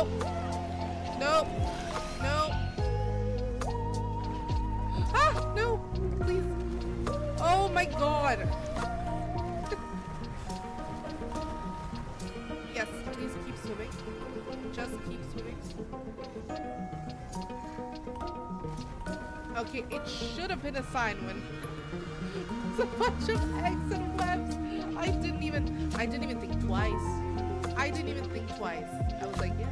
No. No. No. Ah, no. Please. Oh my god. Yes, please keep swimming. Just keep swimming. Okay, it should have been a sign when there's a bunch of eggs and webs. I didn't even think twice. I didn't even think twice. I was like, yeah.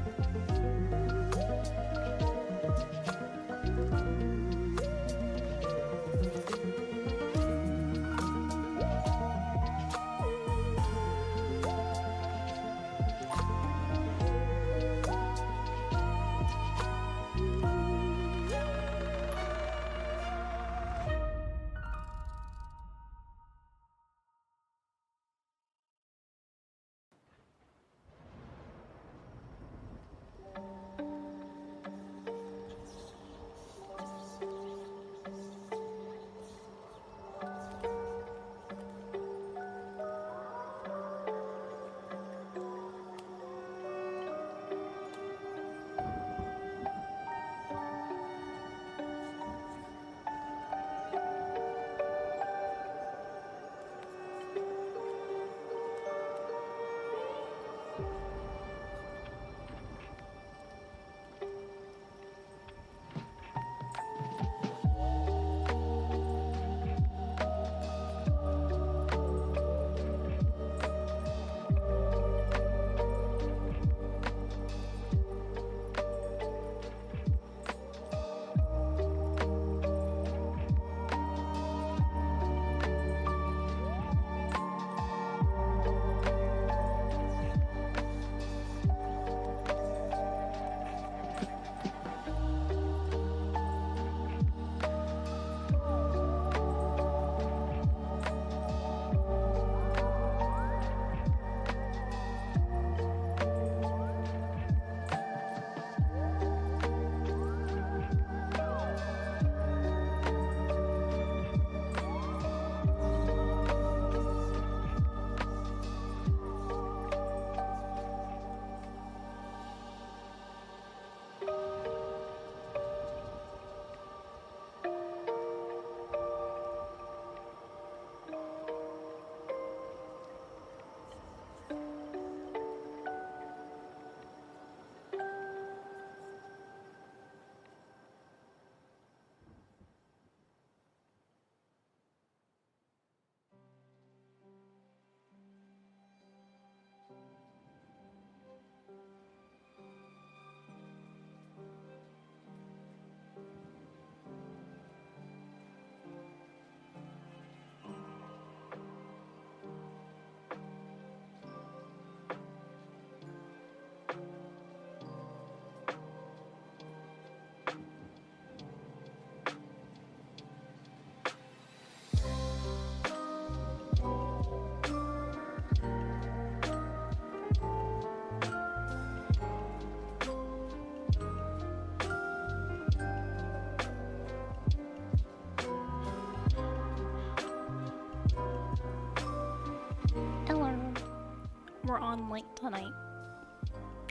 We're on late tonight.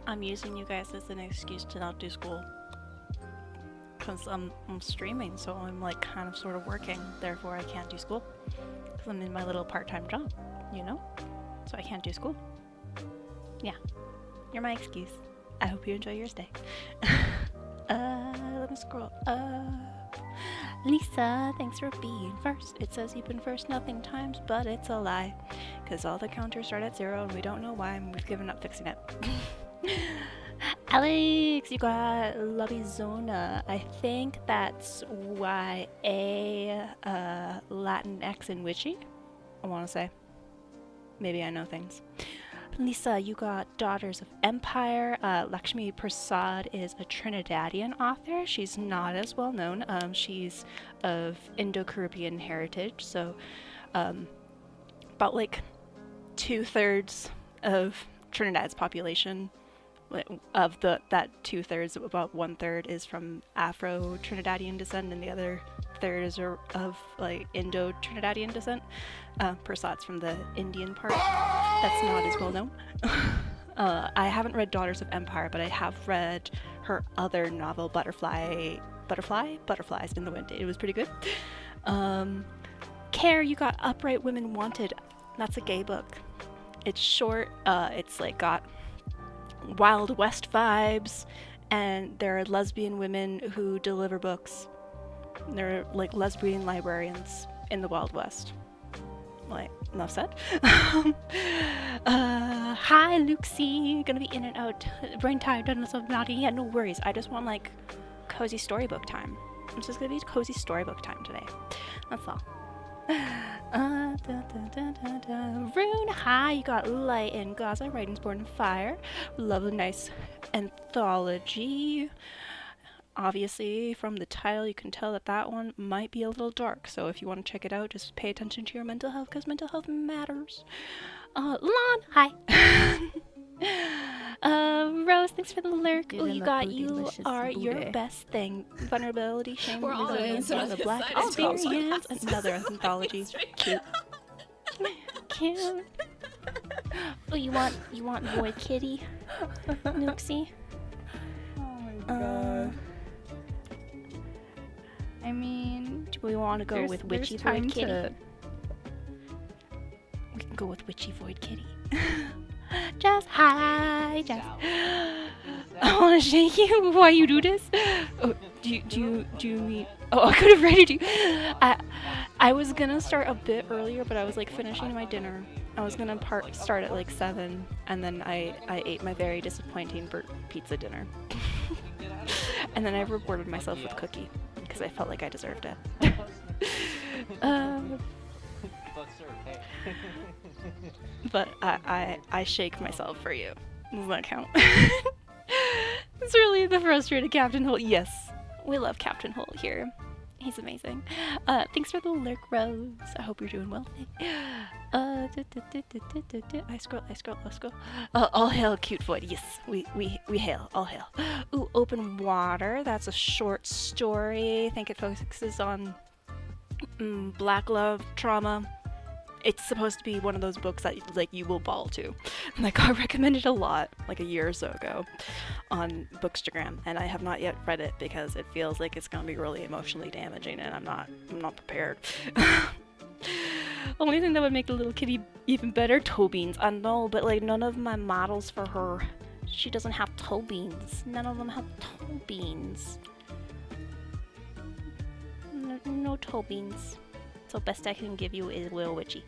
I'm using you guys as an excuse to not do school. Because I'm streaming, so I'm like kind of sort of working, therefore I can't do school. Because I'm in my little part-time job, you know? So I can't do school. Yeah, you're my excuse. I hope you enjoy your stay. Let me scroll up. Lisa, thanks for being first. It says you've been first nothing times, but it's a lie. Because all the counters start at 0 and we don't know why, and we've given up fixing it. Alex, you got Lobbyzona. I think that's YA, Latinx and witchy, I want to say. Maybe I know things. Lisa, you got Daughters of Empire. Lakshmi Prasad is a Trinidadian author. She's not as well known. She's of Indo-Caribbean heritage, so about like 2/3 of Trinidad's population, of that 2/3, about 1/3 is from Afro-Trinidadian descent, and the other third is of like Indo-Trinidadian descent. Prasad's from the Indian part. That's not as well known. I haven't read Daughters of Empire, but I have read her other novel, Butterflies in the Wind. It was pretty good. Care, you got Upright Women Wanted. That's a gay book. It's short. It's like got Wild West vibes, and there are lesbian women who deliver books. They're like lesbian librarians in the Wild West. Like, enough said. Hi, Luxie. Gonna be in and out. Brain tired, done so naughty. Yeah, no worries. I just want like cozy storybook time. It's just gonna be cozy storybook time today. That's all. Rune, hi. You got Light in Gaza. Writings Born in Fire. Love a nice anthology. Obviously, from the title, you can tell that that one might be a little dark. So if you want to check it out, just pay attention to your mental health, because mental health matters. Lon, hi. Rose, thanks for the lurk. Oh, you got You Are Your Best Thing. Vulnerability, Shame, Resilience, and the Black Experience. Another anthology. Cute. Cute. Oh, you want Boy Kitty? Nooksy? Oh my god. I mean, do we want to go with Witchy time Void Kitty? We can go with Witchy Void Kitty. Just hi, just. I want to shake you. Why you do this? Oh, do you mean? Oh, I could have rated you. I was gonna start a bit earlier, but I was like finishing my dinner. I was gonna start at like 7, and then I ate my very disappointing pizza dinner. And then I rewarded myself with cookie because I felt like I deserved it. But I shake myself for you. Does that count? It's really the frustrated Captain Holt. Yes, we love Captain Holt here. He's amazing. Thanks for the lurk, Rose. I hope you're doing well. I scroll. All hail, cute void. Yes, we hail. All hail. Ooh, Open Water. That's a short story. I think it focuses on black love, trauma. It's supposed to be one of those books that like you will bawl to. And I got recommended a lot like a year or so ago on Bookstagram, and I have not yet read it because it feels like it's gonna be really emotionally damaging, and I'm not prepared. Only thing that would make the little kitty even better, toe beans. I know, but like none of my models for her, she doesn't have toe beans. None of them have toe beans. No toe beans. So best I can give you is Will Witchy.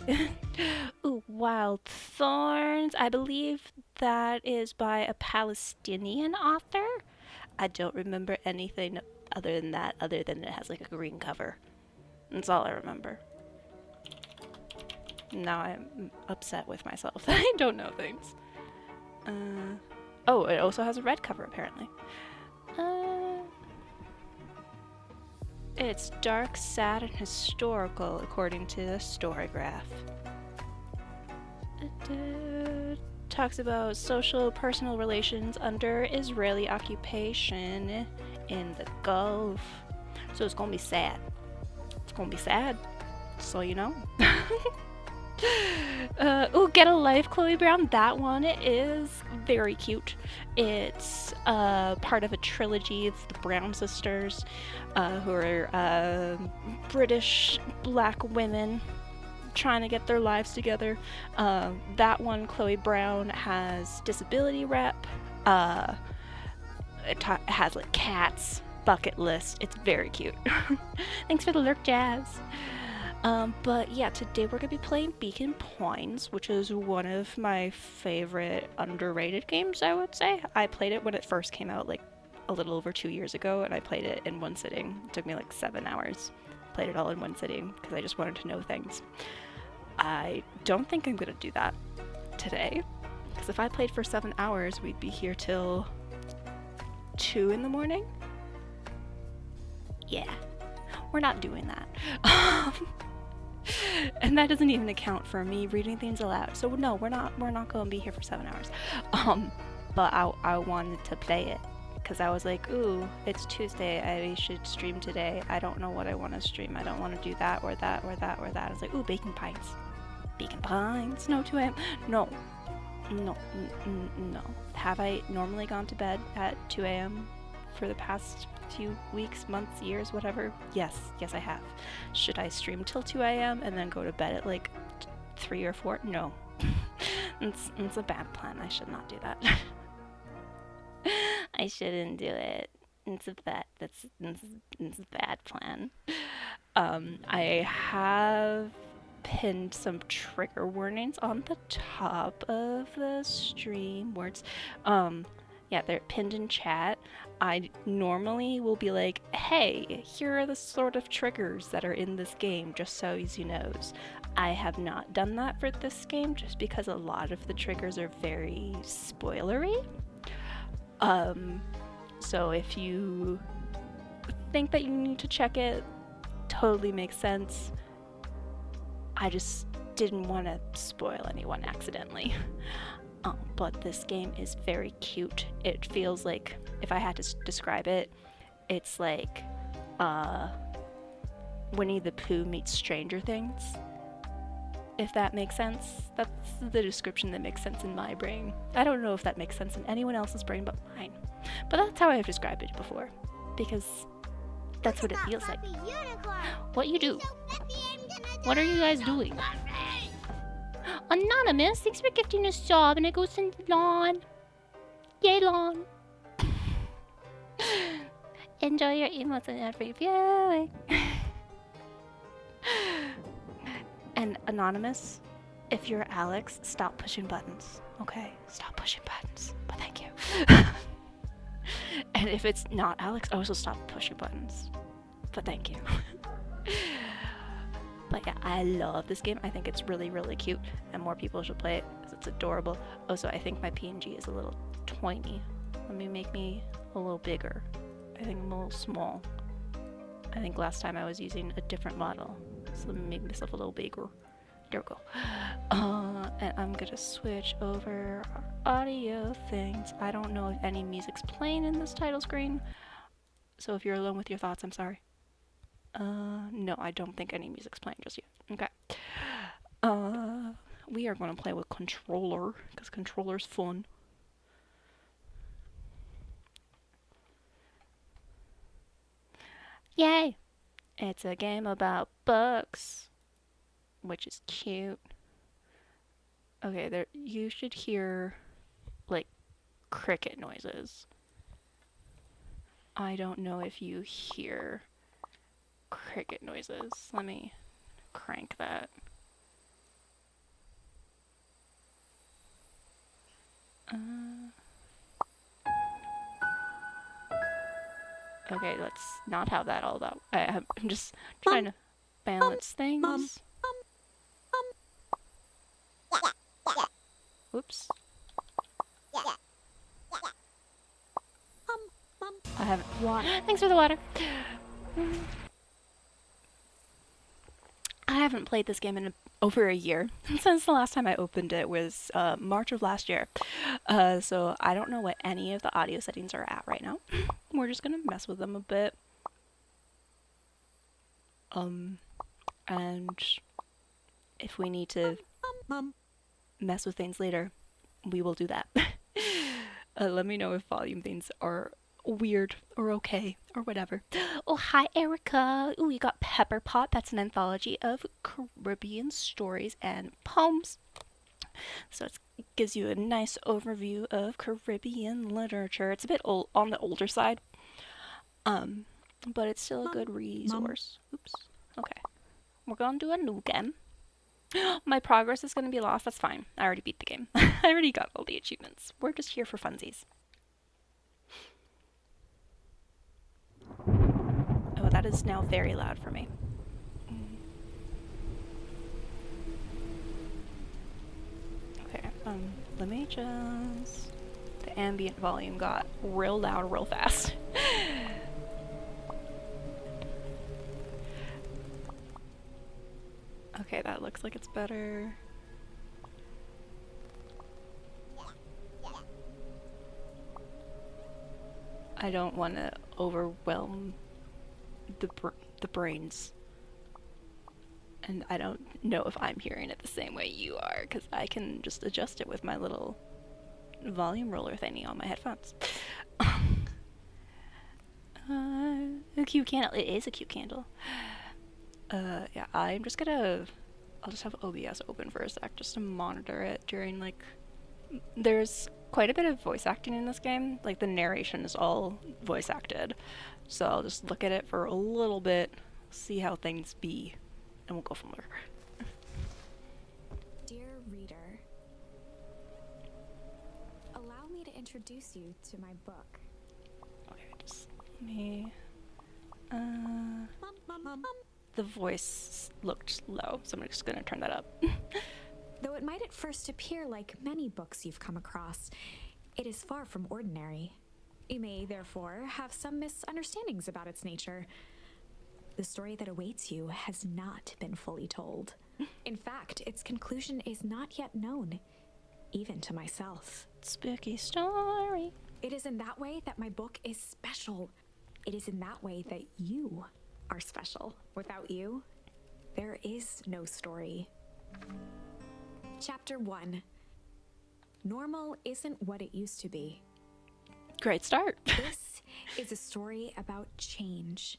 Ooh, Wild Thorns. I believe that is by a Palestinian author. I don't remember anything other than that, other than it has like a green cover. That's all I remember. Now I'm upset with myself that I don't know things. Oh, it also has a red cover apparently. It's dark, sad, and historical, according to the Storygraph. It talks about social, personal relations under Israeli occupation in the Gulf. So it's gonna be sad. It's gonna be sad, so you know. Ooh, Get a Life, Chloe Brown. That one is very cute. It's part of a trilogy of the Brown sisters, who are British black women trying to get their lives together. That one, Chloe Brown, has disability rep. It has like cats, bucket list. It's very cute. Thanks for the lurk, Jazz. But yeah, today we're gonna be playing Beacon Pines, which is one of my favorite underrated games, I would say. I played it when it first came out, like a little over 2 years ago, and I played it in one sitting. It took me like 7 hours. Played it all in one sitting because I just wanted to know things. I don't think I'm gonna do that today, because if I played for 7 hours, we'd be here till 2 in the morning. Yeah, we're not doing that. And that doesn't even account for me reading things aloud. So no, we're not going to be here for 7 hours. But I wanted to play it because I was like, ooh, it's Tuesday. I should stream today. I don't know what I want to stream. I don't want to do that or that or that or that. I was like, ooh, Bacon Pines. Bacon Pines. No, 2 a.m. No. No, no. Have I normally gone to bed at 2 a.m. for the past few weeks, months, years, whatever? Yes, I have. Should I stream till 2 a.m. and then go to bed at like 3 or 4? No. It's a bad plan. I should not do that. I shouldn't do it. It's a bad plan. I have pinned some trigger warnings on the top of the stream words. Yeah, they're pinned in chat. I normally will be like, hey, here are the sort of triggers that are in this game, just so as you knows. I have not done that for this game just because a lot of the triggers are very spoilery. So if you think that you need to check it, totally makes sense. I just didn't want to spoil anyone accidentally. But this game is very cute. It feels like, if I had to describe it, it's like Winnie the Pooh meets Stranger Things. If that makes sense. That's the description that makes sense in my brain. I don't know if that makes sense in anyone else's brain but mine. But that's how I've described it before. Because that's what it feels like. What you do? What are you guys doing? Anonymous, thanks for gifting a sub, and it goes to Lawn. Yay, Lawn. Enjoy your emotes in every viewing. And Anonymous, if you're Alex, stop pushing buttons. Okay? Stop pushing buttons. But thank you. And if it's not Alex, also stop pushing buttons. But thank you. But yeah, I love this game. I think it's really, really cute, and more people should play it because it's adorable. Also, I think my PNG is a little tiny. Let me make me a little bigger. I think I'm a little small. I think last time I was using a different model, so let me make myself a little bigger. There we go. And I'm gonna switch over our audio things. I don't know if any music's playing in this title screen, so if you're alone with your thoughts, I'm sorry. No, I don't think any music's playing just yet. Okay. We are going to play with controller, because controller's fun. Yay! It's a game about books, which is cute. Okay, there, you should hear, like, cricket noises. I don't know if you hear cricket noises. Let me crank that. Okay, let's not have that all that. I'm just trying to balance things. Whoops. I haven't. Water. Thanks for the water. I haven't played this game in over a year. Since the last time I opened it was March of last year. So I don't know what any of the audio settings are at right now. We're just gonna mess with them a bit. And if we need to mess with things later, we will do that. Let me know if volume things are weird or okay or whatever. Oh, hi Erica. Ooh, you got Pepper Pot. That's an anthology of Caribbean stories and poems. So it gives you a nice overview of Caribbean literature. It's a bit old, on the older side, but it's still a good resource. Oops. Okay, we're gonna do a new game. My progress is gonna be lost. That's fine. I already beat the game. I already got all the achievements. We're just here for funsies. Oh, that is now very loud for me. Okay, let me just... The ambient volume got real loud real fast. Okay, that looks like it's better. I don't want to overwhelm the brains. And I don't know if I'm hearing it the same way you are, because I can just adjust it with my little volume roller thingy on my headphones. A cute candle. It is a cute candle. Yeah, I'm just gonna... I'll just have OBS open for a sec just to monitor it during, like... There's quite a bit of voice acting in this game. Like, the narration is all voice acted. So I'll just look at it for a little bit, see how things be, and we'll go from there. Dear reader, allow me to introduce you to my book. Okay, just let me... The voice looked low, so I'm just gonna turn that up. Though it might at first appear like many books you've come across, it is far from ordinary. You may, therefore, have some misunderstandings about its nature. The story that awaits you has not been fully told. In fact, its conclusion is not yet known, even to myself. Spooky story. It is in that way that my book is special. It is in that way that you are special. Without you, there is no story. Chapter 1. Normal isn't what it used to be. Great start. This is a story about change.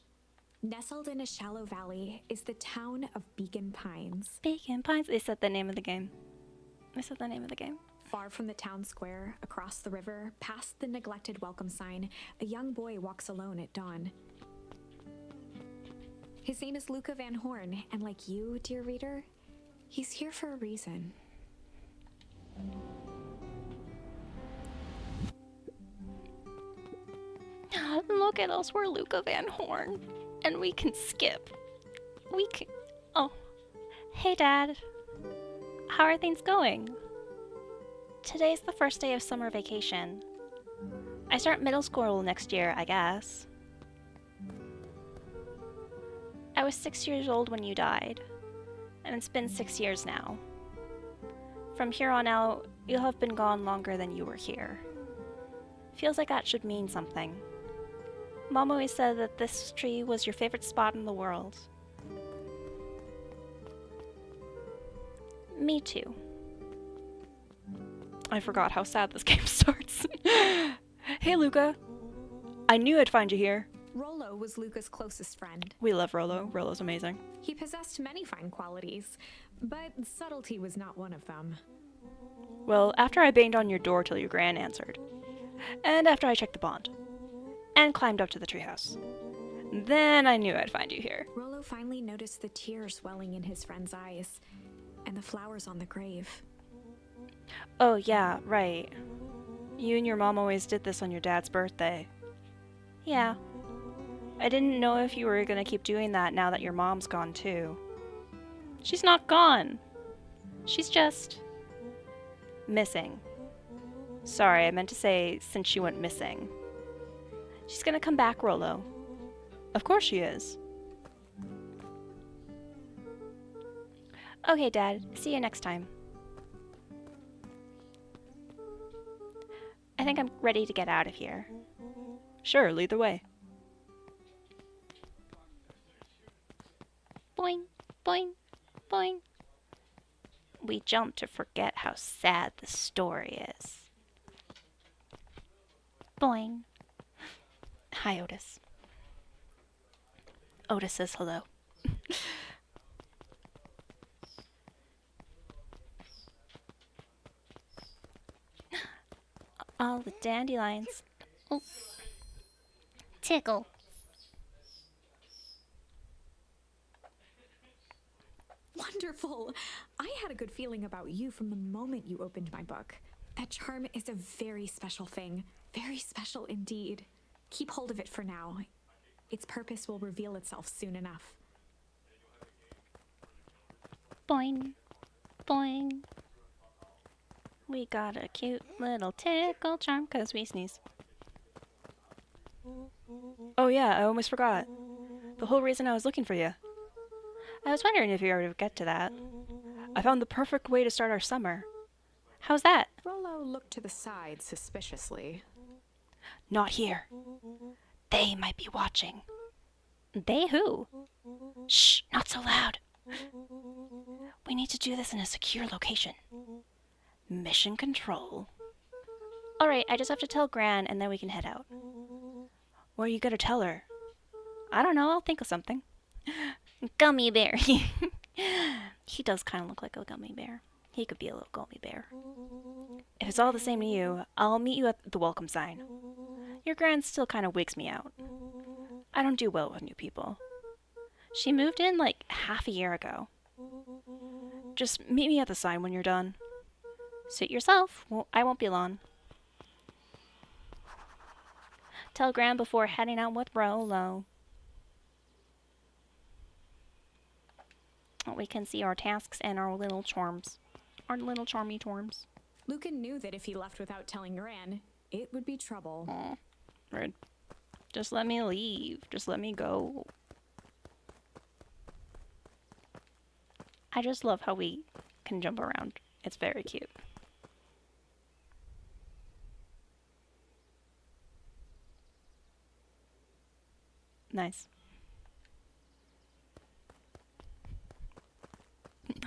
Nestled in a shallow valley is the town of Beacon Pines. Beacon Pines. They said the name of the game. They said the name of the game. Far from the town square, across the river, past the neglected welcome sign, a young boy walks alone at dawn. His name is Luca Van Horn, and like you, dear reader, he's here for a reason. Look at us, we're Luca Van Horn. And we can skip. We can... Oh. Hey, Dad. How are things going? Today's the first day of summer vacation. I start middle school next year, I guess. I was 6 years old when you died, and it's been 6 years now. From here on out, you'll have been gone longer than you were here. Feels like that should mean something. Mom always said that this tree was your favorite spot in the world. Me too. I forgot how sad this game starts. Hey, Luca. I knew I'd find you here. Rollo was Luca's closest friend. We love Rollo. Rollo's amazing. He possessed many fine qualities, but subtlety was not one of them. Well, after I banged on your door till your gran answered. And after I checked the pond. And climbed up to the treehouse. Then I knew I'd find you here. Rollo finally noticed the tears welling in his friend's eyes, and the flowers on the grave. Oh yeah, right. You and your mom always did this on your dad's birthday. Yeah. I didn't know if you were gonna keep doing that now that your mom's gone too. She's not gone. She's just... missing. Sorry, I meant to say since she went missing. She's gonna come back, Rollo. Of course she is. Okay, Dad. See you next time. I think I'm ready to get out of here. Sure, lead the way. Boing, boing, boing. We jump to forget how sad the story is. Boing. Hi, Otis. Otis says hello. All the dandelions. Oh. Tickle. Wonderful! I had a good feeling about you from the moment you opened my book. That charm is a very special thing. Very special indeed. Keep hold of it for now. Its purpose will reveal itself soon enough. Boing. Boing. We got a cute little tickle charm because we sneeze. Oh yeah, I almost forgot. The whole reason I was looking for you. I was wondering if you ever would get to that. I found the perfect way to start our summer. How's that? Rollo looked to the side suspiciously. Not here. They might be watching. They who? Shh, not so loud. We need to do this in a secure location. Mission control. Alright, I just have to tell Gran and then we can head out. What are you gonna tell her? I don't know, I'll think of something. Gummy bear. He does kind of look like a gummy bear. He could be a little gummy bear. If it's all the same to you, I'll meet you at the welcome sign. Your Gran still kind of wigs me out. I don't do well with new people. She moved in like half a year ago. Just meet me at the sign when you're done. Suit yourself. I won't be long. Tell Gran before heading out with Rolo. We can see our tasks and our little charms. Our little charmy charms. Lucan knew that if he left without telling Gran, it would be trouble. Aw, rude. Just let me leave. Just let me go. I just love how we can jump around. It's very cute. Nice.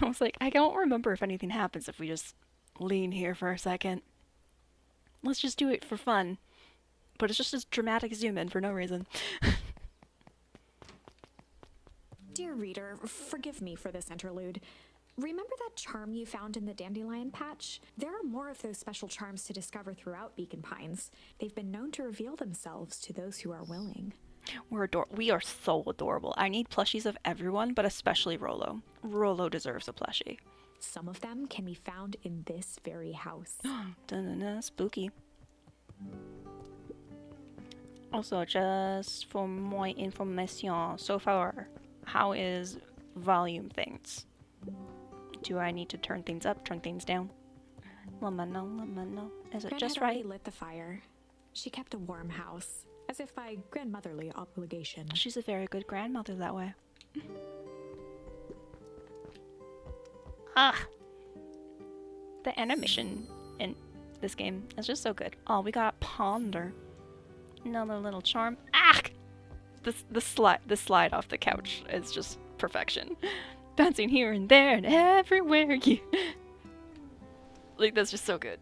I was like, I don't remember if anything happens if we just lean here for a second. Let's just do it for fun. But it's just a dramatic zoom in for no reason. Dear reader, forgive me for this interlude. Remember that charm you found in the dandelion patch? There are more of those special charms to discover throughout Beacon Pines. They've been known to reveal themselves to those who are willing. We are so adorable. I need plushies of everyone, but especially Rolo. Rolo deserves a plushie. Some of them can be found in this very house. Dun-dun-dun, spooky. Also, just for more information, so far, how is volume things? Do I need to turn things up, turn things down? Let me know, let me know. Is it Gran just had already right? lit the fire. She kept a warm house, as if by grandmotherly obligation. She's a very good grandmother that way. Ah! The animation in this game is just so good. Oh, we got Ponder. Another little charm. Ah! The slide off the couch is just perfection. Bouncing here and there and everywhere you... Like, that's just so good.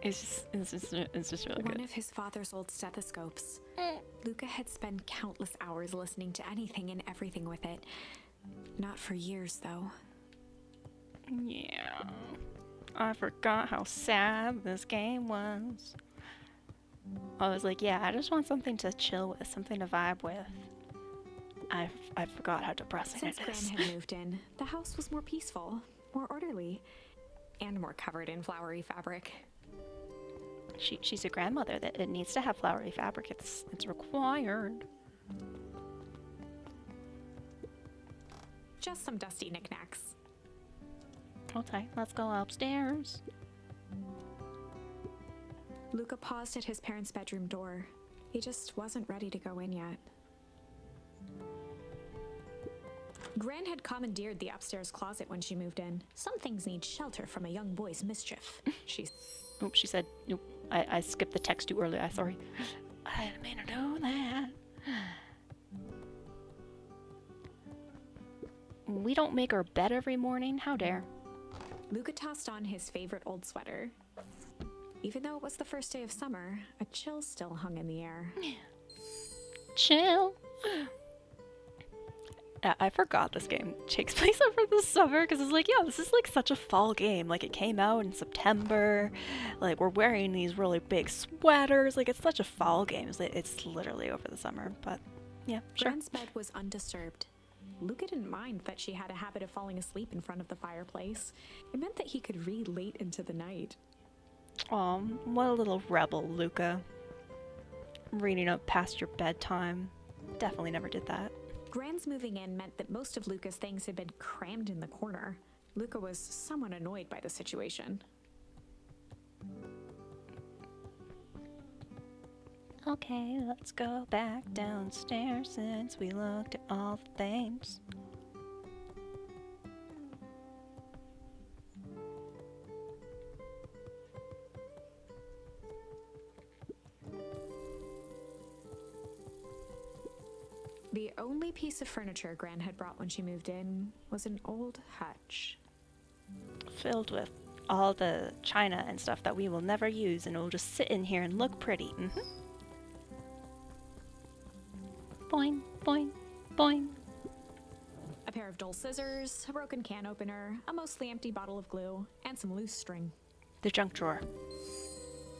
It's just really good. One of his father's old stethoscopes. Luca had spent countless hours listening to anything and everything with it. Not for years, though. Yeah. I forgot how sad this game was. I was like, yeah, I just want something to chill with, something to vibe with. I forgot how depressing Since it Gran is. had moved in, the house was more peaceful, more orderly, and more covered in flowery fabric. She's a grandmother that it needs to have flowery fabric. It's required. Just some dusty knickknacks. Okay, let's go upstairs. Luca paused at his parents' bedroom door. He just wasn't ready to go in yet. Gran had commandeered the upstairs closet when she moved in. Some things need shelter from a young boy's mischief. Oops, she said, nope. I skipped the text too early. Sorry. I didn't mean to do that. We don't make our bed every morning. How dare. Luca tossed on his favorite old sweater. Even though it was the first day of summer, a chill still hung in the air. Chill. I forgot this game takes place over the summer because it's like, yeah, this is like such a fall game. Like, it came out in September. Like, we're wearing these really big sweaters. Like, it's such a fall game. It's literally over the summer. But yeah, sure. Gran's bed was undisturbed. Luca didn't mind that she had a habit of falling asleep in front of the fireplace. It meant that he could read late into the night. Aw, what a little rebel, Luca. Reading up past your bedtime. Definitely never did that. Gran's moving in meant that most of Luca's things had been crammed in the corner. Luca was somewhat annoyed by the situation. Okay, let's go back downstairs since we looked at all the things. The only piece of furniture Gran had brought when she moved in was an old hutch. Filled with all the china and stuff that we will never use, and it'll just sit in here and look pretty. Boing, boing, boing. A pair of dull scissors, a broken can opener, a mostly empty bottle of glue, and some loose string. The junk drawer.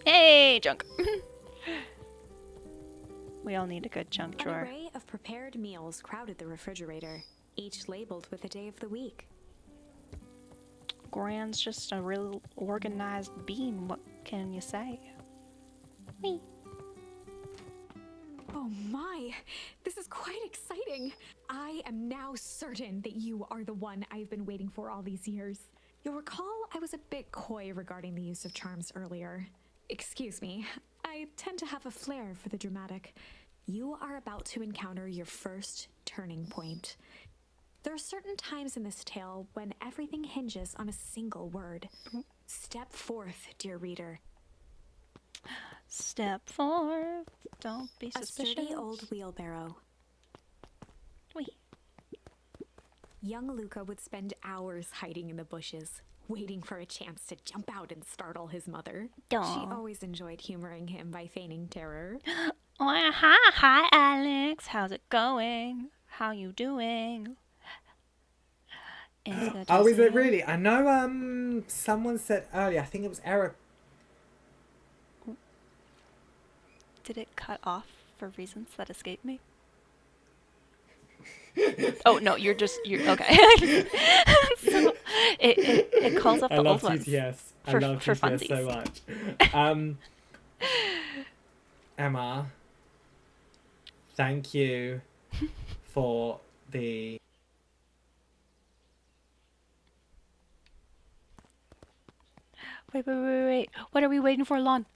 Hey, junk. We all need a good junk An drawer. array of prepared meals crowded the refrigerator, each labeled with the day of the week. Gran's just a real organized being. What can you say? Wee. Oh my, this is quite exciting. I am now certain that you are the one I've been waiting for all these years. You'll recall I was a bit coy regarding the use of charms earlier. Excuse me, I tend to have a flair for the dramatic. You are about to encounter your first turning point. There are certain times in this tale when everything hinges on a single word. Step forth, dear reader. Step forth. Don't be A suspicious. sturdy old wheelbarrow. Wee. Young Luca would spend hours hiding in the bushes, waiting for a chance to jump out and startle his mother. Aw. She always enjoyed humoring him by feigning terror. Oh, hi, Alex. How's it going? How you doing? It's good to Oh, is see it you. really? I know someone said earlier, I think it was Eric. Did it cut off for reasons that escape me? Oh no, you're okay. So it calls up I the love old ones. TTS. I For- love for TTS so funsies. much. Emma, thank you for the... Wait. What are we waiting for, Lon?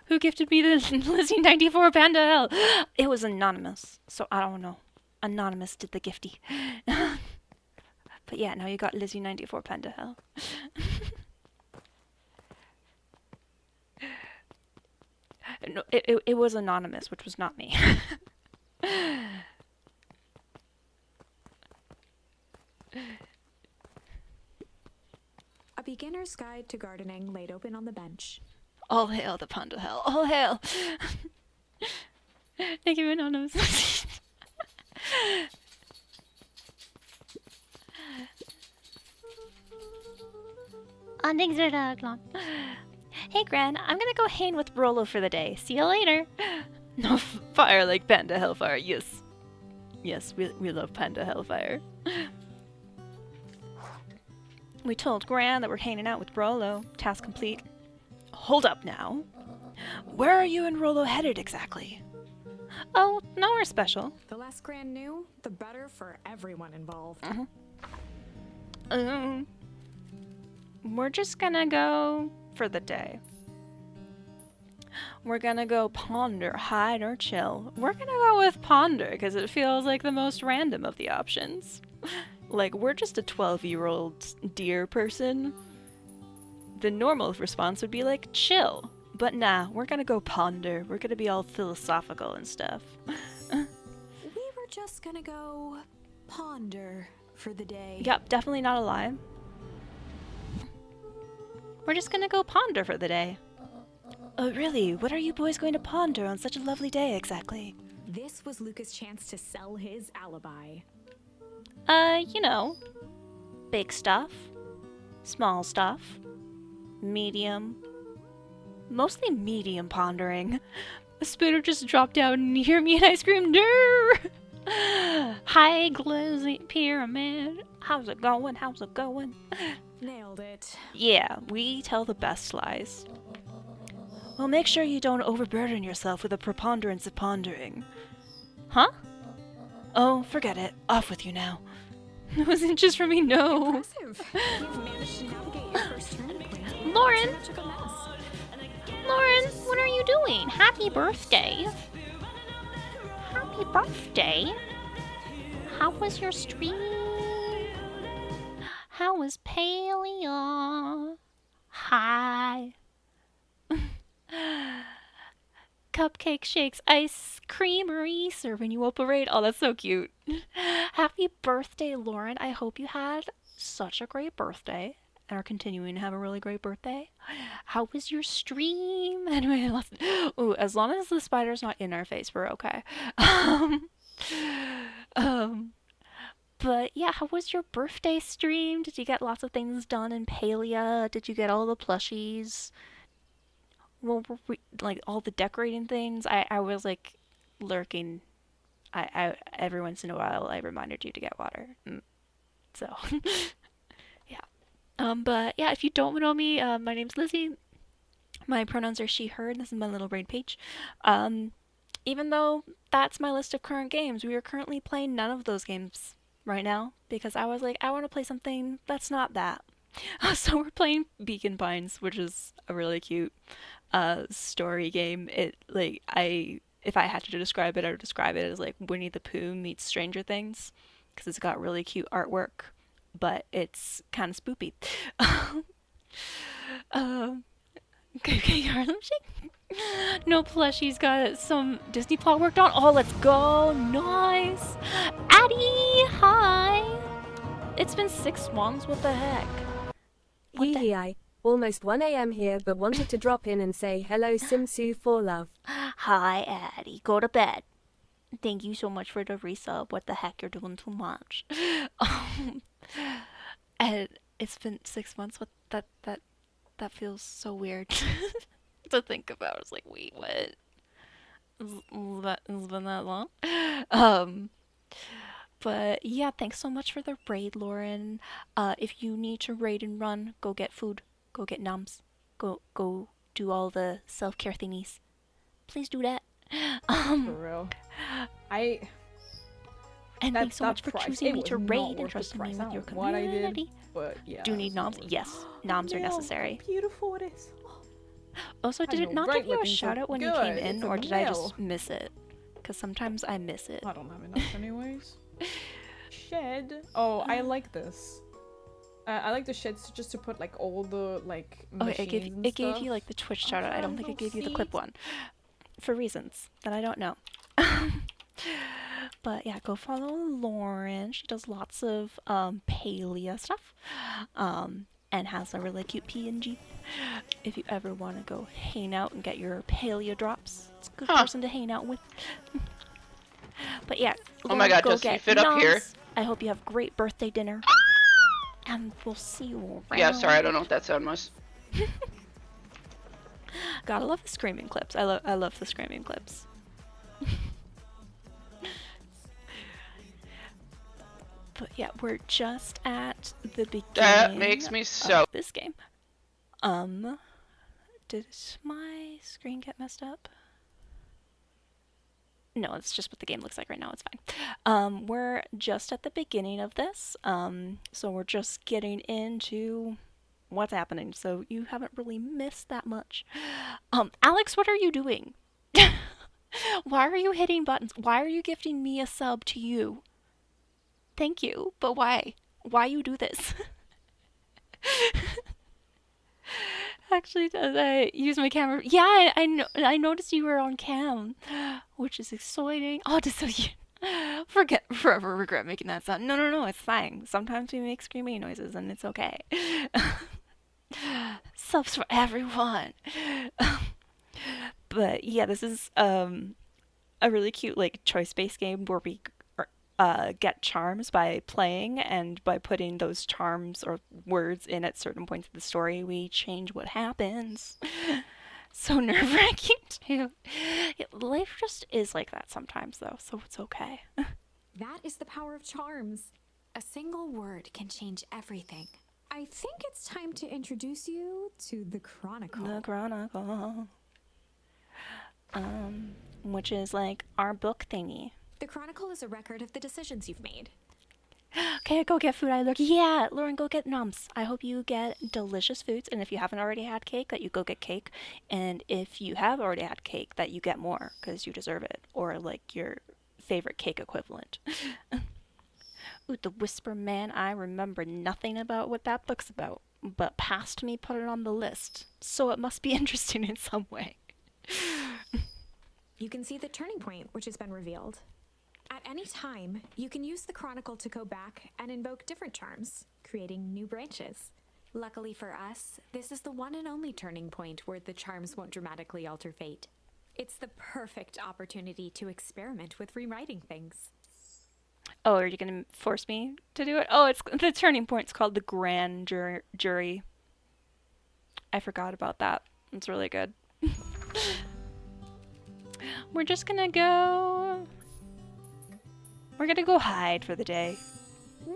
Who gifted me this Lizzie 94 Panda L? It was anonymous, so I don't know. Anonymous did the gifty. But yeah, now you got Lizzie 94 Panda L. No, it was anonymous, which was not me. A beginner's guide to gardening laid open on the bench. All hail the Panda Hell. All hail. Thank you, anonymous. Thanks for that, Lon. Hey, Gran, I'm gonna go hang with Rolo for the day. See you later. No fire like Panda Hellfire. Yes. Yes, we love Panda Hellfire. We told Gran that we're hanging out with Rolo. Task complete. Hold up now. Where are you and Rolo headed exactly? Oh, nowhere special. The less Gran knew, the better for everyone involved. We're just gonna go for the day. We're gonna go ponder, hide, or chill. We're gonna go with ponder because it feels like the most random of the options. Like, we're just a 12-year-old deer person. The normal response would be like, chill. But nah, we're gonna go ponder. We're gonna be all philosophical and stuff. We were just gonna go ponder for the day. Yep, definitely not a lie. We're just gonna go ponder for the day. Oh, really? What are you boys going to ponder on such a lovely day exactly? This was Luca's chance to sell his alibi. You know, big stuff, small stuff, medium, mostly medium pondering. A spooner just dropped down near me and I screamed, "No!" Hi, Glizzy Pyramid. How's it going? How's it going? Nailed it. Yeah, we tell the best lies. Well, make sure you don't overburden yourself with a preponderance of pondering. Huh? Oh, forget it. Off with you now. It wasn't just for me, no. Impressive. You've managed to navigate your first turning point. Lauren! Not much of a mess. Lauren, what are you doing? Happy birthday. Happy birthday. How was your stream? How was Paleo? Hi. cupcake shakes, ice creamery, serving you a parade. Oh, that's so cute. Happy birthday, Lauren. I hope you had such a great birthday and are continuing to have a really great birthday. How was your stream? Anyway, ooh, as long as the spider's not in our face, we're okay. um, but yeah, how was your birthday stream? Did you get lots of things done in Palia? Did you get all the plushies? Well, like all the decorating things? I was like lurking. I every once in a while I reminded you to get water. So yeah. But yeah, if you don't know me, my name's Lizzie. My pronouns are she, her, and this is my little braid page. Even though that's my list of current games, we are currently playing none of those games right now because I was like, I want to play something that's not that. So we're playing Beacon Pines, which is a really cute story game. It like if I had to describe it, I would describe it as like Winnie the Pooh meets Stranger Things because it's got really cute artwork, but it's kind of spoopy. Okay, Harlem Shake. No plushies, got some Disney plot worked on. Oh, let's go. Nice. Addie, hi. It's been 6 months. What the heck? What the- Hee almost 1 a.m. here, but wanted to drop in and say hello, Simsu for love. Hi, Addie. Go to bed. Thank you so much for the resub. What the heck? You're doing too much. And it's been 6 months. What that feels so weird to think about. I was like, wait, what? It's been that long? But yeah, thanks so much for the raid, Lauren. If you need to raid and run, go get food. Go get noms. Go do all the self-care thingies. Please do that. For real. And That- thanks so that much for price, choosing it me was to not raid worth and the trusting me price. I with your don't know what I did, community. but yeah. Do you need noms? Yes, noms are Look necessary. how beautiful it is. Also, did I it know, not right, give you a looking so shout out when you good. came in, It's a or did I male. just miss it? Because sometimes I miss it. I don't have enough anyways. Shed. Oh, I like this. I like the sheds just to put like all the like machines Okay, and it gave stuff. you like the Twitch shout out. I don't think it gave you the clip seats. one. For reasons that I don't know. But yeah, go follow Lauren. She does lots of Palia stuff. And has a really cute PNG. If you ever want to go hang out and get your Palia drops, it's a good person to hang out with. But yeah, Oh my Lauren, god, go does he get fit up here? noms. I hope you have great birthday dinner. And we'll see you around. Yeah, sorry, I don't know what that sound was. Gotta love the screaming clips. I love the screaming clips. But yeah, we're just at the beginning. That makes me so. of this game. Did my screen get messed up? No, it's just what the game looks like right now. It's fine. We're just at the beginning of this. So we're just getting into what's happening. So you haven't really missed that much. Alex, what are you doing? Why are you hitting buttons? Why are you gifting me a sub to you? Thank you, but why? Why you do this? Actually, does I use my camera? Yeah, I noticed you were on cam, which is exciting. Oh, just so you forever regret making that sound. No, it's fine. Sometimes we make screaming noises and it's okay. Subs for everyone. But yeah, this is a really cute like choice-based game where we get charms by playing, and by putting those charms or words in at certain points of the story, we change what happens. So nerve-wracking too. Yeah, life just is like that sometimes though, so it's okay. That is the power of charms. A single word can change everything. I think it's time to introduce you to the Chronicle. The Chronicle. Which is like our book thingy. The Chronicle is a record of the decisions you've made. Okay, go get food. I look. Yeah, Lauren, go get noms. I hope you get delicious foods, and if you haven't already had cake, that you go get cake. And if you have already had cake, that you get more because you deserve it, or like your favorite cake equivalent. Ooh, the Whisper Man. I remember nothing about what that book's about, but past me put it on the list, so it must be interesting in some way. you can see the turning point which has been revealed. At any time, you can use the chronicle to go back and invoke different charms, creating new branches. Luckily for us, this is the one and only turning point where the charms won't dramatically alter fate. It's the perfect opportunity to experiment with rewriting things. Oh, are you gonna force me to do it? Oh, it's the turning point's called the grand jury. I forgot about that. It's really good. We're just gonna go. We're gonna go hide for the day. We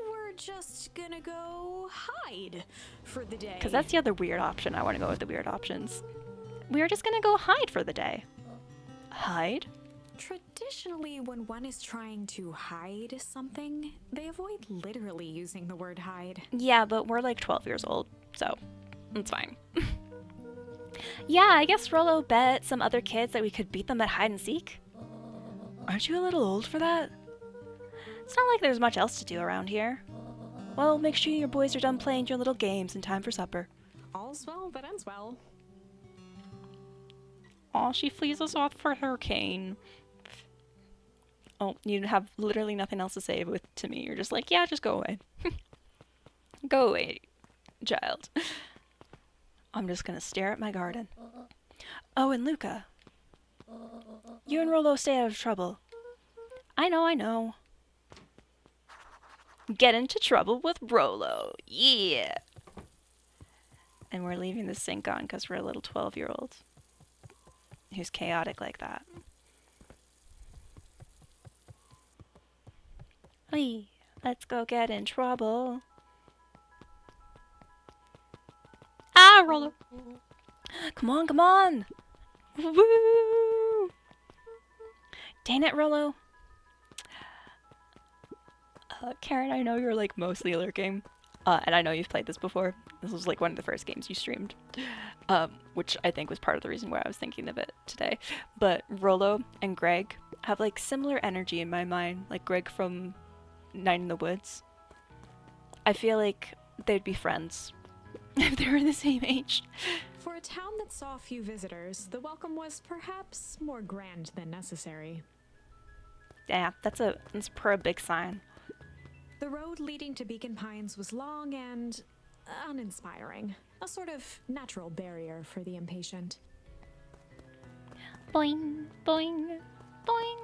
were just gonna go hide for the day. Because that's the other weird option. I want to go with the weird options. We are just gonna go hide for the day. Hide? Traditionally, when one is trying to hide something, they avoid literally using the word hide. Yeah, but we're like 12 years old, so it's fine. Yeah, I guess Rollo bet some other kids that we could beat them at hide and seek. Aren't you a little old for that? It's not like there's much else to do around here. Well, make sure your boys are done playing your little games in time for supper. All's well that ends well. Aw, she flees us off for her cane. Oh, you have literally nothing else to say to me. You're just like, yeah, just go away. Go away, child. I'm just gonna stare at my garden. Oh, and Luca. You and Rollo stay out of trouble. I know. Get into trouble with Rollo. Yeah. And we're leaving the sink on because we're a little 12-year-old who's chaotic like that. Hey, let's go get in trouble. Ah, Rollo. Come on. Woo! Dang it, Rollo. Karen, I know you're like mostly lurking. And I know you've played this before. This was like one of the first games you streamed. Which I think was part of the reason why I was thinking of it today. But Rollo and Greg have like similar energy in my mind. Like Greg from Night in the Woods. I feel like they'd be friends if they were the same age. For a town that saw few visitors, the welcome was perhaps more grand than necessary. Yeah, that's per a big sign. The road leading to Beacon Pines was long and uninspiring, a sort of natural barrier for the impatient. Boing, boing, boing.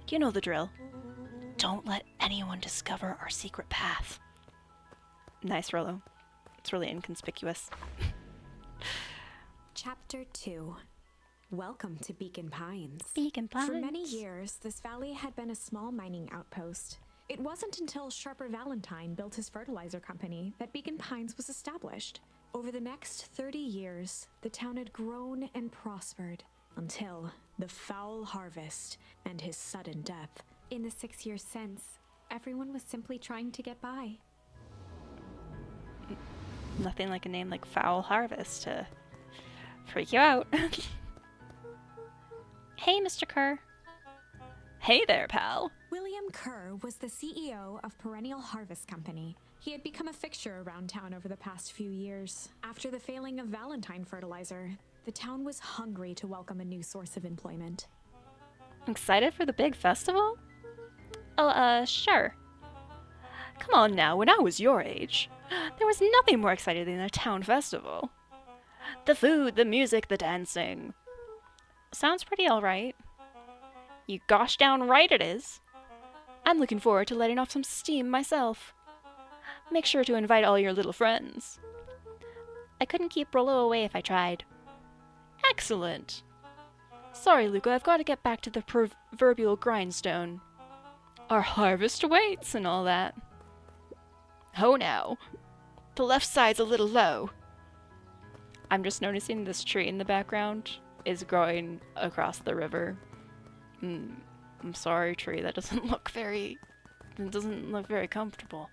You know the drill. Don't let anyone discover our secret path. Nice, Rollo. It's really inconspicuous. Chapter 2. Welcome to Beacon Pines. Beacon Pines. For many years, this valley had been a small mining outpost. It wasn't until Sharper Valentine built his fertilizer company that Beacon Pines was established. Over the next 30 years, the town had grown and prospered until the foul harvest and his sudden death. In the 6 years since, everyone was simply trying to get by. Nothing like a name like Foul Harvest to freak you out. Hey, Mr. Kerr. Hey there, pal. William Kerr was the CEO of Perennial Harvest Company. He had become a fixture around town over the past few years. After the failing of Valentine fertilizer, the town was hungry to welcome a new source of employment. Excited for the big festival? Oh, sure. Come on now, when I was your age, there was nothing more exciting than a town festival. The food, the music, the dancing. Sounds pretty alright. You gosh down right it is. I'm looking forward to letting off some steam myself. Make sure to invite all your little friends. I couldn't keep Rollo away if I tried. Excellent. Sorry, Luca, I've got to get back to the proverbial grindstone. Our harvest awaits and all that. Oh no. The left side's a little low. I'm just noticing this tree in the background is growing across the river. I'm sorry, tree. That doesn't look very comfortable.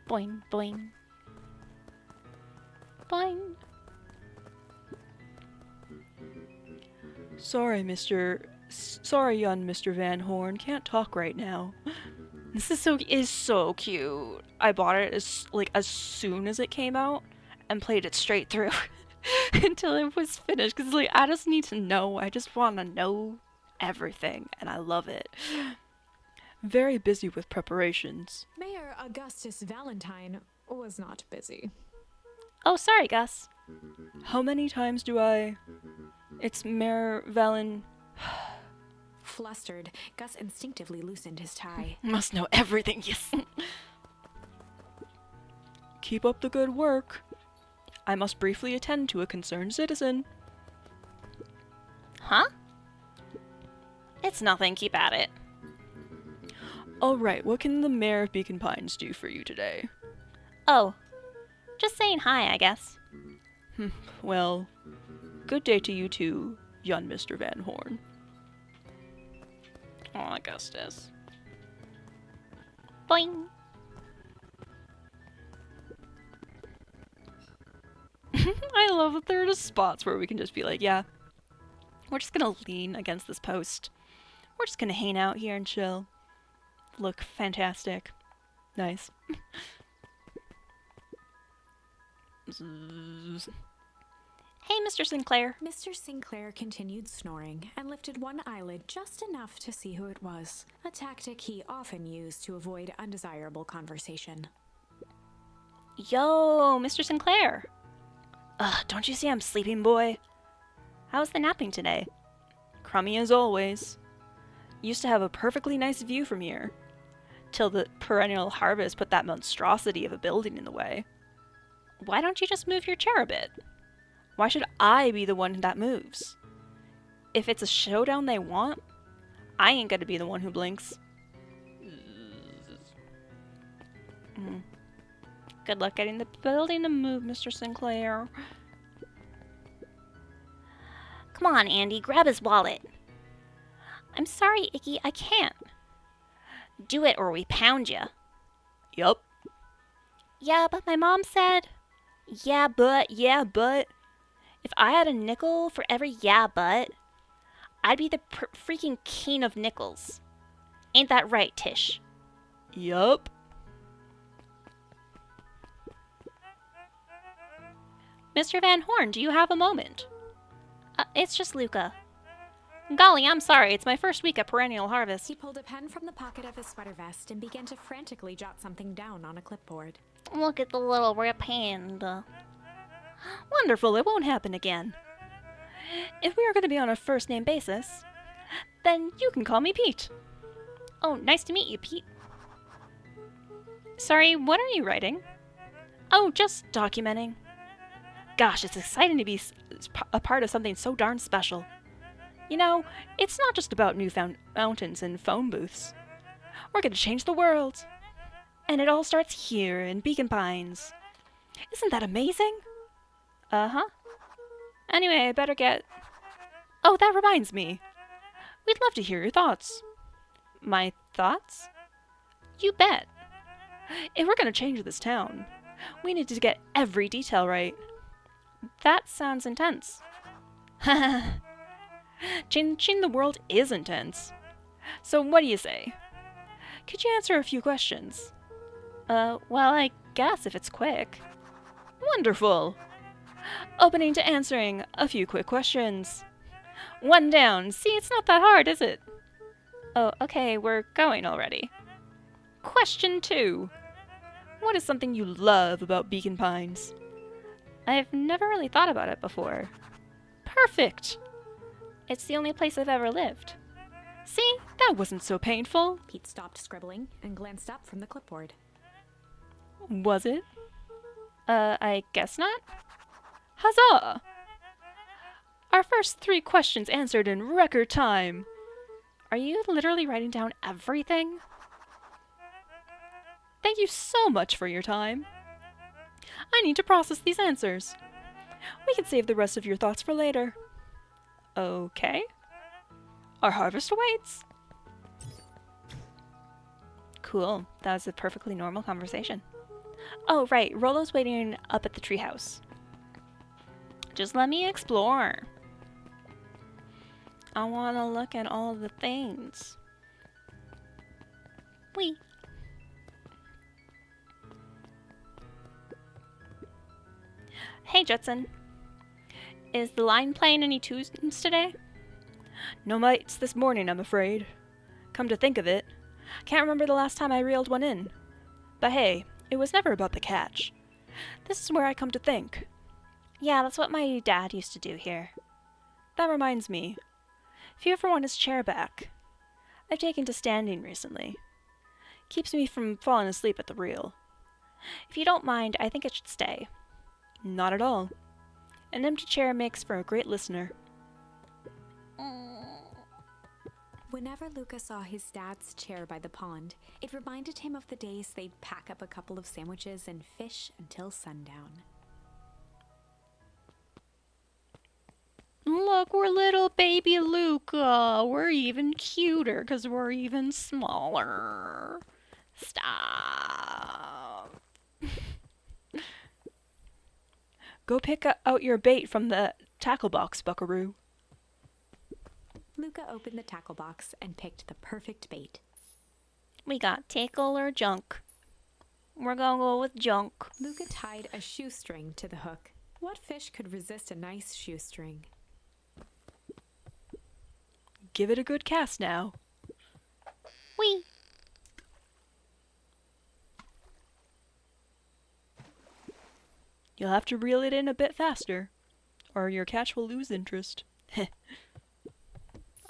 Boing, boing. Boing. Sorry, young Mr. Van Horn. Can't talk right now. This is so cute. I bought it as soon as it came out and played it straight through. until it was finished. Because, like, I just need to know. I just want to know everything. And I love it. Very busy with preparations. Mayor Augustus Valentine was not busy. Oh, sorry, Gus. How many times do I... It's Mayor Valen... Flustered, Gus instinctively loosened his tie. Must know everything, yes. Keep up the good work. I must briefly attend to a concerned citizen. Huh? It's nothing, keep at it. Alright, what can the Mayor of Beacon Pines do for you today? Oh, just saying hi, I guess. Well, good day to you too, young Mr. Van Horn. Oh, Augustus. Boing! I love that there are just spots where we can just be like, yeah, we're just gonna lean against this post. We're just gonna hang out here and chill. Look fantastic. Nice. Hey, Mr. Sinclair. Mr. Sinclair continued snoring and lifted one eyelid just enough to see who it was, a tactic he often used to avoid undesirable conversation. Yo, Mr. Sinclair. Don't you see I'm sleeping, boy? How's the napping today? Crummy as always. Used to have a perfectly nice view from here. Till the perennial harvest put that monstrosity of a building in the way. Why don't you just move your chair a bit? Why should I be the one that moves? If it's a showdown they want, I ain't gonna be the one who blinks. Good luck getting the building to move, Mr. Sinclair. Come on, Andy, grab his wallet. I'm sorry, Icky, I can't. Do it or we pound ya. Yup. Yeah, but my mom said... Yeah, but... If I had a nickel for every yeah, but... I'd be the freaking king of nickels. Ain't that right, Tish? Yup. Mr. Van Horn, do you have a moment? It's just Luca. Golly, I'm sorry. It's my first week at Perennial Harvest. He pulled a pen from the pocket of his sweater vest and began to frantically jot something down on a clipboard. Look at the little rip hand. Wonderful, it won't happen again. If we are going to be on a first-name basis, then you can call me Pete. Oh, nice to meet you, Pete. Sorry, what are you writing? Oh, just documenting. Gosh, it's exciting to be a part of something so darn special. You know, it's not just about newfound mountains and phone booths. We're gonna change the world. And it all starts here in Beacon Pines. Isn't that amazing? Uh-huh. Anyway, I better get... Oh, that reminds me. We'd love to hear your thoughts. My thoughts? You bet. If we're gonna change this town, we need to get every detail right. That sounds intense. Haha. Changing the world is intense. So what do you say? Could you answer a few questions? Well, I guess if it's quick. Wonderful! Opening to answering a few quick questions. One down. See, it's not that hard, is it? Oh, okay, we're going already. Question 2. What is something you love about Beacon Pines? I've never really thought about it before. Perfect! It's the only place I've ever lived. See, that wasn't so painful. Pete stopped scribbling and glanced up from the clipboard. Was it? I guess not. Huzzah! Our first 3 questions answered in record time. Are you literally writing down everything? Thank you so much for your time. I need to process these answers. We can save the rest of your thoughts for later. Okay. Our harvest awaits. Cool. That was a perfectly normal conversation. Oh, right. Rolo's waiting up at the treehouse. Just let me explore. I want to look at all the things. Wee. Hey, Judson. Is the line playing any tunes today? No mites this morning, I'm afraid. Come to think of it, can't remember the last time I reeled one in. But hey, it was never about the catch. This is where I come to think. Yeah, that's what my dad used to do here. That reminds me. If you ever want his chair back. I've taken to standing recently. Keeps me from falling asleep at the reel. If you don't mind, I think it should stay. Not at all. An empty chair makes for a great listener. Whenever Luca saw his dad's chair by the pond, it reminded him of the days they'd pack up a couple of sandwiches and fish until sundown. Look, we're little baby Luca. We're even cuter because we're even smaller. Stop. Go pick out your bait from the tackle box, buckaroo. Luca opened the tackle box and picked the perfect bait. We got tickle or junk. We're gonna go with junk. Luca tied a shoestring to the hook. What fish could resist a nice shoestring? Give it a good cast now. Whee! You'll have to reel it in a bit faster, or your catch will lose interest.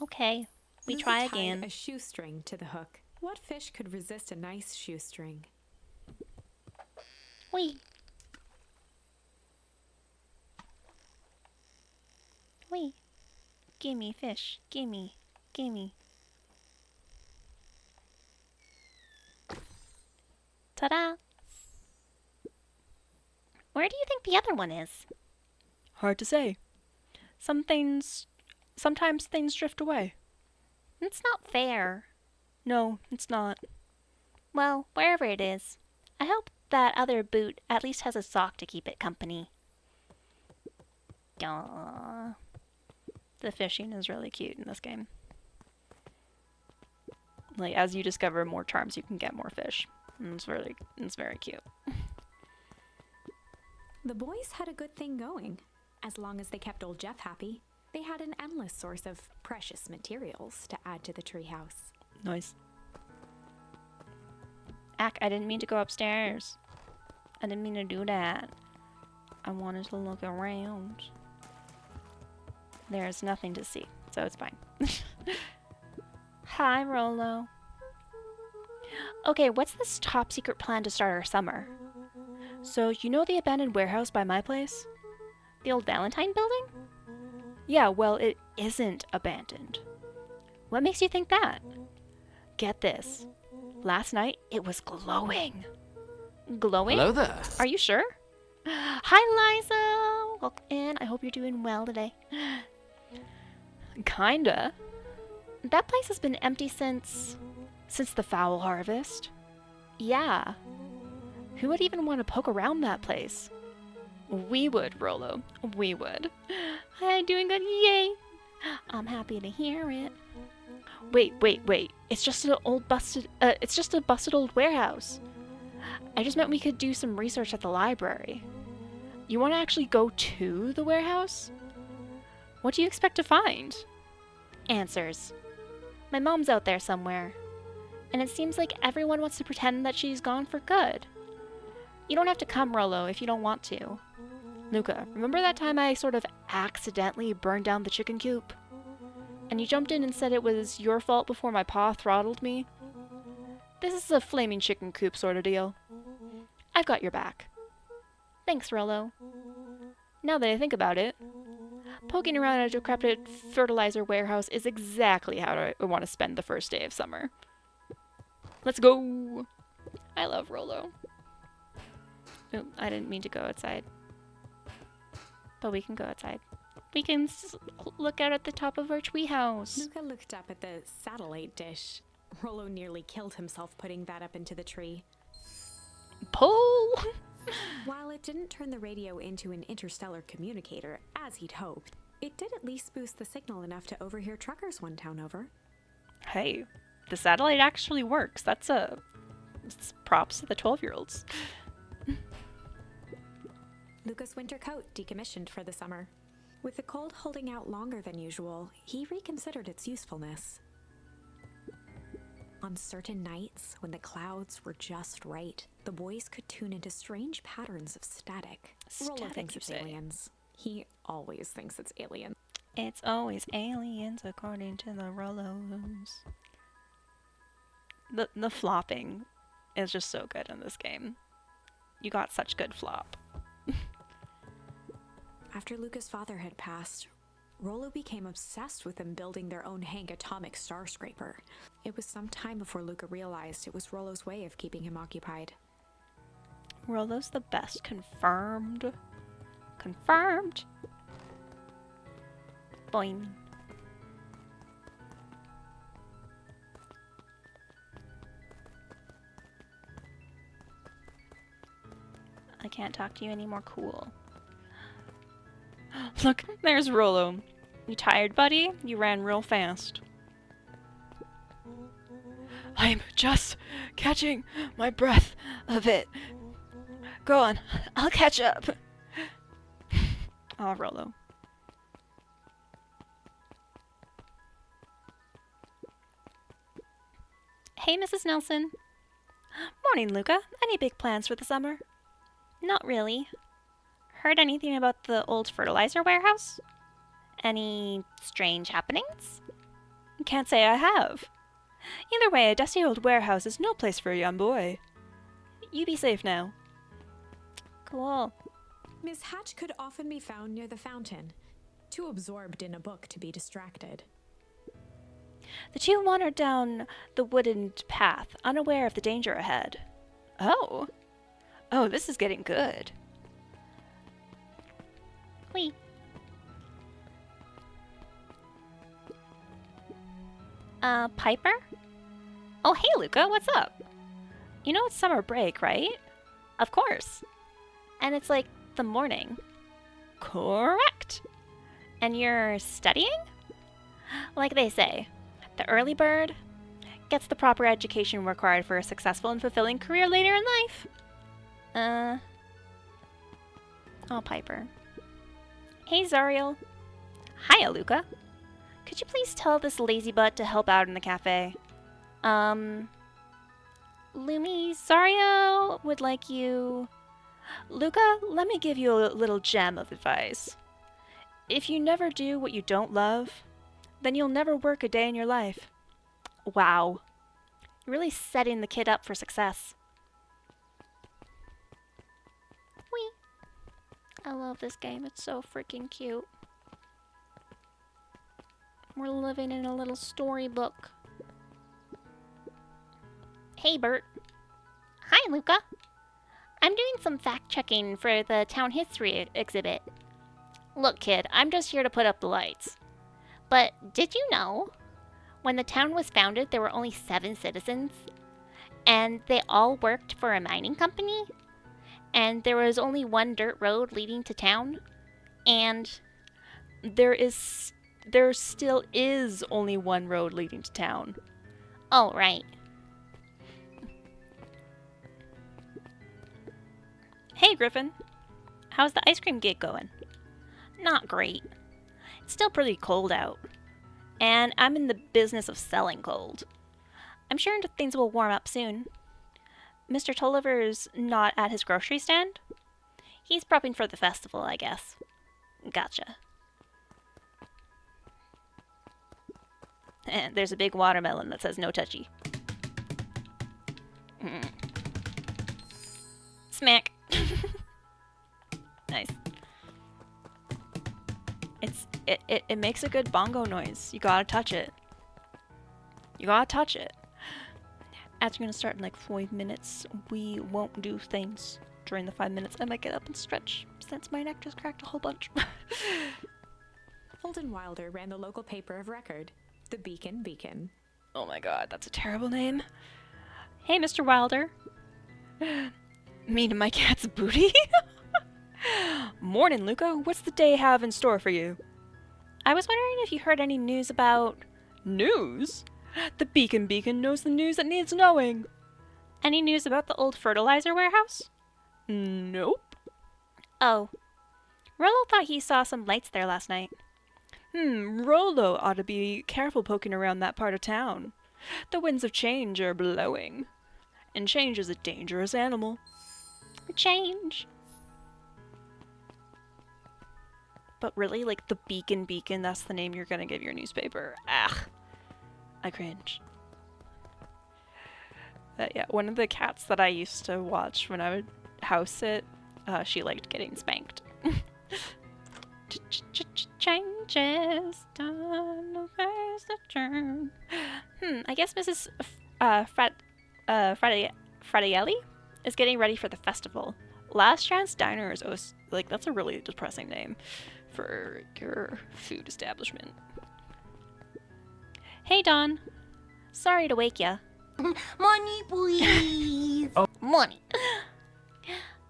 Okay, we Luca try tied again. a shoestring to the hook. What fish could resist a nice shoestring? Wee. Wee. Gimme fish. Gimme. Gimme. Ta-da! Where do you think the other one is? Hard to say. Sometimes things drift away. It's not fair. No, it's not. Well, wherever it is, I hope that other boot at least has a sock to keep it company. Aww. The fishing is really cute in this game. Like, as you discover more charms, you can get more fish. And it's very cute. The boys had a good thing going. As long as they kept old Jeff happy, they had an endless source of precious materials to add to the treehouse. Nice. Ack, I didn't mean to go upstairs. I didn't mean to do that. I wanted to look around. There's nothing to see, so it's fine. Hi, Rolo. Okay, what's this top secret plan to start our summer? So, you know the abandoned warehouse by my place? The old Valentine building? Yeah, well, it isn't abandoned. What makes you think that? Get this. Last night, it was glowing. Glowing? Hello there. Are you sure? Hi, Liza! Welcome in. I hope you're doing well today. Kinda. That place has been empty since the fowl harvest. Yeah. Who would even want to poke around that place? We would, Rolo. We would. Hi, doing good. Yay! I'm happy to hear it. Wait. It's just a busted old warehouse. I just meant we could do some research at the library. You want to actually go to the warehouse? What do you expect to find? Answers. My mom's out there somewhere. And it seems like everyone wants to pretend that she's gone for good. You don't have to come, Rolo, if you don't want to. Luca, remember that time I sort of accidentally burned down the chicken coop? And you jumped in and said it was your fault before my paw throttled me? This is a flaming chicken coop sort of deal. I've got your back. Thanks, Rolo. Now that I think about it, poking around a decrepit fertilizer warehouse is exactly how I want to spend the first day of summer. Let's go! I love Rolo. Ooh, I didn't mean to go outside. But we can go outside. We can look out at the top of our treehouse. Luca looked up at the satellite dish. Rolo nearly killed himself putting that up into the tree. Pull! While it didn't turn the radio into an interstellar communicator, as he'd hoped, it did at least boost the signal enough to overhear truckers one town over. Hey, the satellite actually works. That's props to the 12-year-olds. Luca's winter coat decommissioned for the summer. With the cold holding out longer than usual, he reconsidered its usefulness. On certain nights, when the clouds were just right, the boys could tune into strange patterns of static. Rollo Static, thinks you it's say? aliens. He always thinks it's aliens. It's always aliens according to the Rollos. The flopping is just so good in this game. You got such good flop. After Luca's father had passed, Rollo became obsessed with them building their own Hank atomic star scraper. It was some time before Luca realized it was Rollo's way of keeping him occupied. Rollo's the best. Confirmed. Confirmed. Boing. I can't talk to you anymore. Cool. Look, there's Rollo. You tired, buddy? You ran real fast. I'm just catching my breath a bit. Go on, I'll catch up. Oh, Rollo. Hey, Mrs. Nelson. Morning, Luca. Any big plans for the summer? Not really. Heard anything about the old fertilizer warehouse? Any strange happenings? Can't say I have. Either way, a dusty old warehouse is no place for a young boy. You be safe now. Cool. Miss Hatch could often be found near the fountain, too absorbed in a book to be distracted. The two wandered down the wooden path, unaware of the danger ahead. Oh. Oh, this is getting good. Whee. Piper? Oh, hey, Luca, what's up? You know it's summer break, right? Of course. And it's like the morning. Correct. And you're studying? Like they say, the early bird gets the proper education required for a successful and fulfilling career later in life. Oh, Piper. Hey, Zariel. Hiya, Luca. Could you please tell this lazy butt to help out in the cafe? Lumi, Zariel would like you... Luca, let me give you a little gem of advice. If you never do what you don't love, then you'll never work a day in your life. Wow. You're really setting the kid up for success. Whee! I love this game. It's so freaking cute. We're living in a little storybook. Hey, Bert. Hi, Luca. I'm doing some fact-checking for the town history exhibit. Look, kid, I'm just here to put up the lights. But did you know? When the town was founded, there were only 7 citizens. And they all worked for a mining company. And there was only one dirt road leading to town. And there still is only one road leading to town. Oh, right. Hey, Griffin. How's the ice cream gig going? Not great. It's still pretty cold out. And I'm in the business of selling cold. I'm sure things will warm up soon. Mr. Tolliver's not at his grocery stand? He's prepping for the festival, I guess. Gotcha. And there's a big watermelon that says no touchy. Smack. Nice. It makes a good bongo noise. You gotta touch it. You gotta touch it. Ads are gonna start in like 5 minutes. We won't do things during the 5 minutes. I might get up and stretch since my neck just cracked a whole bunch. Holden Wilder ran the local paper of record, the Beacon. Oh my god, that's a terrible name. Hey, Mr. Wilder. Me to my cat's booty? Morning, Luca. What's the day have in store for you? I was wondering if you heard any news about... News? The Beacon knows the news that needs knowing. Any news about the old fertilizer warehouse? Nope. Oh. Rollo thought he saw some lights there last night. Rollo ought to be careful poking around that part of town. The winds of change are blowing. And change is a dangerous animal. Change. But really, like the Beacon, that's the name you're gonna give your newspaper. Ugh. I cringe. Yeah, one of the cats that I used to watch when I would house sit, she liked getting spanked. Changes, done face the turn. I guess Mrs. Fratelli is getting ready for the festival. Last Chance Diner is like, that's a really depressing name for your food establishment. Hey, Dawn. Sorry to wake ya. Money, please. Oh. Money.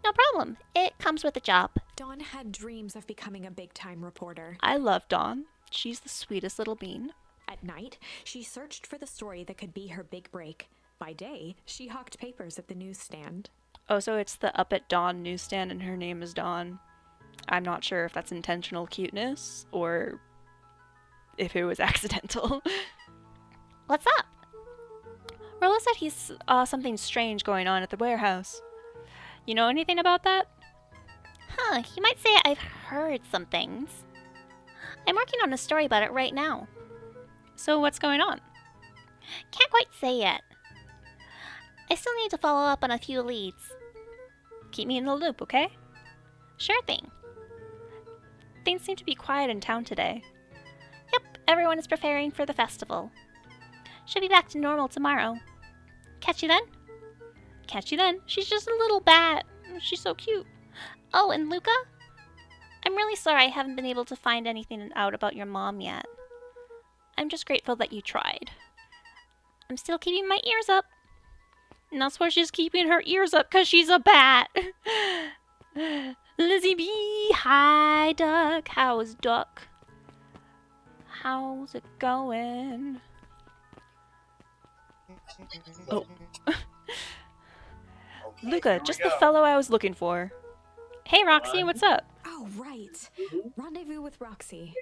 No problem. It comes with the job. Dawn had dreams of becoming a big-time reporter. I love Dawn. She's the sweetest little bean. At night, she searched for the story that could be her big break. By day, she hawked papers at the newsstand. Oh, so it's the Up at Dawn newsstand and her name is Dawn. I'm not sure if that's intentional cuteness or if it was accidental. What's up? Rollo said he saw something strange going on at the warehouse. You know anything about that? Huh, you might say I've heard some things. I'm working on a story about it right now. So what's going on? Can't quite say yet. I still need to follow up on a few leads. Keep me in the loop, okay? Sure thing. Things seem to be quiet in town today. Yep, everyone is preparing for the festival. Should be back to normal tomorrow. Catch you then? Catch you then. She's just a little bat. She's so cute. Oh, and Luca? I'm really sorry I haven't been able to find anything out about your mom yet. I'm just grateful that you tried. I'm still keeping my ears up. And that's why she's keeping her ears up, because she's a bat. Lizzie B, hi, Duck. How's Duck? How's it going? Oh. Luca, just the fellow I was looking for. Hey, Roxy, what's up? Oh, right. Rendezvous with Roxy.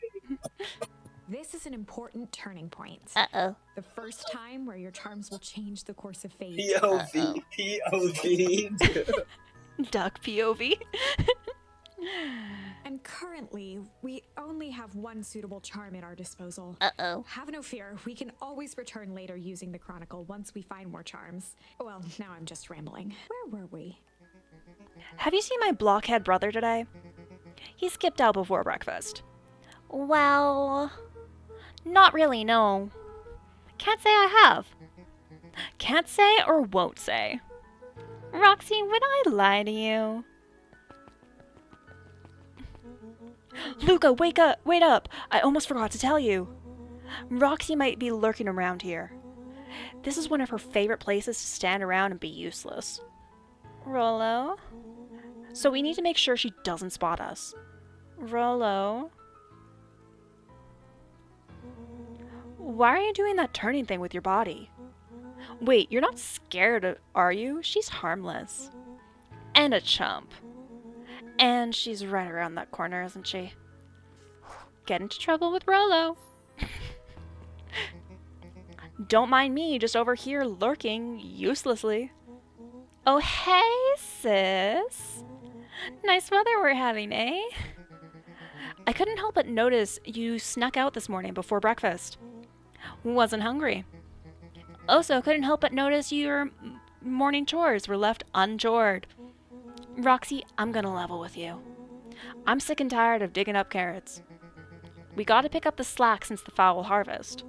This is an important turning point. Uh-oh. The first time where your charms will change the course of fate. POV. POV. Duck POV. And currently, we only have one suitable charm at our disposal. Uh-oh. Have no fear, we can always return later using the Chronicle once we find more charms. Well, now I'm just rambling. Where were we? Have you seen my blockhead brother today? He skipped out before breakfast. Well, not really, no. Can't say I have. Can't say or won't say. Roxy, would I lie to you? Luca, wake up! Wait up! I almost forgot to tell you. Roxy might be lurking around here. This is one of her favorite places to stand around and be useless. Rollo? So we need to make sure she doesn't spot us. Rollo? Why are you doing that turning thing with your body? Wait, you're not scared, are you? She's harmless. And a chump. And she's right around that corner, isn't she? Get into trouble with Rollo. Don't mind me, just over here lurking uselessly. Oh, hey, sis. Nice weather we're having, eh? I couldn't help but notice you snuck out this morning before breakfast. Wasn't hungry. Also, couldn't help but notice your morning chores were left unchored. Roxy, I'm gonna level with you. I'm sick and tired of digging up carrots. We gotta pick up the slack since the foul harvest.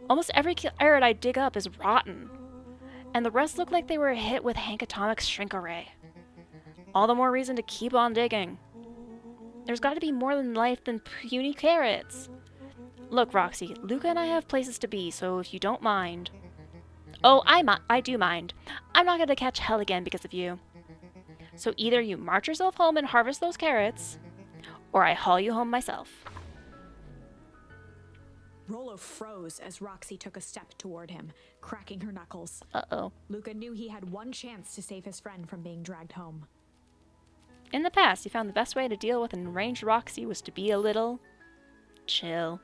Almost every carrot I dig up is rotten, and the rest look like they were hit with Hank Atomic's shrink array. All the more reason to keep on digging. There's gotta be more than life than puny carrots. Look, Roxy, Luca and I have places to be, so if you don't mind... Oh, I do mind. I'm not gonna catch hell again because of you. So either you march yourself home and harvest those carrots, or I haul you home myself. Rollo froze as Roxy took a step toward him, cracking her knuckles. Uh-oh. Luca knew he had one chance to save his friend from being dragged home. In the past, you found the best way to deal with an enraged Roxy was to be a little chill.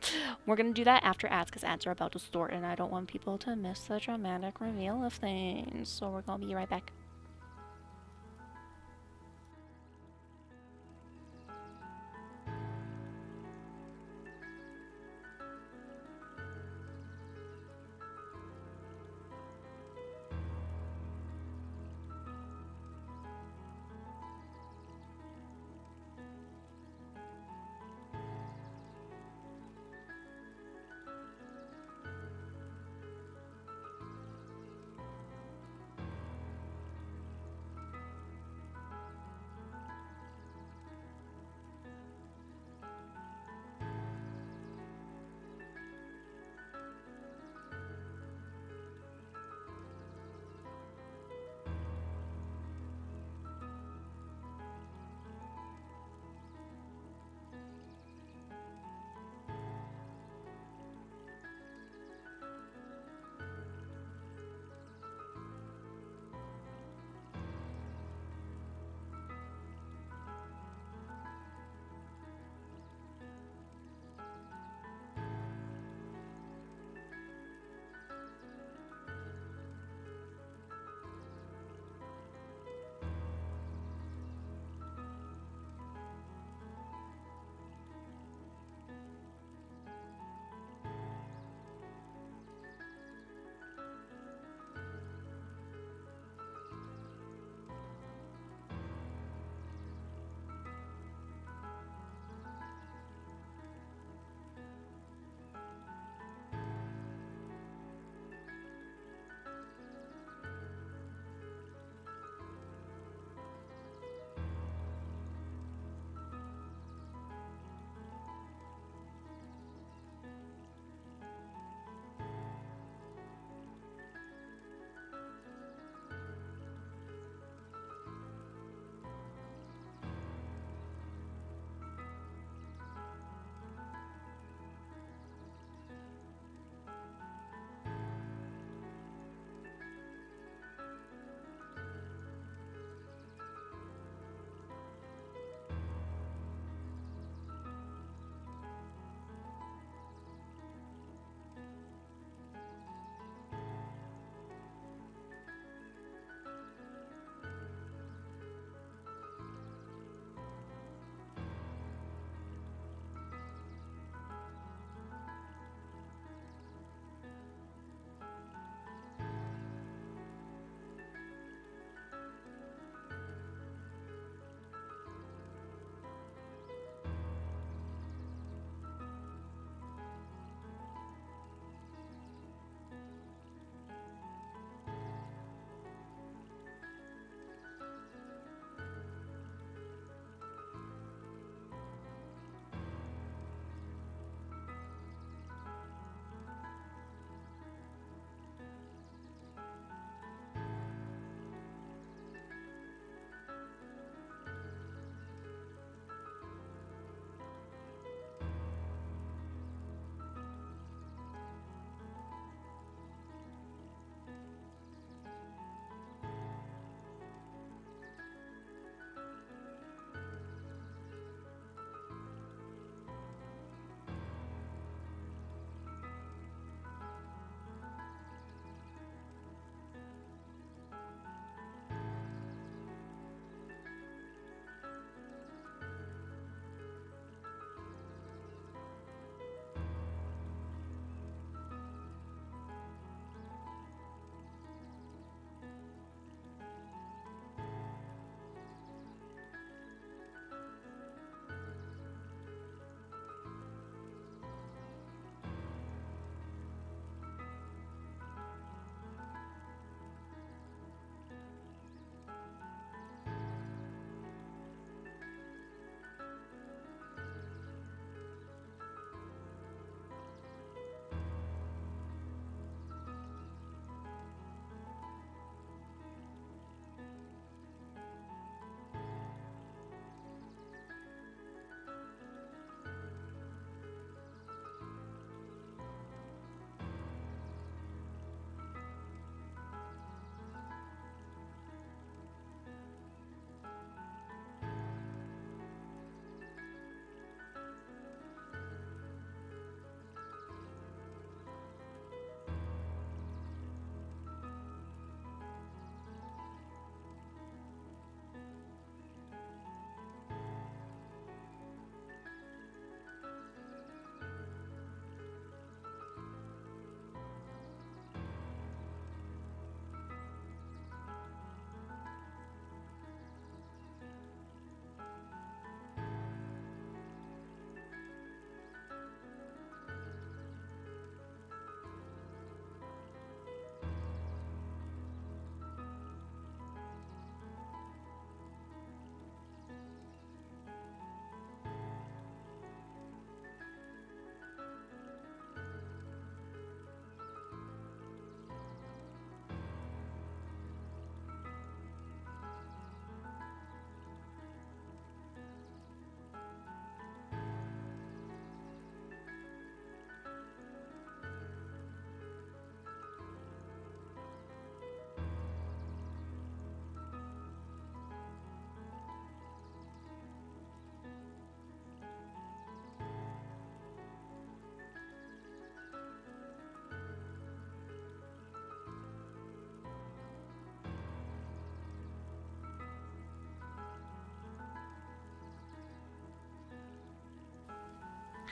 We're gonna do that after ads, because ads are about to start, and I don't want people to miss the dramatic reveal of things. So we're gonna be right back.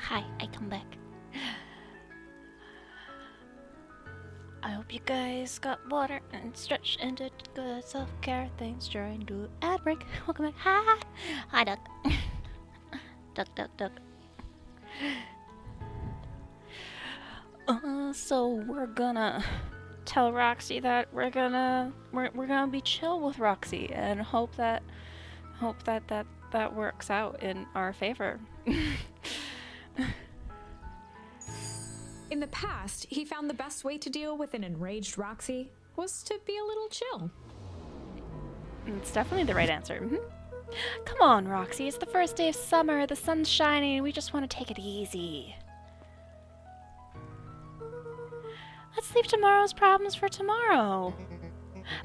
Hi, I come back. I hope you guys got water and stretched and did good self-care things during the ad break. Welcome back. Hi! Hi, Duck. Duck, duck, duck. So we're gonna tell Roxy that we're gonna be chill with Roxy and hope that works out in our favor. In the past, he found the best way to deal with an enraged Roxy was to be a little chill. It's definitely the right answer. Come on, Roxy. It's the first day of summer. The sun's shining. We just want to take it easy. Let's leave tomorrow's problems for tomorrow.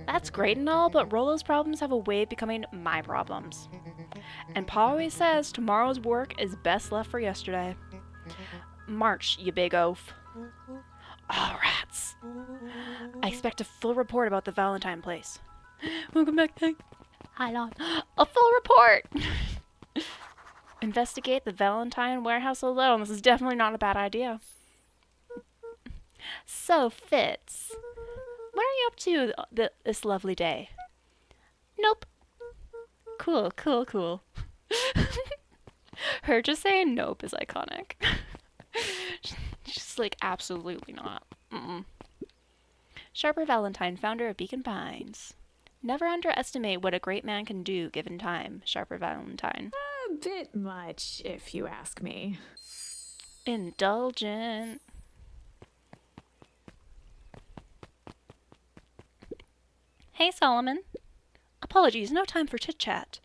That's great and all, but Rolo's problems have a way of becoming my problems. And Pa always says tomorrow's work is best left for yesterday. March, you big oaf. Oh, rats. I expect a full report about the Valentine place. Welcome back, Hank. Hi, Lon. A full report! Investigate the Valentine warehouse alone. This is definitely not a bad idea. So, Fitz, what are you up to this lovely day? Nope. Cool, cool, cool. Her just saying nope is iconic. She's like, absolutely not. Sharper Valentine, founder of Beacon Pines. Never underestimate what a great man can do given time, Sharper Valentine. A bit much, if you ask me. Indulgent. Hey, Solomon. Apologies, no time for chit-chat.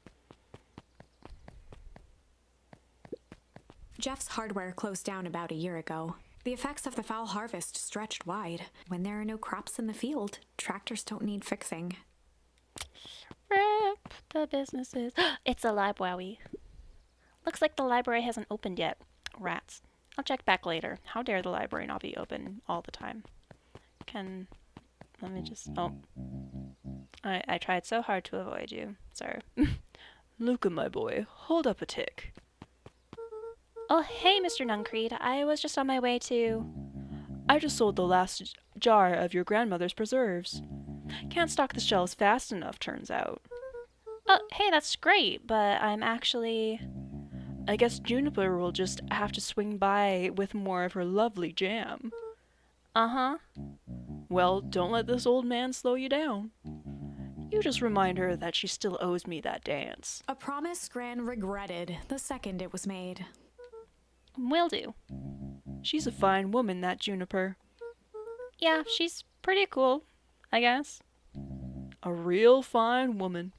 Jeff's hardware closed down about a year ago. The effects of the foul harvest stretched wide. When there are no crops in the field, tractors don't need fixing. Rip the businesses. It's a library. Looks like the library hasn't opened yet. Rats. I'll check back later. How dare the library not be open all the time? Let me just... Oh. I tried so hard to avoid you. Sorry. Luca, my boy, hold up a tick. Oh, hey, Mr. Nuncreed. I was just on my way to... I just sold the last jar of your grandmother's preserves. Can't stock the shelves fast enough, turns out. Oh, hey, that's great, but I'm actually... I guess Juniper will just have to swing by with more of her lovely jam. Uh-huh. Well, don't let this old man slow you down. You just remind her that she still owes me that dance. A promise Gran regretted the second it was made. Will do. She's a fine woman, that Juniper. Yeah, she's pretty cool, I guess. A real fine woman.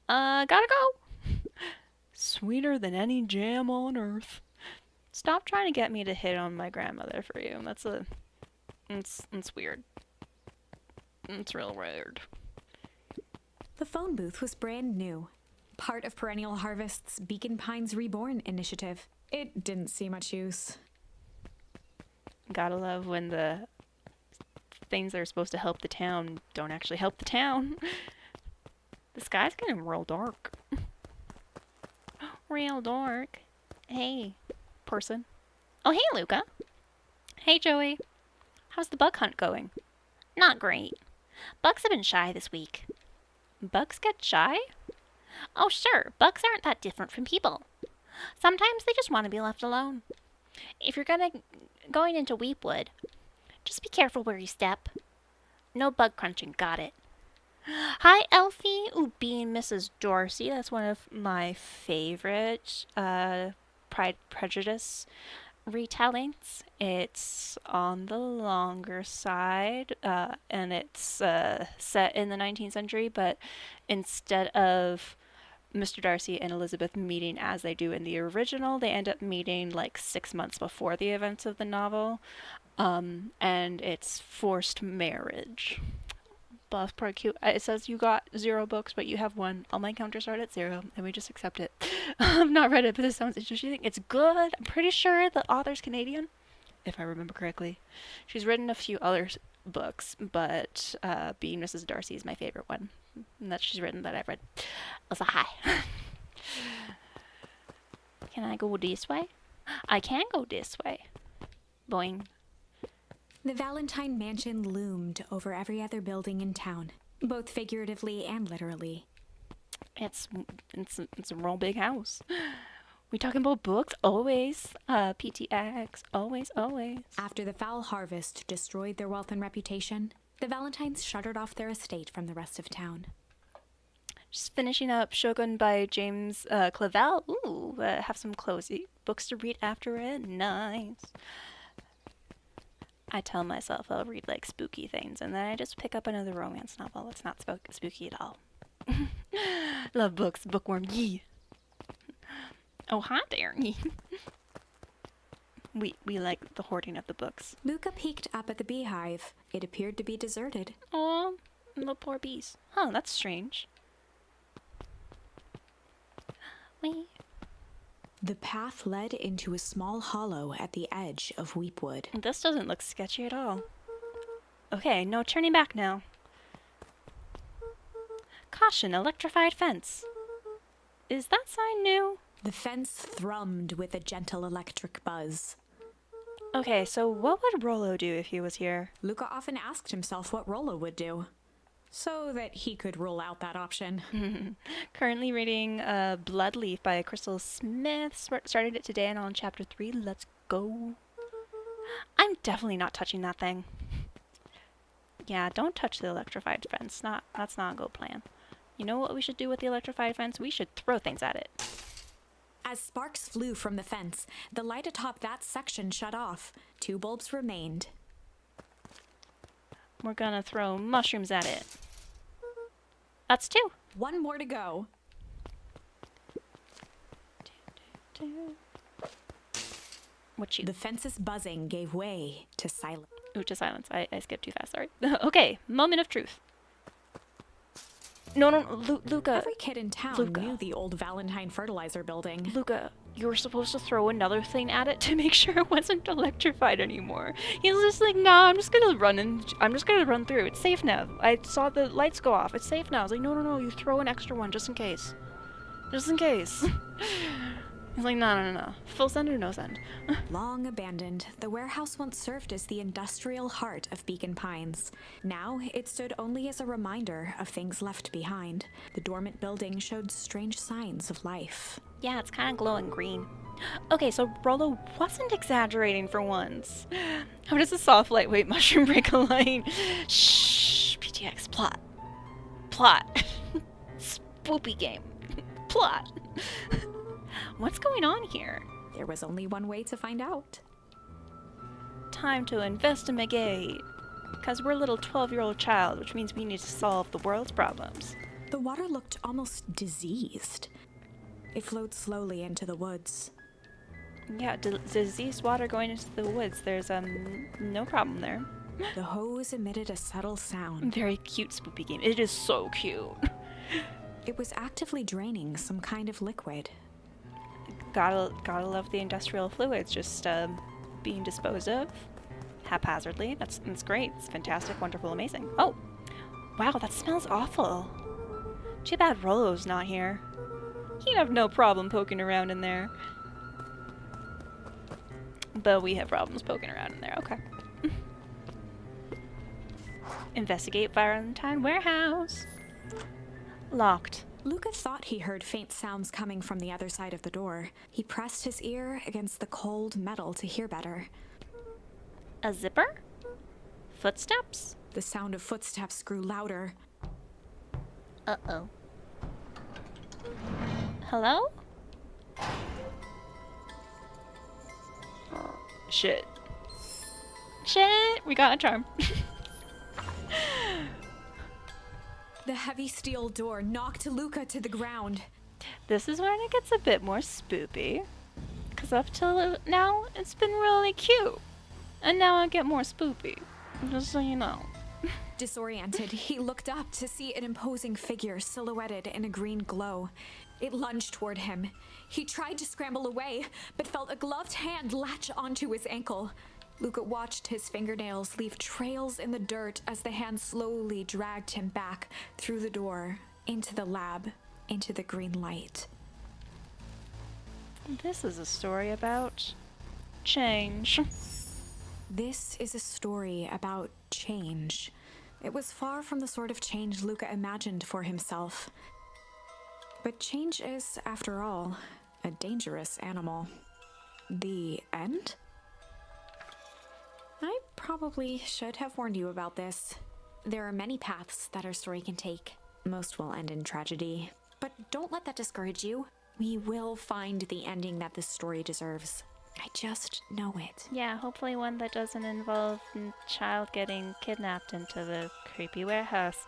Gotta go. Sweeter than any jam on earth. Stop trying to get me to hit on my grandmother for you. It's weird. It's real weird. The phone booth was brand new. Part of Perennial Harvest's Beacon Pines Reborn initiative. It didn't see much use. Gotta love when the things that are supposed to help the town don't actually help the town. The sky's getting real dark. Real dark. Hey, person. Oh, hey, Luca. Hey, Joey. How's the bug hunt going? Not great. Bugs have been shy this week. Bugs get shy? Oh, sure. Bugs aren't that different from people. Sometimes they just want to be left alone. If you're going into Weepwood, just be careful where you step. No bug crunching, got it. Hi, Elfie. Ooh, being Mrs. Dorsey. That's one of my favorite Pride Prejudice retellings. It's on the longer side, and it's set in the 19th century, but instead of Mr. Darcy and Elizabeth meeting as they do in the original, they end up meeting like 6 months before the events of the novel, and it's forced marriage. But it's pretty cute. It says you got 0 books, but you have 1. All my counters start at 0, and we just accept it. I've not read it, but this sounds interesting. It's good. I'm pretty sure the author's Canadian, if I remember correctly. She's written a few other books, but Being Mrs. Darcy is my favorite one that she's written that I've read. Also, hi. Can I go this way? I can go this way. Boing. The Valentine Mansion loomed over every other building in town, both figuratively and literally. It's a real big house. We talking about books? Always. PTX. Always, always. After the foul harvest destroyed their wealth and reputation, the Valentines shuttered off their estate from the rest of town. Just finishing up Shogun by James Clavell. Ooh, have some cozy books to read after it. Nice. I tell myself I'll read like spooky things, and then I just pick up another romance novel. It's not spooky at all. Love books, bookworm. Yee. Oh, hi there. we like the hoarding of the books. Luca peeked up at the beehive. It appeared to be deserted. Aw, the poor bees. Huh, that's strange. Wee. The path led into a small hollow at the edge of Weepwood. This doesn't look sketchy at all. Okay, no turning back now. Caution, electrified fence. Is that sign new? The fence thrummed with a gentle electric buzz. Okay, so what would Rollo do if he was here? Luca often asked himself what Rollo would do, so that he could rule out that option. Currently reading Bloodleaf by Crystal Smith. Started it today and on chapter 3. Let's go. I'm definitely not touching that thing. Yeah, don't touch the electrified fence. That's not a good plan. You know what we should do with the electrified fence? We should throw things at it. As sparks flew from the fence, the light atop that section shut off. 2 bulbs remained. We're gonna throw mushrooms at it. That's 2. 1 more to go. What you? The fence's buzzing gave way to silence. Ooh, to silence. I skipped too fast, sorry. Okay, moment of truth. No, Luca. Every kid in town Luca. knew the old Valentine fertilizer building. Luca, you were supposed to throw another thing at it to make sure it wasn't electrified anymore. He's just like, nah, I'm just gonna run through. It's safe now. I saw the lights go off. It's safe now. I was like, no, you throw an extra one just in case. Just in case. He's like, no. Full send or no send? Long abandoned, the warehouse once served as the industrial heart of Beacon Pines. Now, it stood only as a reminder of things left behind. The dormant building showed strange signs of life. Yeah, it's kind of glowing green. Okay, so Rollo wasn't exaggerating for once. How does a soft, lightweight mushroom break a line? Shh, PTX, plot. Spoopy game. Plot. What's going on here? There was only one way to find out. Time to investigate. Because we're a little 12-year-old child, which means we need to solve the world's problems. The water looked almost diseased. It flowed slowly into the woods. Yeah, diseased water going into the woods. There's no problem there. The hose emitted a subtle sound. Very cute spoopy game. It is so cute. It was actively draining some kind of liquid. Gotta love the industrial fluids just being disposed of haphazardly. That's great. It's fantastic, wonderful, amazing. Oh, wow, that smells awful. Too bad Rollo's not here. He'd have no problem poking around in there. But we have problems poking around in there. Okay. Investigate Valentine warehouse. Locked. Luca thought he heard faint sounds coming from the other side of the door. He pressed his ear against the cold metal to hear better. A zipper? Footsteps? The sound of footsteps grew louder. Uh-oh. Hello? Shit. We got a charm. The heavy steel door knocked Luca to the ground. This is when it gets a bit more spoopy. Because up till now, it's been really cute. And now I get more spoopy. Just so you know. Disoriented, he looked up to see an imposing figure silhouetted in a green glow. It lunged toward him. He tried to scramble away, but felt a gloved hand latch onto his ankle. Luca watched his fingernails leave trails in the dirt as the hand slowly dragged him back through the door, into the lab, into the green light. This is a story about change. This is a story about change. It was far from the sort of change Luca imagined for himself. But change is, after all, a dangerous animal. The end? I probably should have warned you about this. There are many paths that our story can take. Most will end in tragedy. But don't let that discourage you. We will find the ending that this story deserves. I just know it. Yeah, hopefully one that doesn't involve a child getting kidnapped into the creepy warehouse.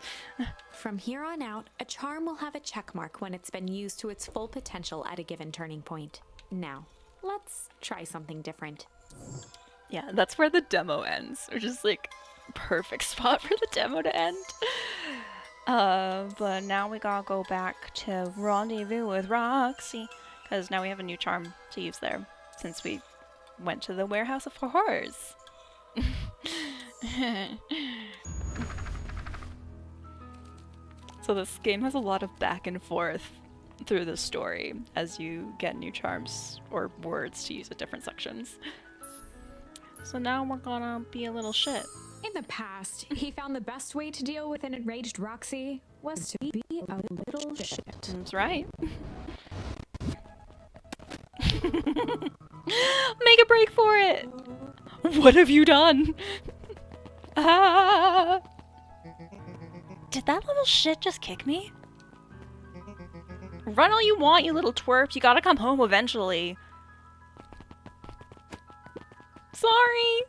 From here on out, a charm will have a check mark when it's been used to its full potential at a given turning point. Now, let's try something different. Yeah, that's where the demo ends, which is like perfect spot for the demo to end. But now we gotta go back to Rendezvous with Roxy, because now we have a new charm to use there, since we went to the Warehouse of Horrors. So this game has a lot of back and forth through the story as you get new charms or words to use at different sections. So now we're gonna be a little shit. In the past, he found the best way to deal with an enraged Roxy was to be a little shit. That's right. Make a break for it! What have you done? Ah! Did that little shit just kick me? Run all you want, you little twerp. You gotta come home eventually. Sorry!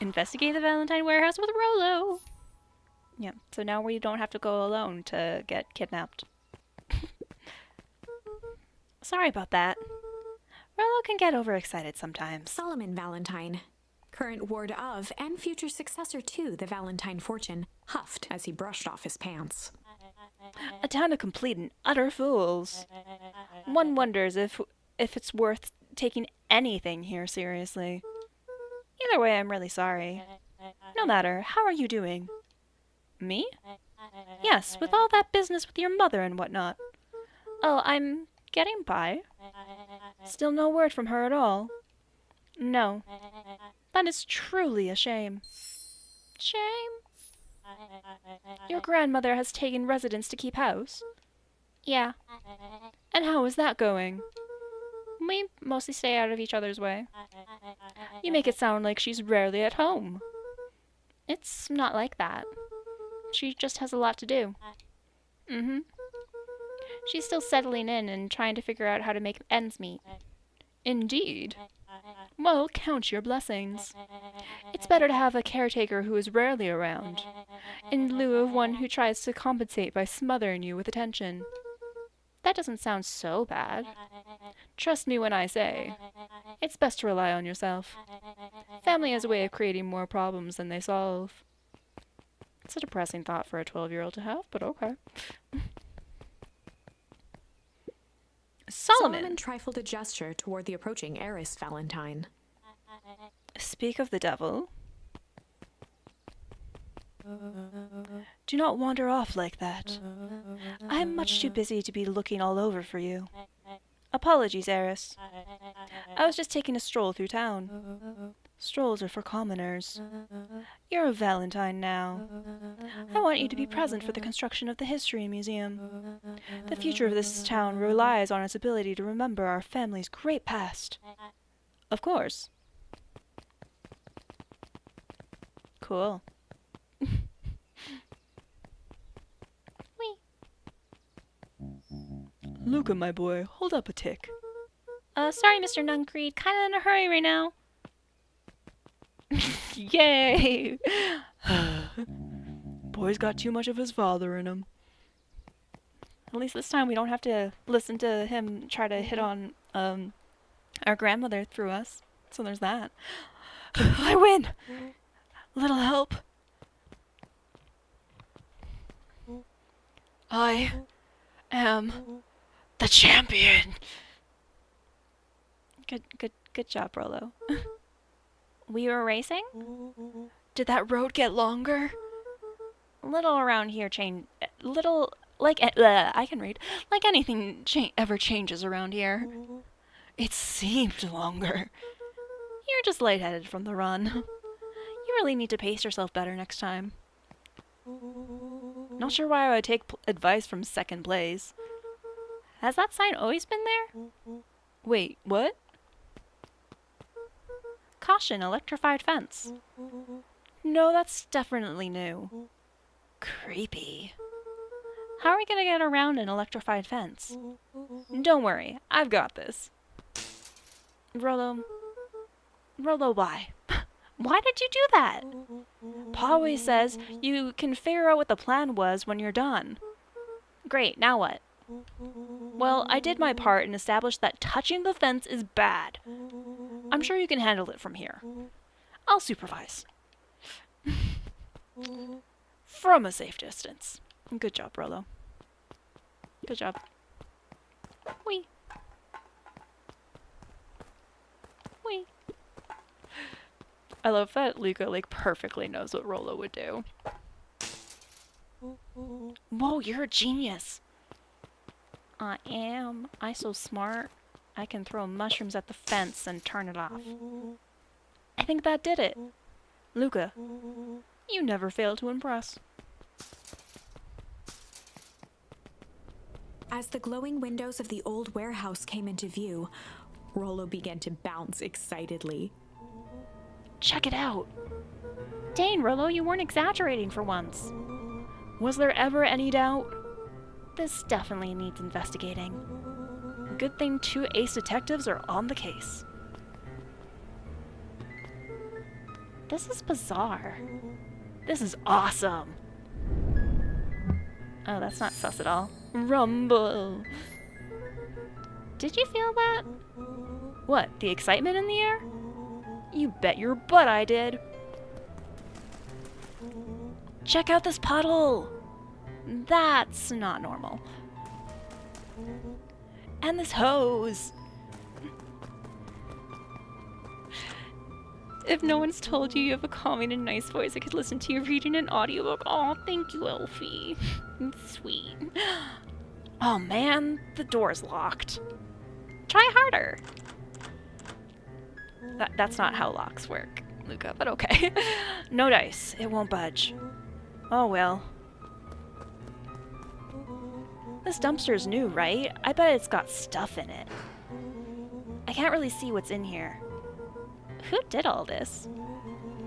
Investigate the Valentine warehouse with Rolo. Yeah, so now we don't have to go alone to get kidnapped. Sorry about that. Rolo can get overexcited sometimes. Solomon Valentine, current ward of and future successor to the Valentine fortune, huffed as he brushed off his pants. A town of complete and utter fools. One wonders if it's worth taking anything here seriously. Either way, I'm really sorry. No matter, how are you doing? Me? Yes, with all that business with your mother and whatnot. Oh, I'm getting by. Still no word from her at all. No. That is truly a shame. Shame? Your grandmother has taken residence to keep house? Yeah. And how is that going? We mostly stay out of each other's way. You make it sound like she's rarely at home. It's not like that. She just has a lot to do. Mm-hmm. She's still settling in and trying to figure out how to make ends meet. Indeed. Well, count your blessings. It's better to have a caretaker who is rarely around, in lieu of one who tries to compensate by smothering you with attention. That doesn't sound so bad. Trust me when I say, it's best to rely on yourself. Family has a way of creating more problems than they solve. It's a depressing thought for a 12-year-old to have, but okay. Solomon trifled a gesture toward the approaching heiress Valentine. Speak of the devil. Do not wander off like that. I am much too busy to be looking all over for you. Apologies, heiress. I was just taking a stroll through town. Strolls are for commoners. You're a Valentine now. I want you to be present for the construction of the History Museum. The future of this town relies on its ability to remember our family's great past. Of course. Cool. Luca, my boy, hold up a tick. Sorry, Mr. Nuncreed. Kinda in a hurry right now. Yay! Boy's got too much of his father in him. At least this time we don't have to listen to him try to hit on, our grandmother through us. So there's that. I win! Little help. I am the champion. Good job, Rolo. We were racing? Did that road get longer? Little around here little, like, I can read. Like anything ever changes around here. It seemed longer. You're just lightheaded from the run. You really need to pace yourself better next time. Not sure why I would take advice from second place. Has that sign always been there? Wait, what? Caution, electrified fence. No, that's definitely new. Creepy. How are we gonna get around an electrified fence? Don't worry, I've got this. Rolo, why? Why did you do that? Pa always says you can figure out what the plan was when you're done. Great, now what? Well, I did my part and established that touching the fence is bad. I'm sure you can handle it from here. I'll supervise. From a safe distance. Good job, Rolo. Good job. Wee. Wee. I love that Luca, like, perfectly knows what Rolo would do. Whoa, you're a genius. I am. I so smart. I can throw mushrooms at the fence and turn it off. I think that did it. Luca, you never fail to impress. As the glowing windows of the old warehouse came into view, Rolo began to bounce excitedly. Check it out. Dang, Rolo, you weren't exaggerating for once. Was there ever any doubt? This definitely needs investigating. Good thing 2 ace detectives are on the case. This is bizarre. This is awesome. Oh, that's not sus at all. Rumble. Did you feel that? What, the excitement in the air? You bet your butt I did. Check out this puddle. That's not normal. And this hose. If no one's told you you have a calming and nice voice, I could listen to you reading an audiobook. Oh, thank you, Elfie. Sweet. Oh man, the door's locked. Try harder. That's not how locks work, Luca, but okay. No dice. It won't budge. Oh well. This dumpster's new, right? I bet it's got stuff in it. I can't really see what's in here. Who did all this?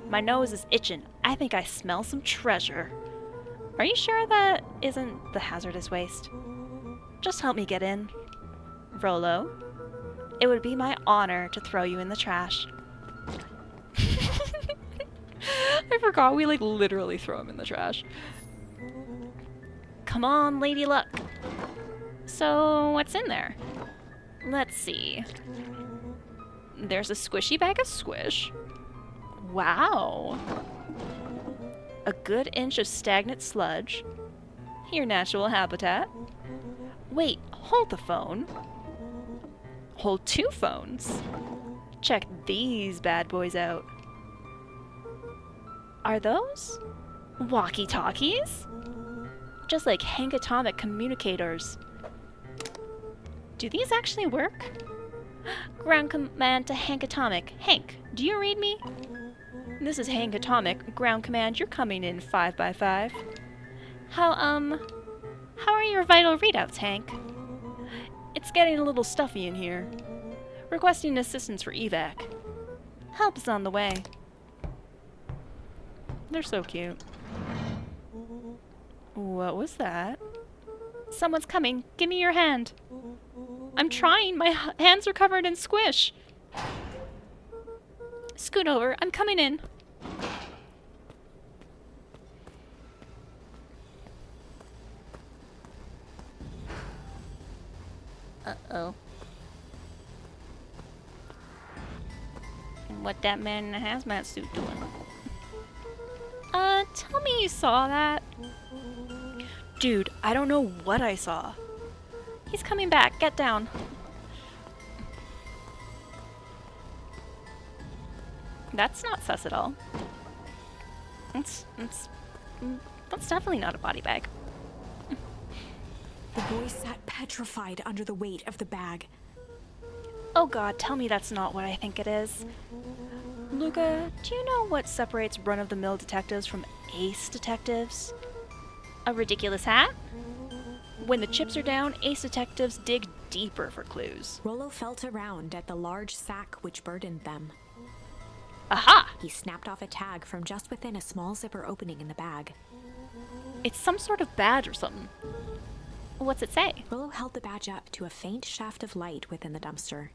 My nose is itching. I think I smell some treasure. Are you sure that isn't the hazardous waste? Just help me get in. Rolo, it would be my honor to throw you in the trash. I forgot we like literally throw him in the trash. Come on, Lady Luck. So, what's in there? Let's see. There's a squishy bag of squish. Wow. A good inch of stagnant sludge. Your natural habitat. Wait, hold the phone. Hold 2 phones. Check these bad boys out. Are those walkie-talkies? Just like Hank Atomic communicators. Do these actually work? Ground command to Hank Atomic. Hank, do you read me? This is Hank Atomic. Ground command, you're coming in 5x5. How are your vital readouts, Hank? It's getting a little stuffy in here. Requesting assistance for evac. Help is on the way. They're so cute. What was that? Someone's coming. Give me your hand. I'm trying. My hands are covered in squish. Scoot over. I'm coming in. Uh-oh. What that man in a hazmat suit doing? Tell me you saw that. Dude, I don't know what I saw. He's coming back. Get down. That's not sus at all. That's definitely not a body bag. The boy sat petrified under the weight of the bag. Oh god, tell me that's not what I think it is. Luca, do you know what separates run-of-the-mill detectives from ace detectives? A ridiculous hat? When the chips are down, ace detectives dig deeper for clues. Rollo felt around at the large sack which burdened them. Aha! He snapped off a tag from just within a small zipper opening in the bag. It's some sort of badge or something. What's it say? Rollo held the badge up to a faint shaft of light within the dumpster.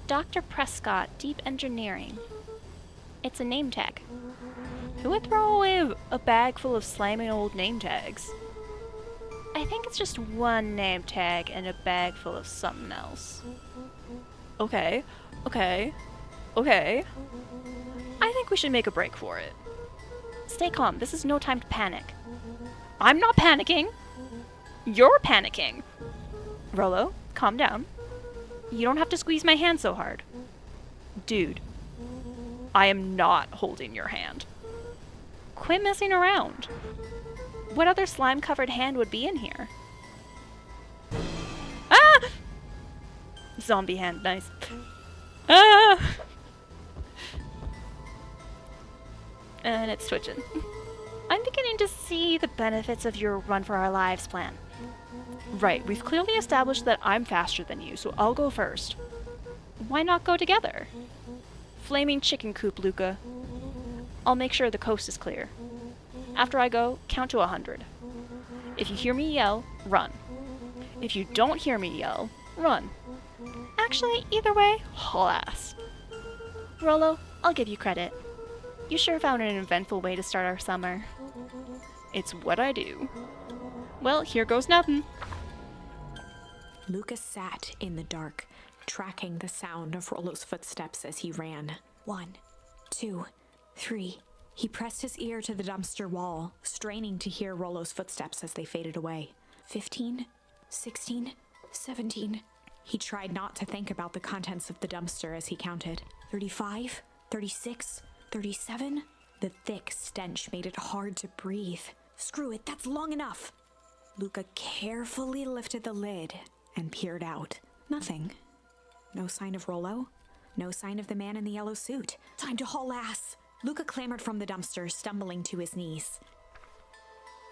Dr. Prescott, Deep Engineering. It's a name tag. Who would throw away a bag full of slamming old name tags? I think it's just one name tag and a bag full of something else. Okay. I think we should make a break for it. Stay calm. This is no time to panic. I'm not panicking. You're panicking. Rollo, calm down. You don't have to squeeze my hand so hard. Dude, I am not holding your hand. Quit messing around. What other slime-covered hand would be in here? Ah! Zombie hand, nice. Ah! And it's twitching. I'm beginning to see the benefits of your run for our lives plan. Right, we've clearly established that I'm faster than you, so I'll go first. Why not go together? Flaming chicken coop, Luca. I'll make sure the coast is clear. After I go, count to 100. If you hear me yell, run. If you don't hear me yell, run. Actually, either way, haul ass. Rollo, I'll give you credit. You sure found an eventful way to start our summer. It's what I do. Well, here goes nothing. Lucas sat in the dark, tracking the sound of Rollo's footsteps as he ran. 1, 2, 3. He pressed his ear to the dumpster wall, straining to hear Rollo's footsteps as they faded away. 15, 16, 17. He tried not to think about the contents of the dumpster as he counted. 35, 36, 37. The thick stench made it hard to breathe. Screw it, that's long enough. Luca carefully lifted the lid and peered out. Nothing. No sign of Rollo. No sign of the man in the yellow suit. Time to haul ass. Luca clambered from the dumpster, stumbling to his knees.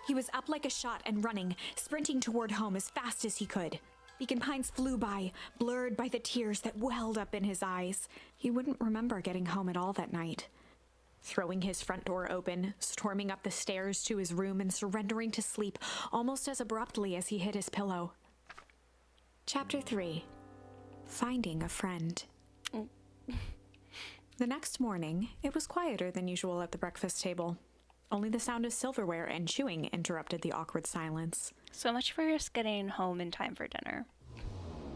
He was up like a shot and running, sprinting toward home as fast as he could. Beacon Pines flew by, blurred by the tears that welled up in his eyes. He wouldn't remember getting home at all that night. Throwing his front door open, storming up the stairs to his room, and surrendering to sleep almost as abruptly as he hit his pillow. Chapter 3. Finding a Friend. The next morning, it was quieter than usual at the breakfast table. Only the sound of silverware and chewing interrupted the awkward silence. So much for us getting home in time for dinner.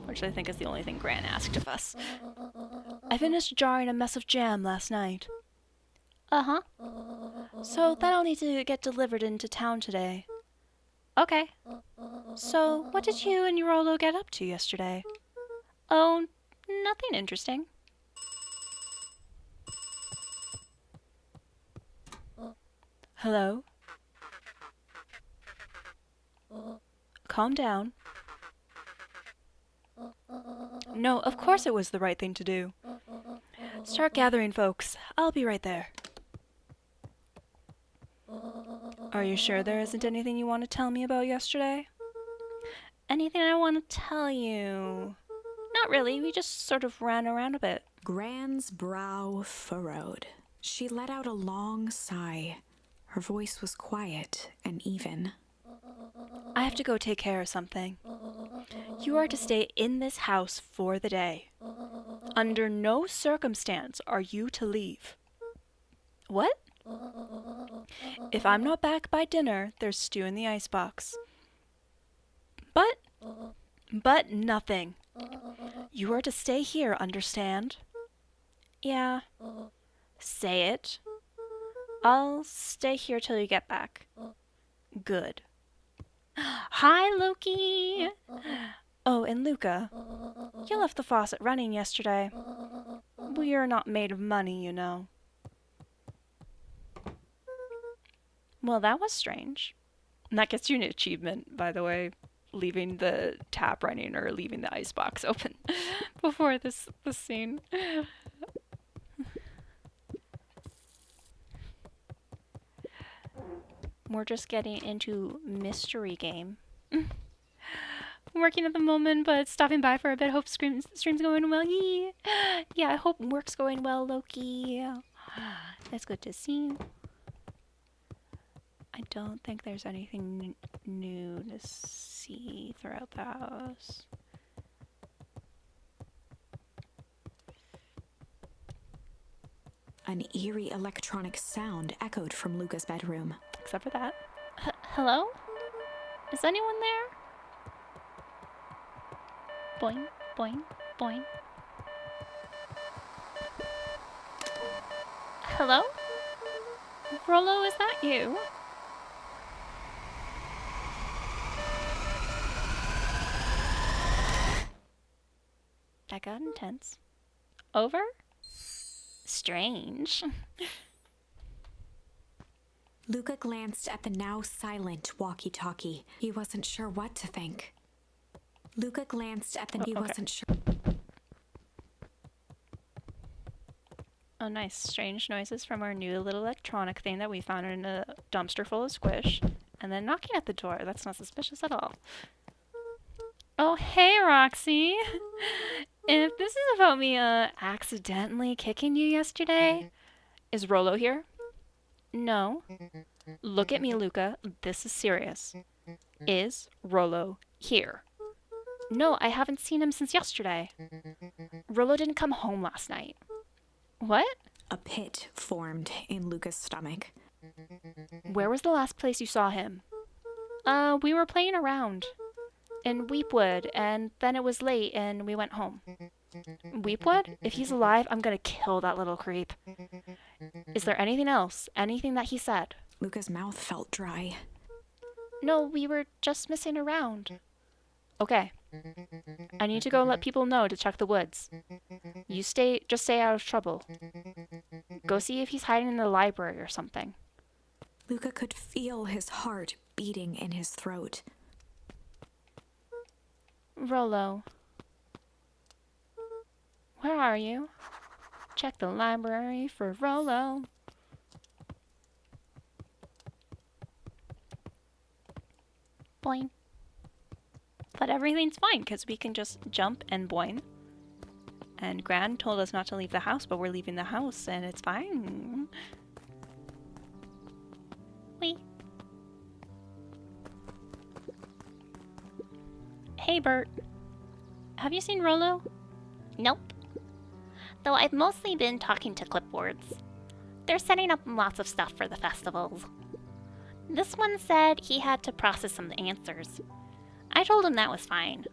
Which I think is the only thing Gran asked of us. I finished jarring a mess of jam last night. Uh-huh. So that'll need to get delivered into town today. Okay. So what did you and Rollo get up to yesterday? Oh, nothing interesting. Hello? Calm down. No, of course it was the right thing to do. Start gathering, folks. I'll be right there. Are you sure there isn't anything you want to tell me about yesterday? Anything I want to tell you? Not really. We just sort of ran around a bit. Gran's brow furrowed. She let out a long sigh. Her voice was quiet and even. I have to go take care of something. You are to stay in this house for the day. Under no circumstance are you to leave. What? If I'm not back by dinner, there's stew in the icebox. But nothing. You are to stay here, understand? Yeah. Say it. I'll stay here till you get back. Good. Hi, Loki. Oh, and Luca, you left the faucet running yesterday. We are not made of money, you know. Well, that was strange. And that gets you an achievement, by the way. leaving the tap running or leaving the icebox open before this scene. We're just getting into mystery game. Working at the moment, but stopping by for a bit. Hope stream's going well. Yee. Yeah, I hope work's going well, Loki. That's good to see. I don't think there's anything new to see throughout the house. An eerie electronic sound echoed from Luca's bedroom. Except for that. Hello? Is anyone there? Boing, boing, boing. Hello? Rollo, is that you? That got intense. Over? Strange. Luca glanced at the now silent walkie-talkie. He wasn't sure what to think. Luca glanced at the... He wasn't sure... Oh, nice. Strange noises from our new little electronic thing that we found in a dumpster full of squish. And then knocking at the door. That's not suspicious at all. Oh, hey, Roxy. If this is about me accidentally kicking you yesterday, is Rollo here? No. Look at me, Luca. This is serious. Is Rollo here? No, I haven't seen him since yesterday. Rollo didn't come home last night. What? A pit formed in Luca's stomach. Where was the last place you saw him? We were playing around. In Weepwood, and then it was late and we went home. Weepwood? If he's alive, I'm gonna kill that little creep. Is there anything else? Anything that he said? Luca's mouth felt dry. No, we were just messing around. Okay. I need to go let people know to check the woods. You just stay out of trouble. Go see if he's hiding in the library or something. Luca could feel his heart beating in his throat. Rollo. Where are you? Check the library for Rollo. Boing. But everything's fine, because we can just jump and boing. And Gran told us not to leave the house, but we're leaving the house, and it's fine. Wee. Hey, Bert. Have you seen Rollo? Nope. Though I've mostly been talking to clipboards. They're setting up lots of stuff for the festivals. This one said he had to process some answers. I told him that was fine.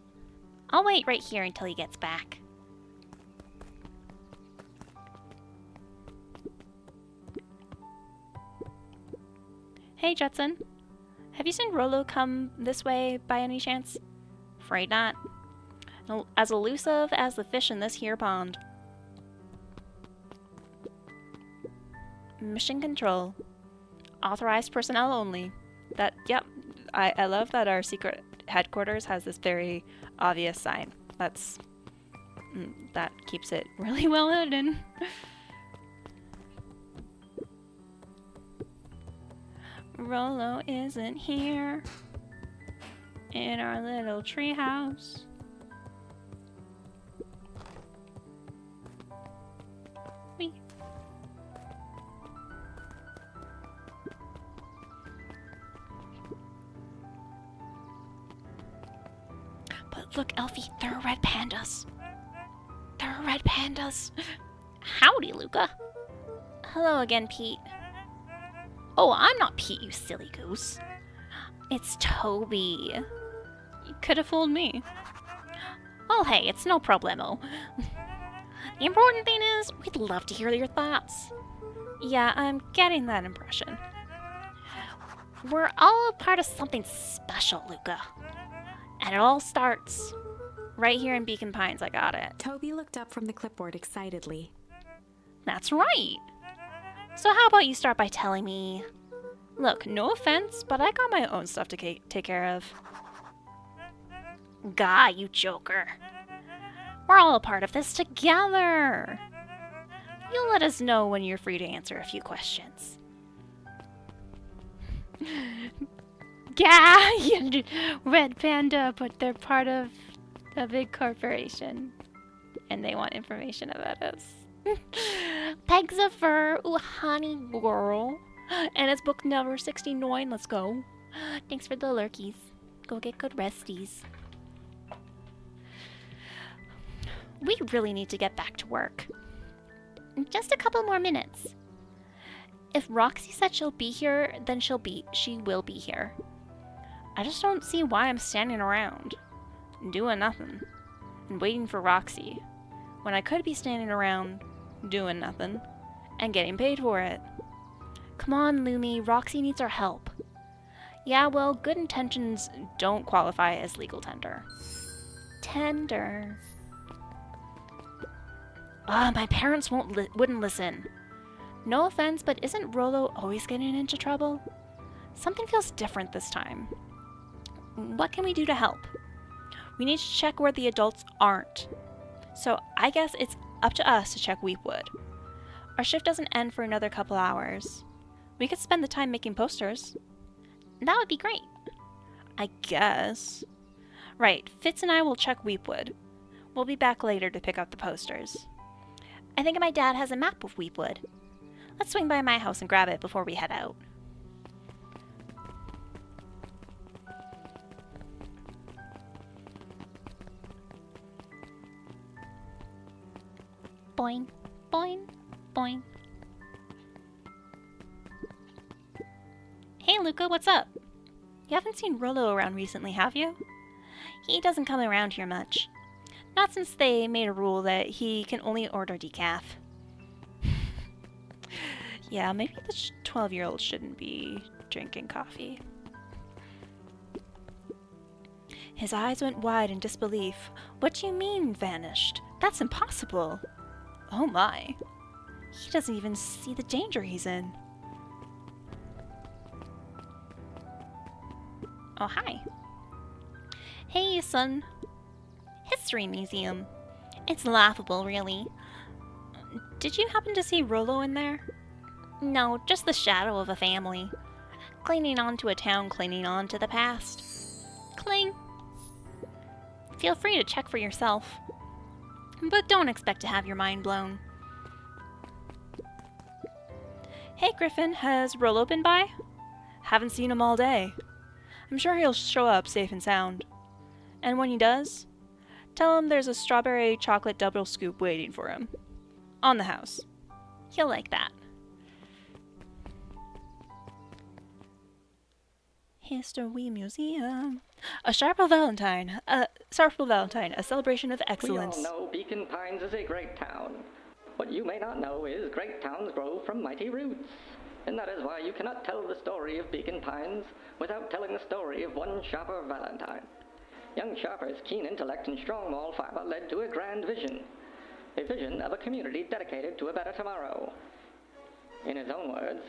I'll wait right here until he gets back. Hey, Jetson. Have you seen Rollo come this way by any chance? Afraid not. As elusive as the fish in this here pond. Mission control. Authorized personnel only. Yep. I love that our secret headquarters has this very obvious sign. That keeps it really well hidden. Rollo isn't here in our little treehouse. Whee. But look, Elfie, there are red pandas. There are red pandas. Howdy, Luca. Hello again, Pete. Oh, I'm not Pete, you silly goose. It's Toby. You could have fooled me. Oh, hey, it's no problemo. The important thing is, we'd love to hear your thoughts. Yeah, I'm getting that impression. We're all a part of something special, Luca. And it all starts Right here in Beacon Pines, I got it. Toby looked up from the clipboard excitedly. That's right. So how about you start by telling me... Look, no offense, but I got my own stuff to take care of. Gah, you joker. We're all a part of this together. You'll let us know when you're free to answer a few questions. Gah, you red panda, but they're part of a big corporation. And they want information about us. Pegs of fur, ooh, honey girl. And it's book number 69, let's go. Thanks for the lurkies. Go get good resties. We really need to get back to work. Just a couple more minutes. If Roxy said she'll be here, then she will be here. I just don't see why I'm standing around, doing nothing, and waiting for Roxy, when I could be standing around, doing nothing, and getting paid for it. Come on, Lumi, Roxy needs our help. Yeah, well, good intentions don't qualify as legal tender. Tender. Ah, my parents wouldn't listen. No offense, but isn't Rolo always getting into trouble? Something feels different this time. What can we do to help? We need to check where the adults aren't. So I guess it's up to us to check Weepwood. Our shift doesn't end for another couple hours. We could spend the time making posters. That would be great. I guess. Right, Fitz and I will check Weepwood. We'll be back later to pick up the posters. I think my dad has a map of Weepwood. Let's swing by my house and grab it before we head out. Boing, boing, boing. Hey Luca, what's up? You haven't seen Rolo around recently, have you? He doesn't come around here much. Not since they made a rule that he can only order decaf. Yeah, maybe the 12-year-old shouldn't be drinking coffee. His eyes went wide in disbelief. What do you mean, vanished? That's impossible. Oh my. He doesn't even see the danger he's in. Oh, hi. Hey, son. History museum. It's laughable, really. Did you happen to see Rolo in there? No, just the shadow of a family. Clinging on to a town, clinging on to the past. Cling. Feel free to check for yourself. But don't expect to have your mind blown. Hey Griffin, has Rolo been by? Haven't seen him all day. I'm sure he'll show up safe and sound. And when he does, tell him there's a strawberry chocolate double scoop waiting for him. On the house. He'll like that. History Museum. A Sharpel Valentine. A celebration of excellence. We all know Beacon Pines is a great town. What you may not know is great towns grow from mighty roots. And that is why you cannot tell the story of Beacon Pines without telling the story of one Sharper Valentine. Young Sharper's keen intellect and strong moral fiber led to a grand vision. A vision of a community dedicated to a better tomorrow. In his own words,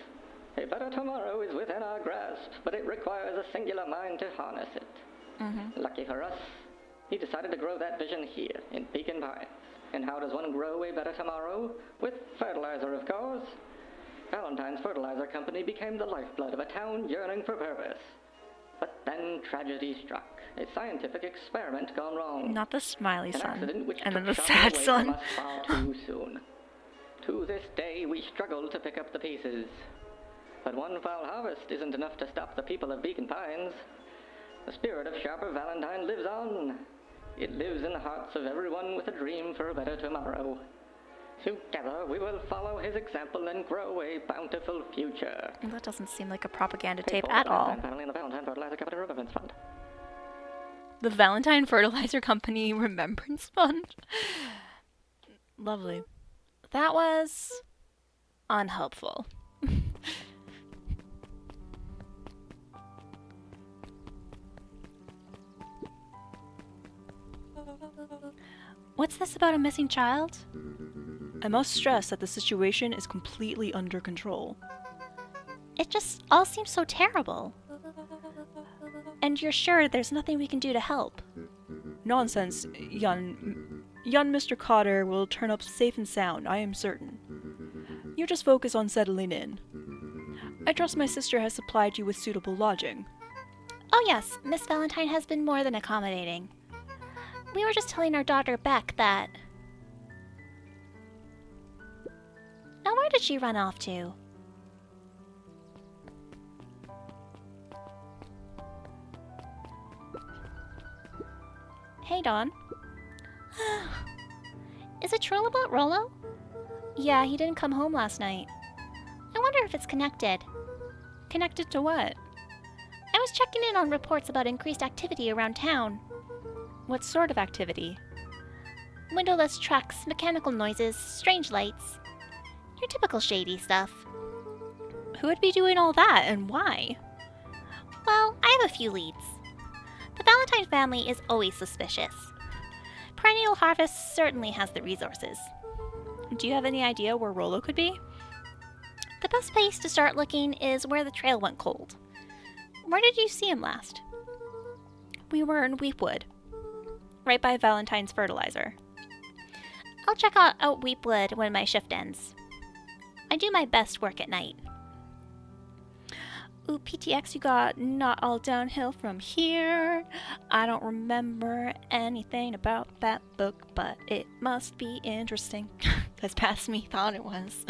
a better tomorrow is within our grasp, but it requires a singular mind to harness it. Lucky for us, he decided to grow that vision here, in Beacon Pines. And how does one grow a better tomorrow? With fertilizer, of course. Valentine's Fertilizer Company became the lifeblood of a town yearning for purpose. But then tragedy struck. A scientific experiment gone wrong. Not the smiley An son. accident which And then took the Sharper sad away son. from us far too soon. To this day, we struggle to pick up the pieces. But one foul harvest isn't enough to stop the people of Beacon Pines. The spirit of Sharper Valentine lives on. It lives in the hearts of everyone with a dream for a better tomorrow. Together, we will follow his example and grow a bountiful future. That doesn't seem like a propaganda Paid tape for at by all. Valentine Family and the Valentine Fertilizer Company Remembrance Fund. The Valentine Fertilizer Company Remembrance Fund. Lovely. That was unhelpful. What's this about a missing child? I must stress that the situation is completely under control. It just all seems so terrible. And you're sure there's nothing we can do to help? Nonsense, young Mr. Cotter will turn up safe and sound, I am certain. You just focus on settling in. I trust my sister has supplied you with suitable lodging. Oh yes, Miss Valentine has been more than accommodating. We were just telling our daughter Beck that... Now where did she run off to? Hey, Dawn. Is it true about Rollo? Yeah, he didn't come home last night. I wonder if it's connected. Connected to what? I was checking in on reports about increased activity around town. What sort of activity? Windowless trucks, mechanical noises, strange lights. Your typical shady stuff. Who would be doing all that, and why? Well, I have a few leads. The Valentine family is always suspicious. Perennial Harvest certainly has the resources. Do you have any idea where Rollo could be? The best place to start looking is where the trail went cold. Where did you see him last? We were in Weepwood. Right by Valentine's fertilizer. I'll check out Weepwood when my shift ends. I do my best work at night. Ooh, PTX, you got Not All Downhill from Here. I don't remember anything about that book, but it must be interesting. As past me thought it was.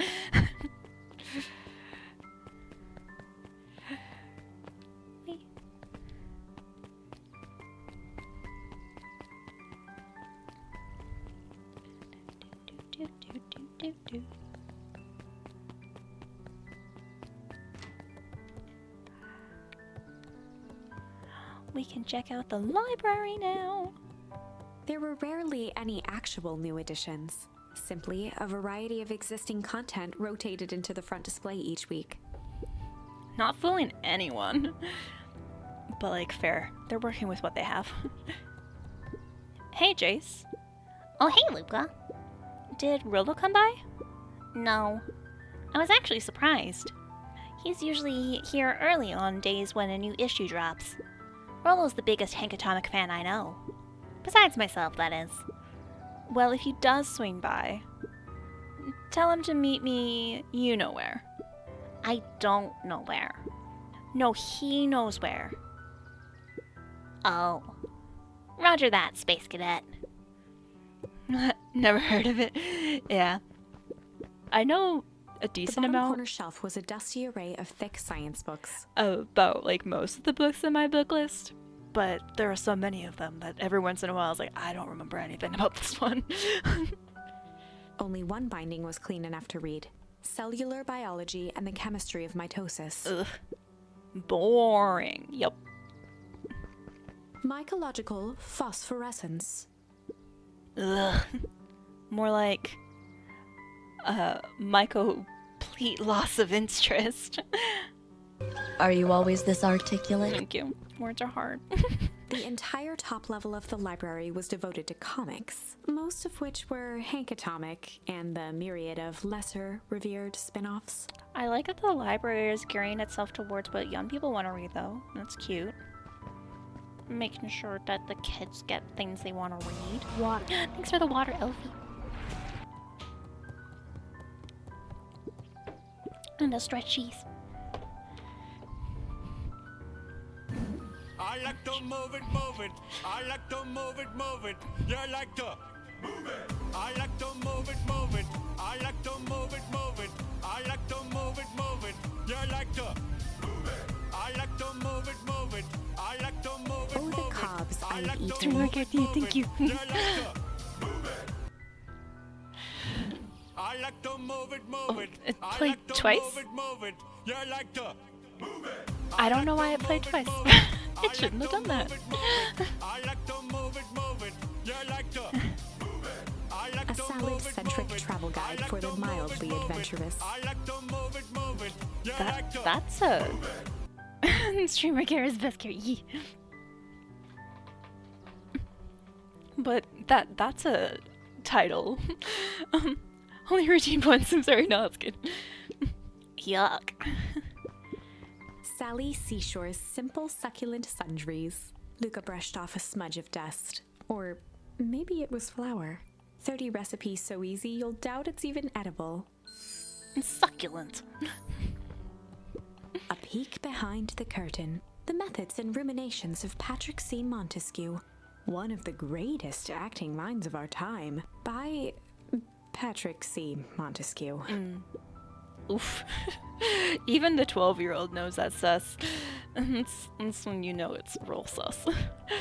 We can check out the library now. There were rarely any actual new additions, simply a variety of existing content rotated into the front display each week. Not fooling anyone. But like, fair. They're working with what they have. Hey, Jace. Oh, hey, Luca. Did Rollo come by? No. I was actually surprised. He's usually here early on days when a new issue drops. Rollo's the biggest Hank Atomic fan I know. Besides myself, that is. Well, if he does swing by, tell him to meet me you know where. I don't know where. No, he knows where. Oh. Roger that, Space Cadet. Never heard of it. Yeah. I know a decent The bottom amount. corner shelf was a dusty array of thick science books. About like most of the books in my book list, but there are so many of them that every once in a while I was like, I don't remember anything about this one. Only one binding was clean enough to read: Cellular Biology and the Chemistry of Mitosis. Ugh. Boring. Yep. Mycological Phosphorescence. Ugh. More like complete loss of interest. Are you always this articulate? Thank you. Words are hard. The entire top level of the library was devoted to comics, most of which were Hank Atomic and the myriad of lesser revered spin-offs. I like that the library is gearing itself towards what young people want to read, though. That's cute. Making sure that the kids get things they want to read. Water. Thanks for the water, Elfie. And the stretch cheese. I like to move it, move it. I like to move it, move it. You like to move it. I like to move it, move it. I like to move it, move it. I like to move it, move it. You like to move it. I like to move it, move it. I like to move it, Oh, the move it. cobs I I've like to eaten. move it, move Thank it. you. You like to move it. I like to move it, move it. It I played like to twice? move it, move it. You like to move it. I don't know why it played twice. It shouldn't have done that. I like to move it, move it. You like to move it. I like A to move it, salad-centric move it. travel guide for the mildly adventurous. I like to move it, move it. You like to That's a streamer Kara's best care. Yee. But that's a title. Only redeemed once. I'm sorry. No, that's good. Yuck. Sally Seashore's simple succulent sundries. Luca brushed off a smudge of dust. Or maybe it was flour. 30 recipes so easy you'll doubt it's even edible. And succulent. A peek behind the curtain. The methods and ruminations of Patrick C. Montesquieu, one of the greatest acting minds of our time, by Patrick C. Montesquieu. Oof. Even the 12-year-old knows that's sus. That's when you know it's real sus.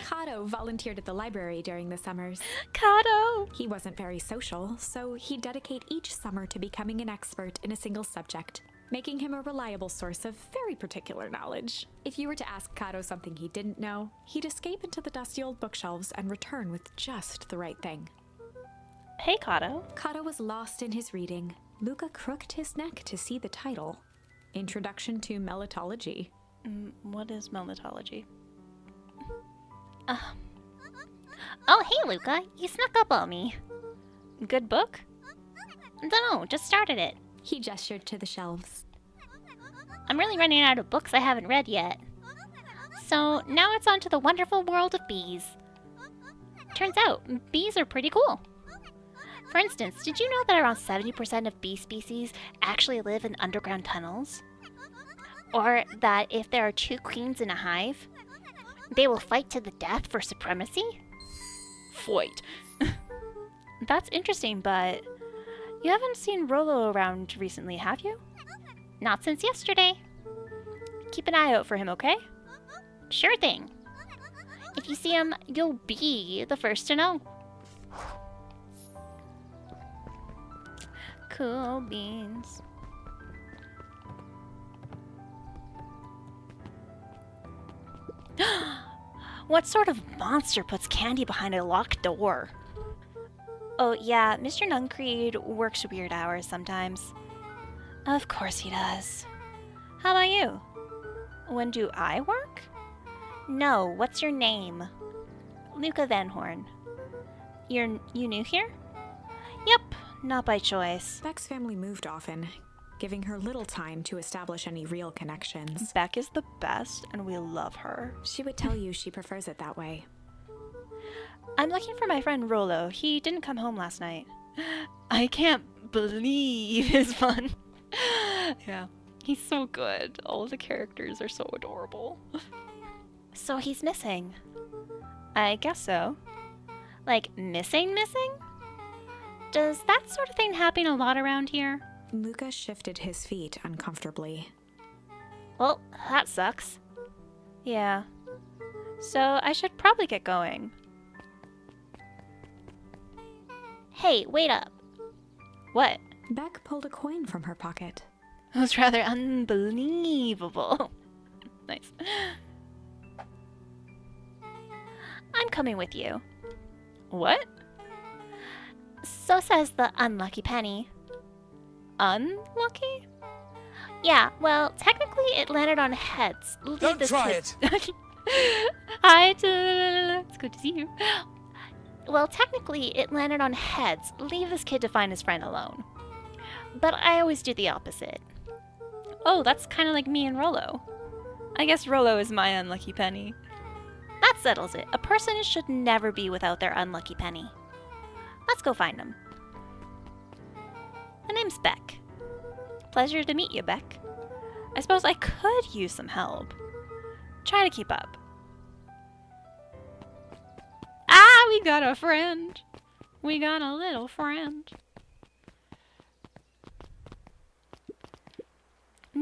Kato volunteered at the library during the summers. Kato! He wasn't very social, so he'd dedicate each summer to becoming an expert in a single subject, making him a reliable source of very particular knowledge. If you were to ask Kato something he didn't know, he'd escape into the dusty old bookshelves and return with just the right thing. Hey, Kato. Kato was lost in his reading. Luca crooked his neck to see the title. Introduction to Melitology. What is melitology? Oh, hey, Luca. You snuck up on me. Good book? Dunno, just started it. He gestured to the shelves. I'm really running out of books I haven't read yet. So now it's on to the wonderful world of bees. Turns out, bees are pretty cool. For instance, did you know that around 70% of bee species actually live in underground tunnels? Or that if there are two queens in a hive, they will fight to the death for supremacy? Fight. That's interesting, but you haven't seen Rollo around recently, have you? Not since yesterday. Keep an eye out for him, okay? Sure thing. If you see him, you'll be the first to know. Cool beans. What sort of monster puts candy behind a locked door? Oh yeah, Mr. Nuncreed works weird hours sometimes. Of course he does. How about you? When do I work? No, what's your name? Luca Van Horn. You new here? Yep, not by choice. Beck's family moved often, giving her little time to establish any real connections. Beck is the best, and we love her. She would tell you she prefers it that way. I'm looking for my friend Rollo. He didn't come home last night. I can't believe his fun. Yeah, he's so good. All the characters are so adorable. So he's missing. I guess so. Like, missing? Does that sort of thing happen a lot around here? Luca shifted his feet uncomfortably. Well, that sucks. Yeah. So I should probably get going. Hey, wait up. What? Beck pulled a coin from her pocket. It was rather unbelievable. Nice. I'm coming with you. What? So says the unlucky penny. Unlucky? Yeah, well, technically it landed on heads. Don't try it! Hi, it's good to see you. Well, technically it landed on heads. Leave this kid to find his friend alone. But I always do the opposite. Oh, that's kind of like me and Rollo. I guess Rollo is my unlucky penny. That settles it. A person should never be without their unlucky penny. Let's go find him. My name's Beck. Pleasure to meet you, Beck. I suppose I could use some help. Try to keep up. Ah, we got a friend. We got a little friend.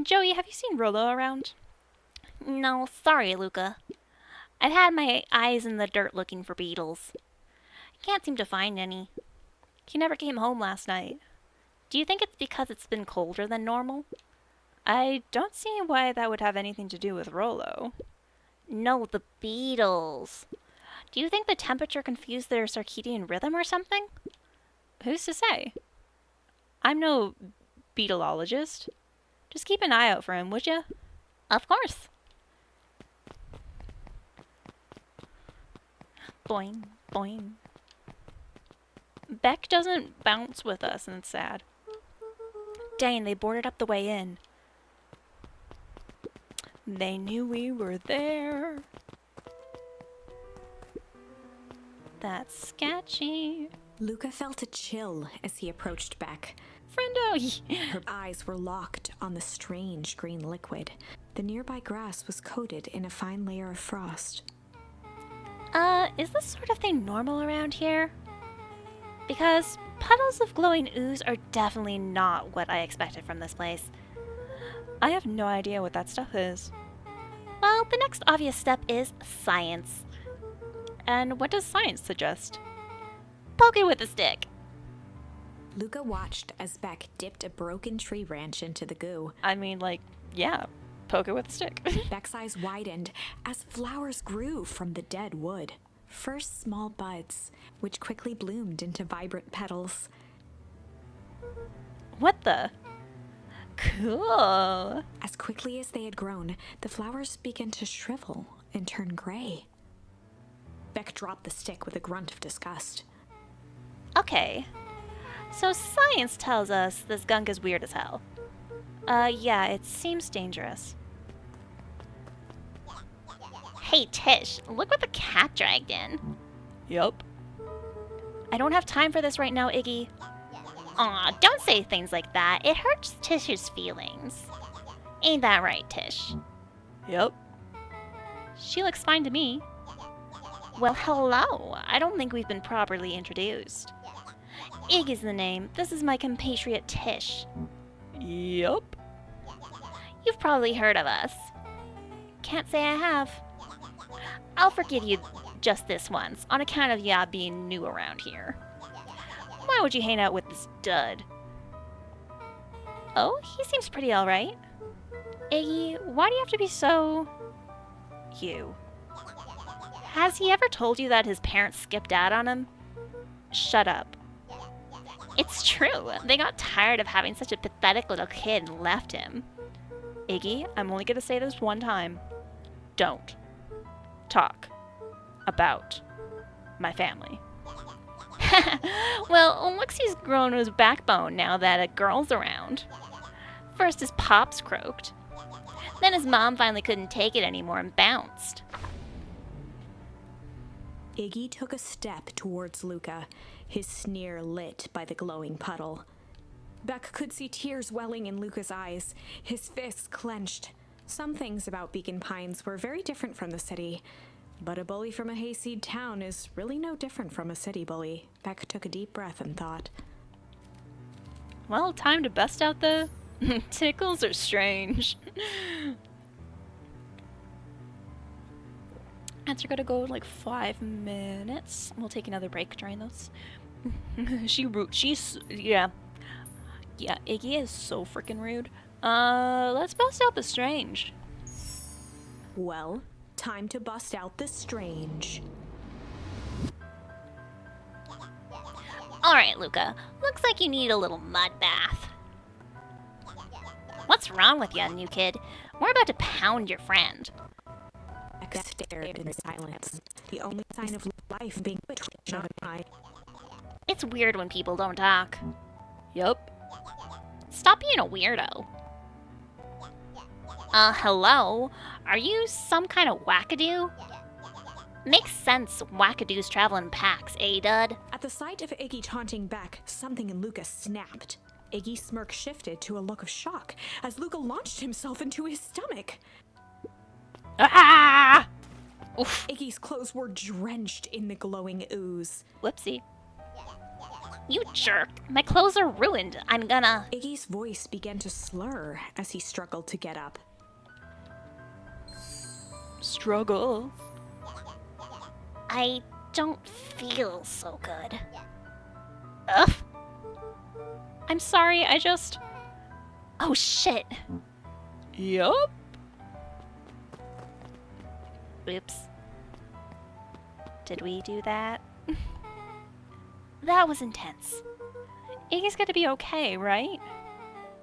Joey, have you seen Rollo around? No, sorry, Luca. I've had my eyes in the dirt looking for beetles. I can't seem to find any. He never came home last night. Do you think it's because it's been colder than normal? I don't see why that would have anything to do with Rollo. No, the beetles. Do you think the temperature confused their circadian rhythm or something? Who's to say? I'm no beetleologist. Just keep an eye out for him, would ya? Of course. Boing, boing. Beck doesn't bounce with us, and it's sad. Dang, they boarded up the way in. They knew we were there. That's sketchy. Luca felt a chill as he approached Beck. Friendo! Her eyes were locked on the strange green liquid. The nearby grass was coated in a fine layer of frost. Is this sort of thing normal around here? Because puddles of glowing ooze are definitely not what I expected from this place. I have no idea what that stuff is. Well, the next obvious step is science. And what does science suggest? Poke it with a stick. Luca watched as Beck dipped a broken tree branch into the goo. I mean, like, yeah, poke it with a stick. Beck's eyes widened as flowers grew from the dead wood. First small buds, which quickly bloomed into vibrant petals. What the? Cool. As quickly as they had grown, the flowers began to shrivel and turn gray. Beck dropped the stick with a grunt of disgust. Okay. So science tells us this gunk is weird as hell. Yeah, it seems dangerous. Hey, Tish, look what the cat dragged in. Yup. I don't have time for this right now, Iggy. Aw, don't say things like that. It hurts Tish's feelings. Ain't that right, Tish? Yup. She looks fine to me. Well, hello. I don't think we've been properly introduced. Iggy's the name. This is my compatriot Tish. Yup. You've probably heard of us. Can't say I have. I'll forgive you just this once, on account of ya being new around here. Why would you hang out with this dud? Oh, he seems pretty alright. Iggy, why do you have to be so... you? Has he ever told you that his parents skipped out on him? Shut up. It's true. They got tired of having such a pathetic little kid and left him. Iggy, I'm only gonna say this one time. Don't talk about my family. Well, looks he's grown his backbone now that a girl's around. First his pops croaked. Then his mom finally couldn't take it anymore and bounced. Iggy took a step towards Luca, his sneer lit by the glowing puddle. Beck could see tears welling in Luca's eyes, his fists clenched. Some things about Beacon Pines were very different from the city, but a bully from a hayseed town is really no different from a city bully. Beck took a deep breath and thought. Well, time to bust out the... Tickles are strange. Ads are gonna go like 5 minutes. We'll take another break during those. Yeah, Iggy is so freaking rude. Let's bust out the strange. Well, time to bust out the strange. Alright, Luca. Looks like you need a little mud bath. What's wrong with you, new kid? We're about to pound your friend. Beck stared in silence, the only sign of life being between her eye. It's weird when people don't talk. Yup. Stop being a weirdo. Hello? Are you some kind of wackadoo? Makes sense, wackadoos travel in packs, eh, dud? At the sight of Iggy taunting Beck, something in Luca snapped. Iggy's smirk shifted to a look of shock as Luca launched himself into his stomach. Ah! Oof. Iggy's clothes were drenched in the glowing ooze. Whoopsie. You jerk. My clothes are ruined. I'm gonna... Iggy's voice began to slur as he struggled to get up. Struggle. I don't feel so good. Ugh. I'm sorry, I just... Oh, shit. Yup. Oops. Did we do that? That was intense. Iggy's gonna be okay, right?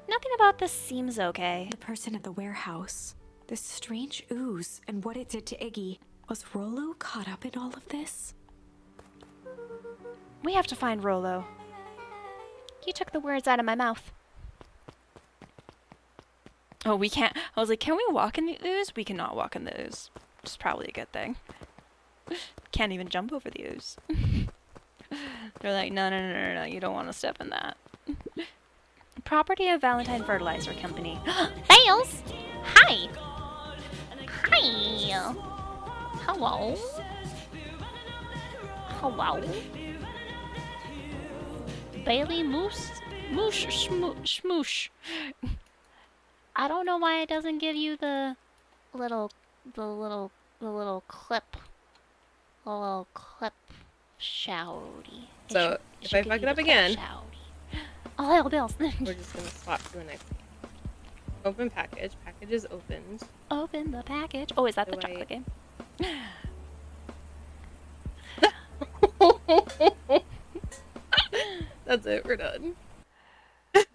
Nothing about this seems okay. The person at the warehouse, this strange ooze, and what it did to Iggy. Was Rollo caught up in all of this? We have to find Rollo. You took the words out of my mouth. Oh, we can't. I was like, can we walk in the ooze? We cannot walk in the ooze. Which is probably a good thing. Can't even jump over the ooze. They're like, no, you don't want to step in that. Property of Valentine Fertilizer Company. Bales! Hi! Hi! Hello? Hello? Bailey Moose? Moosh Smoosh. I don't know why it doesn't give you the little clip. The little clip shouty. So, if I fuck it up again, oh, hello, Bills. we're just gonna swap to a next game. Open package. Package is opened. Open the package. Oh, is that the Do chocolate game? That's it. We're done. That's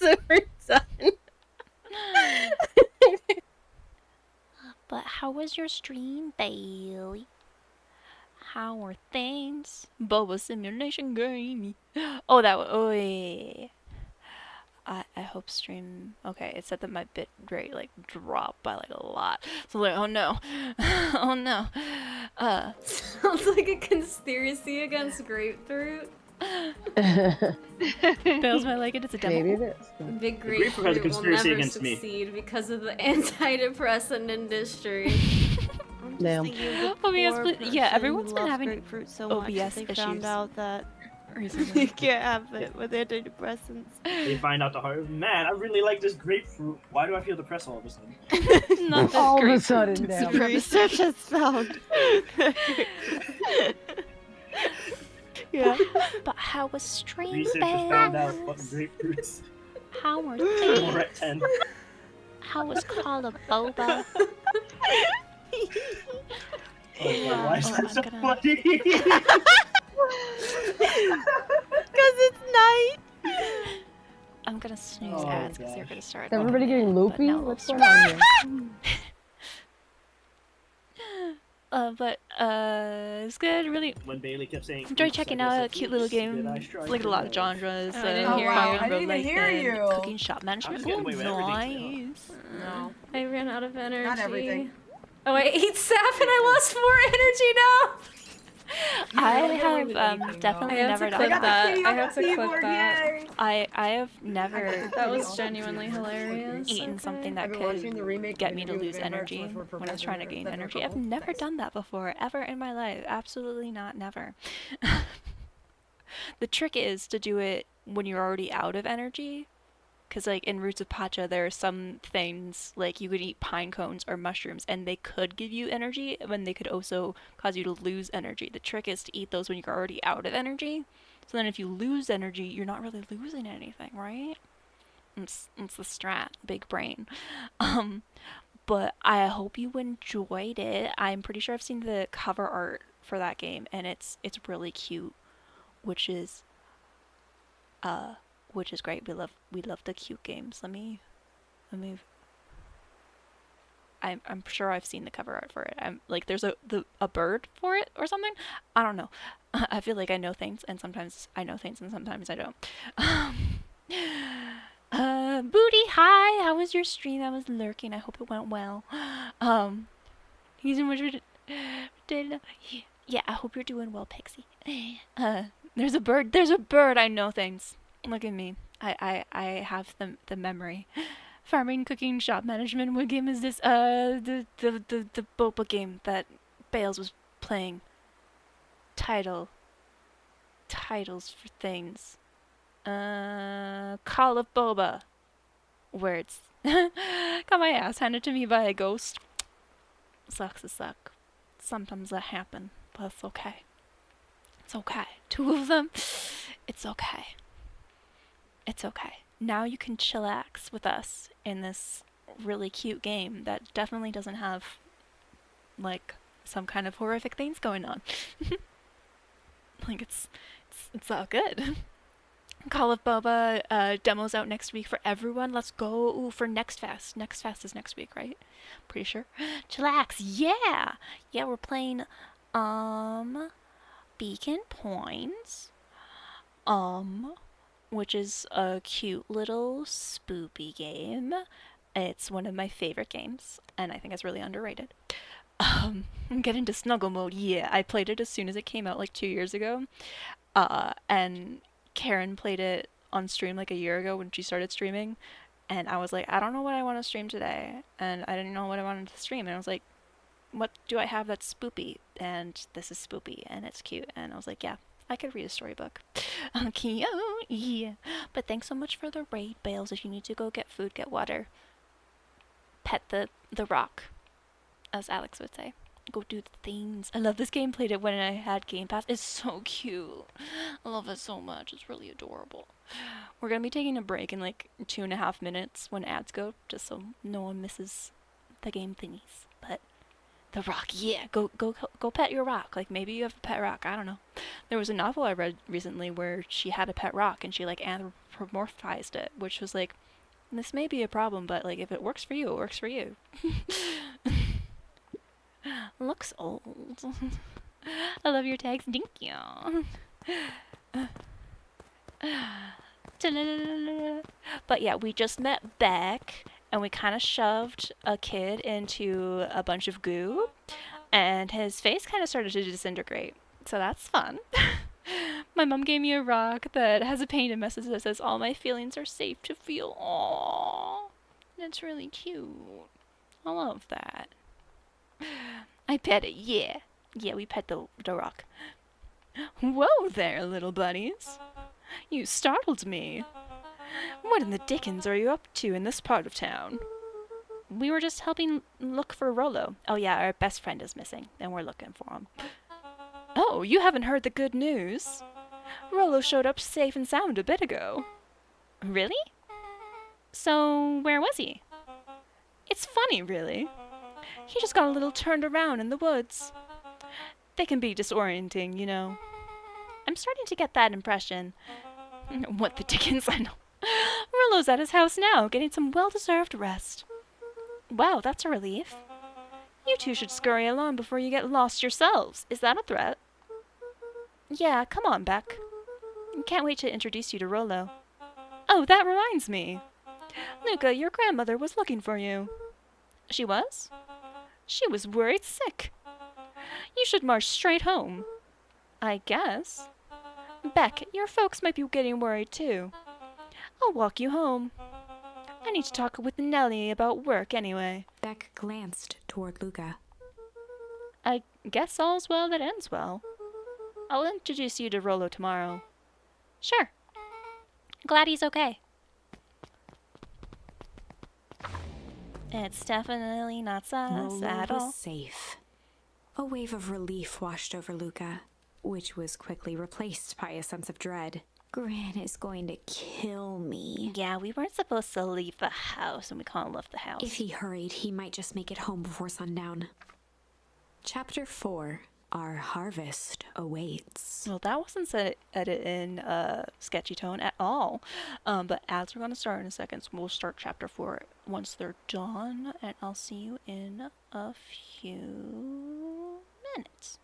it. We're done. But how was your stream, Bailey? How were things? Boba Simulation Game. Oh, that was. Oh, yeah. I hope stream. Okay, it said that my bit rate like dropped by like a lot. So like, oh no, oh no. Sounds like a conspiracy against grapefruit. Bales might like it. It's a demo. Maybe it is. Big grapefruit has a grapefruit will conspiracy never against me. succeed because of the antidepressant industry. Damn. Yeah, everyone's been having grapefruit so OBS much that they issues. found out that recently. you can't have it with antidepressants. They find out the hard. Man, I really like this grapefruit. Why do I feel depressed all of a sudden? Not that All of a grapefruit sudden, damn. research has found. Yeah. But how was stream, Researchers found out fucking grapefruits. How were More things? at 10. How was Call of Boba? Oh, God, why is that so I'm funny? Because it's night. I'm gonna snooze Oh, ads because gosh. they're gonna start. Is everybody getting But loopy? no, What's we'll going on here? It's good. Really When Bailey kept saying, enjoy "Oops, checking I guess out a it's cute little oops, did game. I It's strike like a lot of again?" genres. Oh, I didn't hear wow, you. I didn't even hear you. Cooking shop management. I'm just getting away with everything Nice. No. I ran out of energy. Not everything. Oh, I ate sap and I lost more energy now. I have definitely I have never to done clip that. that. I have to clip that. I have never That was genuinely hilarious. eaten something that could get me to lose energy when I was trying to gain energy. I've never done that before, ever in my life. Absolutely not, never. The trick is to do it when you're already out of energy. Because, like, in Roots of Pacha, there are some things, like, you could eat pine cones or mushrooms, and they could give you energy, when they could also cause you to lose energy. The trick is to eat those when you're already out of energy. So then if you lose energy, you're not really losing anything, right? It's the strat. Big brain. But I hope you enjoyed it. I'm pretty sure I've seen the cover art for that game, and it's really cute, which is great. We love the cute games. I'm sure I've seen the cover art for it. I'm like, there's a bird for it or something. I don't know. I feel like I know things, and sometimes I know things, and sometimes I don't. Booty, hi. How was your stream? I was lurking. I hope it went well. He's in which did. Yeah, I hope you're doing well, Pixie. There's a bird. There's a bird. I know things. Look at me. I have the memory. Farming, cooking, shop management. What game is this? The Boba game that Bales was playing. Titles for things. Call of Boba. Words. Got my ass handed to me by a ghost. Sucks to suck. Sometimes that happen, but it's okay. It's okay. 2 of them. It's okay. It's okay. Now you can chillax with us in this really cute game that definitely doesn't have, like, some kind of horrific things going on. Like, it's all good. Call of Boba demo's out next week for everyone. Let's go for Next Fest. Next Fest is next week, right? Pretty sure. Chillax, yeah! Yeah, we're playing, Beacon Points. Which is a cute little spoopy game. It's one of my favorite games, and I think it's really underrated. Get into snuggle mode. Yeah, I played it as soon as it came out, like 2 years ago. And Karen played it on stream like a year ago when she started streaming, and I was like, I don't know what I want to stream today, and I didn't know what I wanted to stream, and I was like, what do I have that's spoopy? And this is spoopy, and it's cute, and I was like, yeah, I could read a storybook. Cute, yeah. But thanks so much for the raid, Bales. If you need to go get food, get water, pet the rock, as Alex would say. Go do the things. I love this game. Played it when I had Game Pass. It's so cute. I love it so much. It's really adorable. We're gonna be taking a break in like 2.5 minutes when ads go, just so no one misses the game thingies. But the rock, yeah, go pet your rock. Like maybe you have a pet rock. I don't know. There was a novel I read recently where she had a pet rock and she like anthropomorphized it, which was like, this may be a problem, but like if it works for you, it works for you. Looks old. I love your tags. Thank you. But yeah, we just met Beck, and we kind of shoved a kid into a bunch of goo, and his face kind of started to disintegrate. So that's fun. My mom gave me a rock that has a painted message that says, all my feelings are safe to feel. Aww. That's really cute. I love that. I pet it, yeah. Yeah, we pet the rock. Whoa there, little buddies. You startled me. What in the dickens are you up to in this part of town? We were just helping look for Rollo. Oh yeah, our best friend is missing, and we're looking for him. Oh, you haven't heard the good news? Rollo showed up safe and sound a bit ago. Really? So, where was he? It's funny, really. He just got a little turned around in the woods. They can be disorienting, you know. I'm starting to get that impression. What the dickens, I know. Rollo's at his house now, getting some well-deserved rest. Wow, that's a relief. You two should scurry along before you get lost yourselves. Is that a threat? Yeah, come on, Beck. Can't wait to introduce you to Rollo. Oh, that reminds me. Luca, your grandmother was looking for you. She was? She was worried sick. You should march straight home. I guess. Beck, your folks might be getting worried too. I'll walk you home. I need to talk with Nellie about work anyway. Beck glanced toward Luca. I guess all's well that ends well. I'll introduce you to Rollo tomorrow. Sure. Glad he's okay. It's definitely not sus Rollo at all. was safe. A wave of relief washed over Luca, which was quickly replaced by a sense of dread. Gran is going to kill me. Yeah, we weren't supposed to leave the house, and we can't leave the house. If he hurried, he might just make it home before sundown. Chapter 4. Our harvest awaits. Well, that wasn't said in sketchy tone at all. But ads are going to start in a second, so we'll start chapter 4 once they're done, and I'll see you in a few minutes.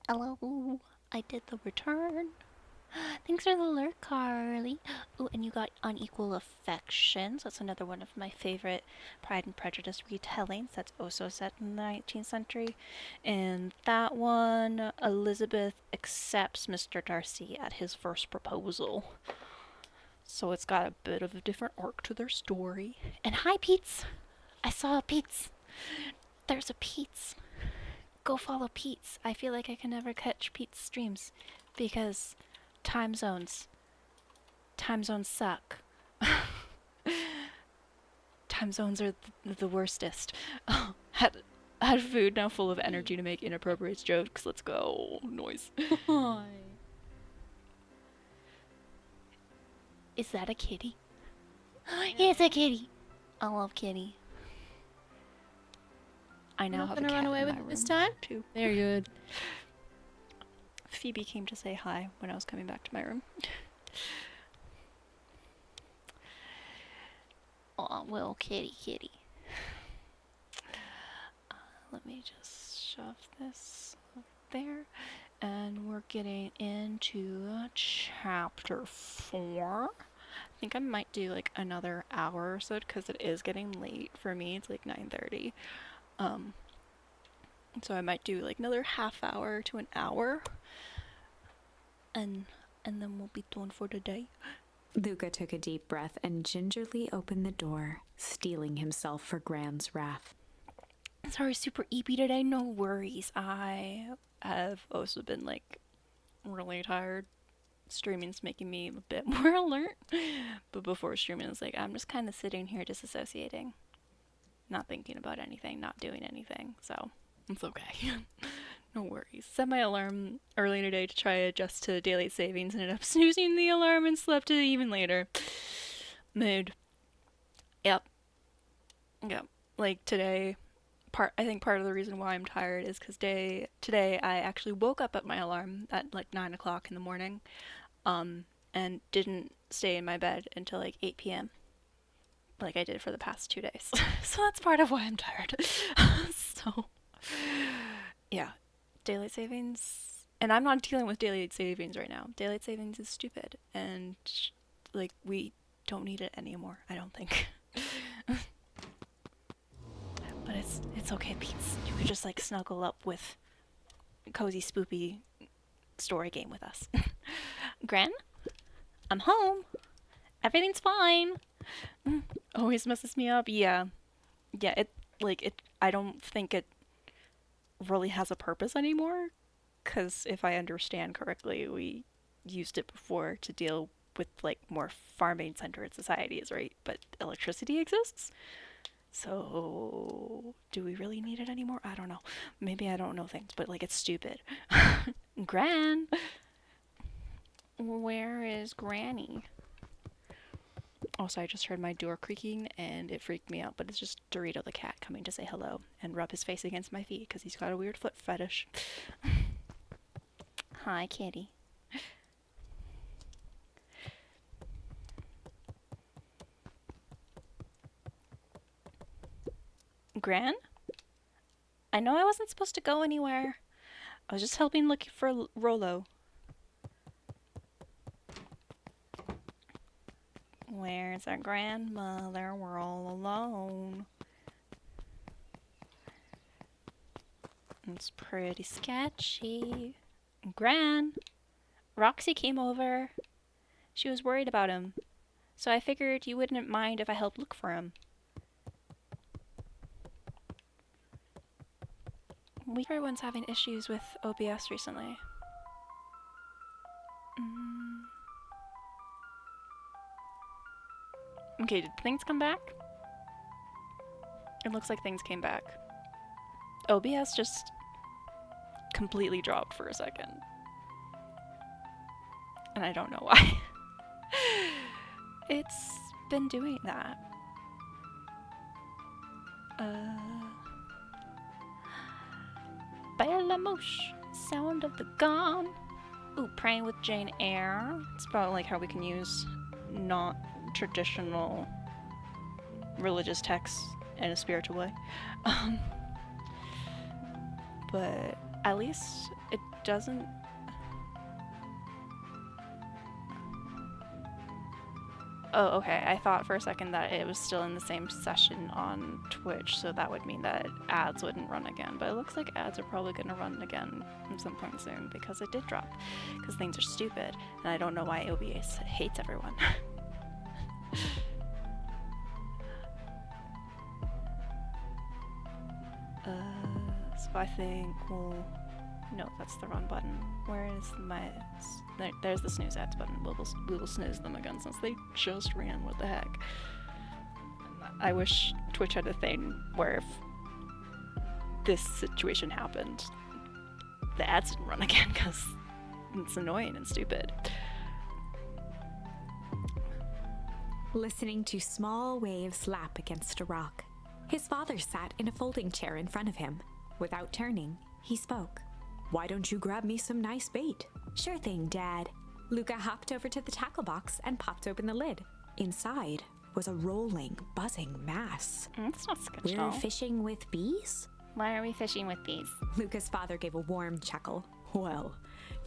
Hello, I did the return. Thanks for the alert, Carly. Ooh, and you got Unequal Affections. That's another one of my favorite Pride and Prejudice retellings. That's also set in the 19th century. And that one, Elizabeth accepts Mr. Darcy at his first proposal. So it's got a bit of a different arc to their story. And hi, Pete's! I saw a Pete's! There's a Pete's! Go follow Pete's. I feel like I can never catch Pete's streams because time zones suck. Time zones are the worstest. Had food now full of energy to make inappropriate jokes. Let's go. Noise. Is that a kitty? It's a kitty. I love kitty. I now have a Nothing to cat run away in with my this room, time? too. Very good. Phoebe came to say hi when I was coming back to my room. Aw, well, kitty. Let me just shove this up there. And we're getting into chapter 4. I think I might do like another hour or so because it is getting late for me. It's like 9:30. So I might do like another half hour to an hour. And then we'll be done for the day. Luca took a deep breath and gingerly opened the door, steeling himself for Gran's wrath. Sorry, super eepy today. No worries. I have also been like really tired. Streaming's making me a bit more alert. But before streaming, it's like I'm just kind of sitting here disassociating. Not thinking about anything, not doing anything. So it's okay. No worries. Set my alarm early today to try to adjust to daylight savings and ended up snoozing the alarm and slept even later. Mood. Yep. Like today, I think part of the reason why I'm tired is because today I actually woke up at my alarm at like 9 o'clock in the morning, and didn't stay in my bed until like 8 p.m. like I did for the past 2 days. So that's part of why I'm tired. So, yeah. Daylight savings, and I'm not dealing with daylight savings right now. Daylight savings is stupid, and like we don't need it anymore. I don't think. But it's okay, Pete. You could just like snuggle up with cozy spoopy story game with us. Gran, I'm home. Everything's fine. Always messes me up. Yeah. I don't think it really has a purpose anymore, because if I understand correctly, we used it before to deal with like more farming centered societies, right? But electricity exists, so do we really need it anymore? I don't know. Maybe I don't know things, but like it's stupid. Gran, where is Granny? Also, I just heard my door creaking and it freaked me out, but it's just Dorito the cat coming to say hello and rub his face against my feet because he's got a weird foot fetish. Hi, kitty. Gran? I know I wasn't supposed to go anywhere. I was just helping look for Rolo. Where's our grandmother? We're all alone. It's pretty sketchy. Gran! Roxy came over. She was worried about him. So I figured you wouldn't mind if I helped look for him. Everyone's having issues with OBS recently. Okay, did things come back? It looks like things came back. OBS just completely dropped for a second. And I don't know why. It's been doing that. Bella Mouche, sound of the gone. Ooh, praying with Jane Eyre. It's probably like how we can use not traditional religious texts in a spiritual way. But at least it doesn't. Oh, okay. I thought for a second that it was still in the same session on Twitch, so that would mean that ads wouldn't run again. But it looks like ads are probably going to run again at some point soon because it did drop. Because things are stupid, and I don't know why OBS hates everyone. So I think we'll... No, that's the wrong button. Where is my... There's the snooze ads button. We will snooze them again since they just ran. What the heck? I wish Twitch had a thing where if this situation happened, the ads didn't run again because it's annoying and stupid. Listening to small waves lap against a rock, his father sat in a folding chair in front of him. Without turning, he spoke. "Why don't you grab me some nice bait?" "Sure thing, Dad." Luca hopped over to the tackle box and popped open the lid. Inside was a rolling, buzzing mass. That's not sketch We're fishing with bees? Why are we fishing with bees? Luca's father gave a warm chuckle. "Well,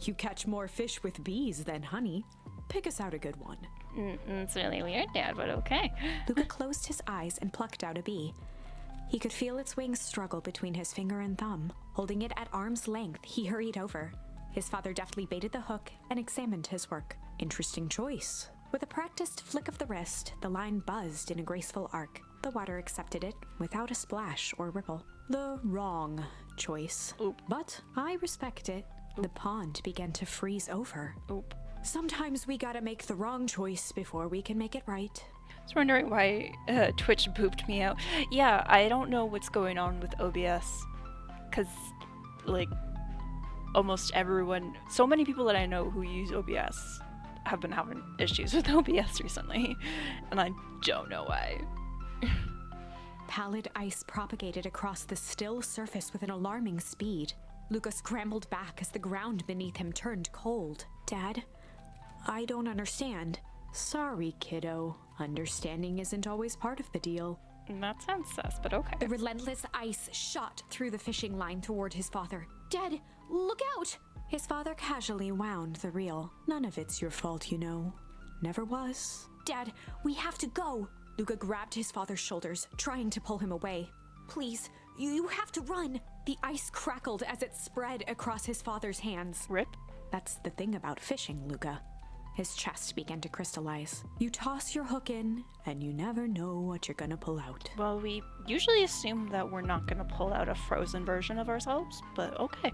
you catch more fish with bees than honey. Pick us out a good one." It's really weird, Dad, but okay. Luca closed his eyes and plucked out a bee. He could feel its wings struggle between his finger and thumb. Holding it at arm's length, he hurried over. His father deftly baited the hook and examined his work. "Interesting choice." With a practiced flick of the wrist, the line buzzed in a graceful arc. The water accepted it without a splash or ripple. "The wrong choice. Oop. But I respect it." Oop. The pond began to freeze over. Oop. "Sometimes we gotta make the wrong choice before we can make it right." I was wondering why Twitch booped me out. Yeah, I don't know what's going on with OBS. Because, like, almost everyone, so many people that I know who use OBS have been having issues with OBS recently. And I don't know why. Pallid ice propagated across the still surface with an alarming speed. Luca scrambled back as the ground beneath him turned cold. "Dad, I don't understand." "Sorry, kiddo. Understanding isn't always part of the deal." That sounds sus, but okay. The relentless ice shot through the fishing line toward his father. "Dad, look out!" His father casually wound the reel. "None of it's your fault, you know. Never was." "Dad, we have to go." Luca grabbed his father's shoulders, trying to pull him away. "Please, you have to run." The ice crackled as it spread across his father's hands. Rip. That's the thing about fishing, Luca. His chest began to crystallize. You toss your hook in, and you never know what you're gonna pull out. Well, we usually assume that we're not gonna pull out a frozen version of ourselves, but okay.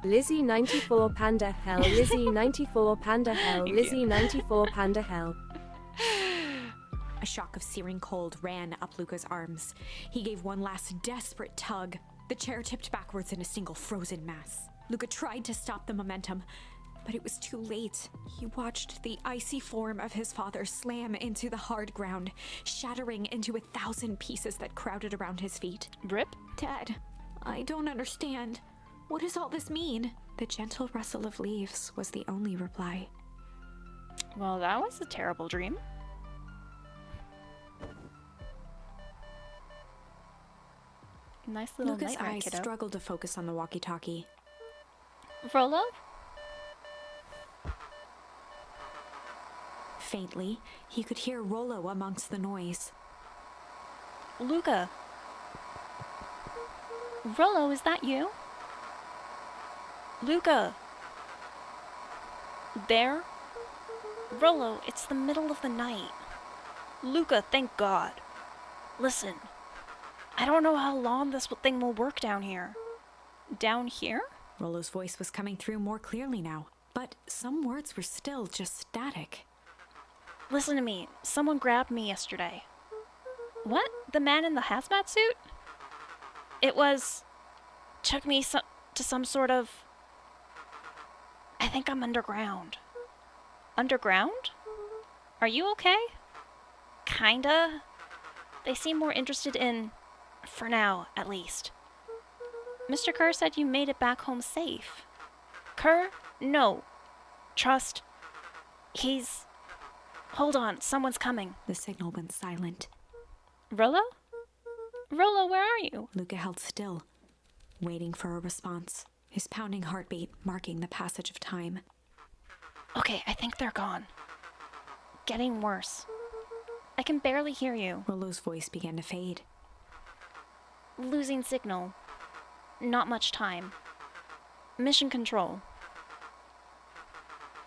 Lizzie 94 Panda Hell, Lizzie 94 Panda Hell, Lizzie 94 Panda Hell. A shock of searing cold ran up Luca's arms. He gave one last desperate tug. The chair tipped backwards in a single frozen mass. Luca tried to stop the momentum, but it was too late. He watched the icy form of his father slam into the hard ground, shattering into 1,000 pieces that crowded around his feet. Rip? "Dad, I don't understand. What does all this mean?" The gentle rustle of leaves was the only reply. Well, that was a terrible dream. Nice little Luca's nightmare, eyes kiddo. struggled to focus on the walkie-talkie. Rollo? Faintly, he could hear Rollo amongst the noise. Luca. Rollo, is that you? Luca. There? Rollo, it's the middle of the night. Luca, thank God. Listen, I don't know how long this thing will work down here. Down here? Rollo's voice was coming through more clearly now, but some words were still just static. Listen to me. Someone grabbed me yesterday. What? The man in the hazmat suit? It was... took me to some sort of... I think I'm underground. Underground? Are you okay? Kinda. They seem more interested in, for now, at least. Mr. Kerr said you made it back home safe. Kerr? No. Trust. He's... Hold on, someone's coming. The signal went silent. Rolo? Rolo, where are you? Luca held still, waiting for a response, his pounding heartbeat marking the passage of time. Okay, I think they're gone. Getting worse. I can barely hear you. Rolo's voice began to fade. Losing signal. Not much time. Mission control.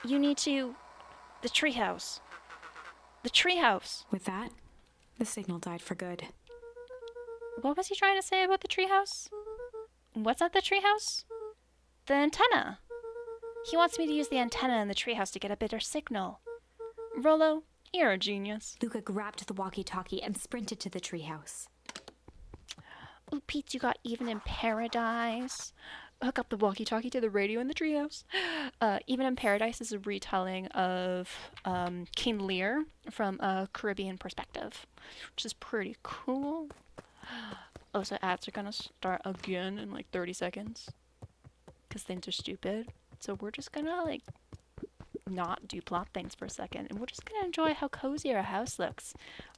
You need to... The treehouse. The treehouse. With that, the signal died for good. What was he trying to say about the treehouse? What's at the treehouse? The antenna. He wants me to use the antenna in the treehouse to get a better signal. Rolo, you're a genius. Luca grabbed the walkie-talkie and sprinted to the treehouse. Ooh, Pete, you got Even in Paradise. Hook up the walkie-talkie to the radio in the treehouse. Even in Paradise is a retelling of King Lear from a Caribbean perspective, which is pretty cool. Oh, so ads are gonna start again in like 30 seconds. Because things are stupid. So we're just gonna like not do plot things for a second. And we're just gonna enjoy how cozy our house looks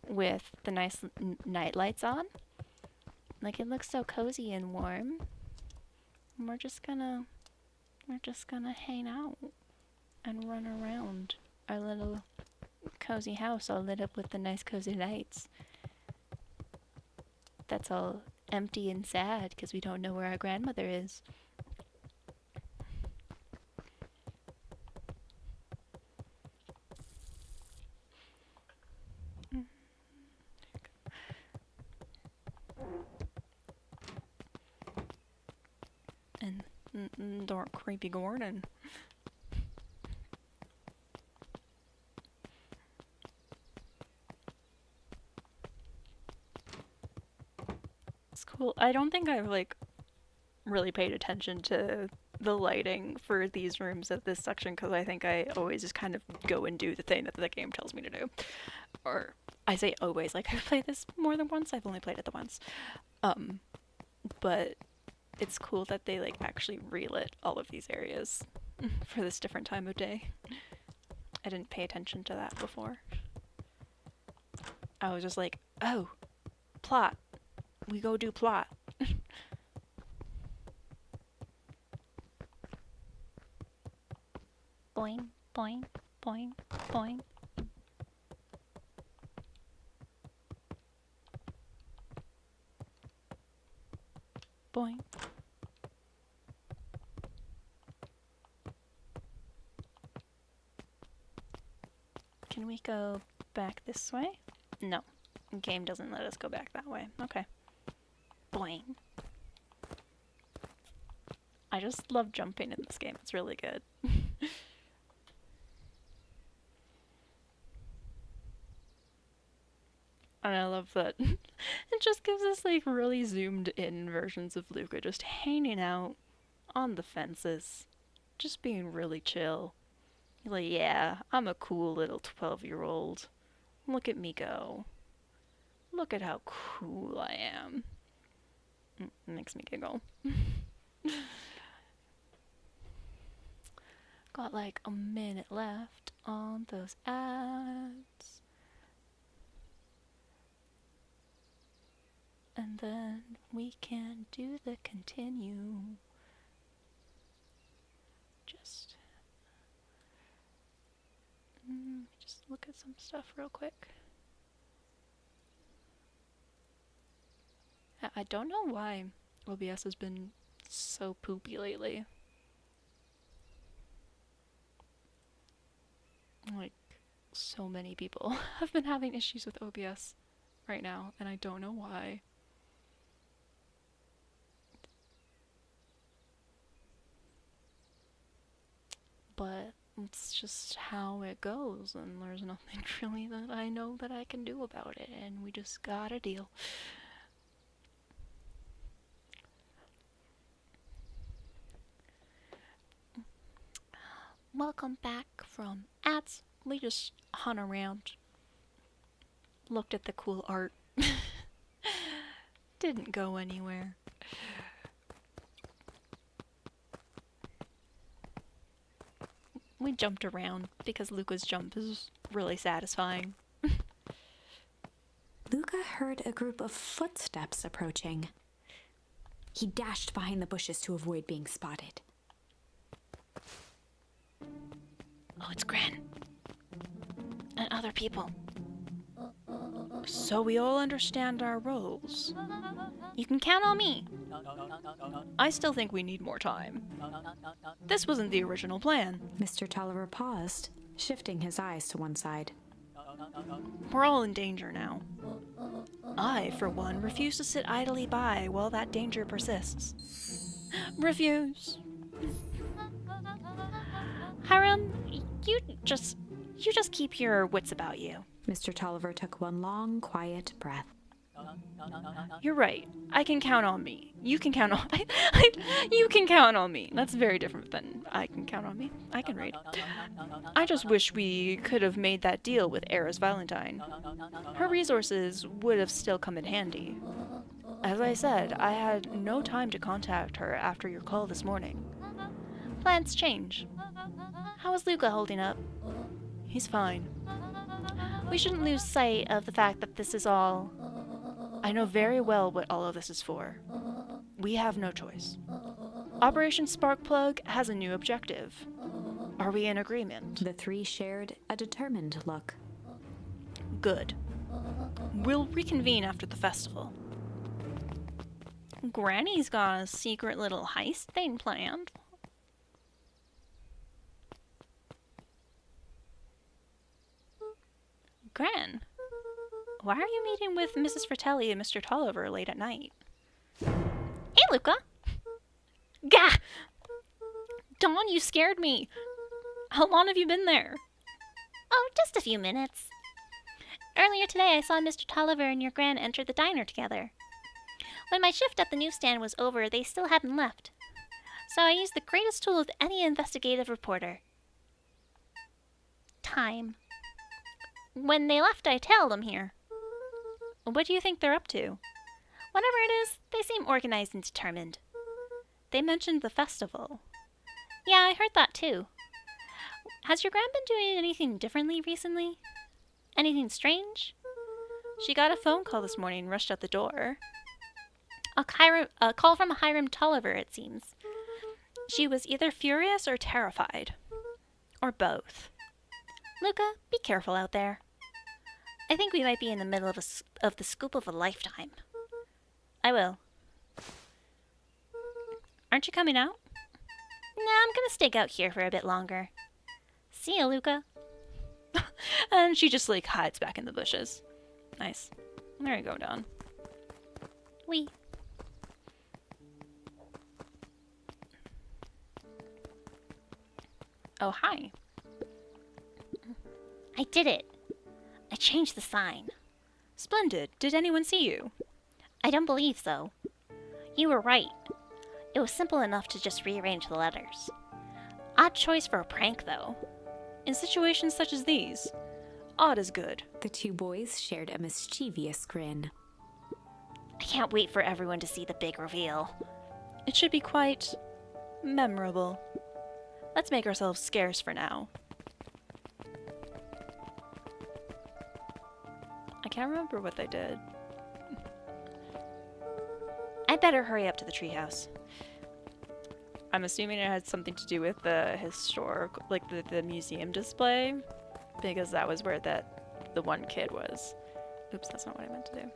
with the nice night lights on. Like it looks so cozy and warm. And we're just gonna hang out and run around our little cozy house all lit up with the nice cozy lights. That's all empty and sad because we don't know where our grandmother is. And dark creepy Gordon. It's cool. I don't think I've like really paid attention to the lighting for these rooms at this section because I think I always just kind of go and do the thing that the game tells me to do. Or I say always, like I've played this more than once. I've only played it the once. But it's cool that they like actually relit all of these areas for this different time of day. I didn't pay attention to that before. I was just like, oh, plot. We go do plot. Boing, boing, boing, boing. Boing. Can we go back this way? No. The game doesn't let us go back that way. Okay. Boing. I just love jumping in this game. It's really good. And I love that it just gives us like really zoomed in versions of Luca just hanging out on the fences, just being really chill. You're like, yeah, I'm a cool little 12-year-old. Look at me go. Look at how cool I am. It makes me giggle. Got like a minute left on those ads. And then we can do the continue. Just look at some stuff real quick. I don't know why OBS has been so poopy lately. Like, so many people have been having issues with OBS right now, and I don't know why. But it's just how it goes, and there's nothing really that I know that I can do about it, and we just gotta deal. Welcome back from ads. We just hung around, looked at the cool art. Didn't go anywhere. We jumped around because Luca's jump is really satisfying. Luca heard a group of footsteps approaching. He dashed behind the bushes to avoid being spotted. Oh, it's Gran. And other people. So we all understand our roles. You can count on me. I still think we need more time. This wasn't the original plan. Mr. Tolliver paused, shifting his eyes to one side. We're all in danger now. I, for one, refuse to sit idly by while that danger persists. Refuse. Hiram, you just keep your wits about you. Mr. Tolliver took one long, quiet breath. You're right. I can count on me. You can count on... you can count on me. That's very different than I can count on me. I can read. I just wish we could have made that deal with Era's Valentine. Her resources would have still come in handy. As I said, I had no time to contact her after your call this morning. Plans change. How is Luca holding up? He's fine. We shouldn't lose sight of the fact that this is all... I know very well what all of this is for. We have no choice. Operation Sparkplug has a new objective. Are we in agreement? The three shared a determined look. Good. We'll reconvene after the festival. Granny's got a secret little heist thing planned. Gran, why are you meeting with Mrs. Fratelli and Mr. Tolliver late at night? Hey, Luca! Gah! Dawn, you scared me! How long have you been there? Oh, just a few minutes. Earlier today, I saw Mr. Tolliver and your Gran enter the diner together. When my shift at the newsstand was over, they still hadn't left. So I used the greatest tool of any investigative reporter. Time. When they left, I tailed them here. What do you think they're up to? Whatever it is, they seem organized and determined. They mentioned the festival. Yeah, I heard that too. Has your Gran been doing anything differently recently? Anything strange? She got a phone call this morning and rushed out the door. A call from Hiram Tolliver, it seems. She was either furious or terrified. Or both. Luca, be careful out there. I think we might be in the middle of the scoop of a lifetime. I will. Aren't you coming out? Nah, I'm gonna stake out here for a bit longer. See ya, Luca. And she just, like, hides back in the bushes. Nice. There you go, Dawn. Wee. Oh, hi. I did it. I changed the sign. Splendid. Did anyone see you? I don't believe so. You were right. It was simple enough to just rearrange the letters. Odd choice for a prank, though. In situations such as these, odd is good. The two boys shared a mischievous grin. I can't wait for everyone to see the big reveal. It should be quite memorable. Let's make ourselves scarce for now. I can't remember what they did. I'd better hurry up to the treehouse. I'm assuming it had something to do with the historical, like the museum display, because that was where the one kid was. Oops, that's not what I meant to do.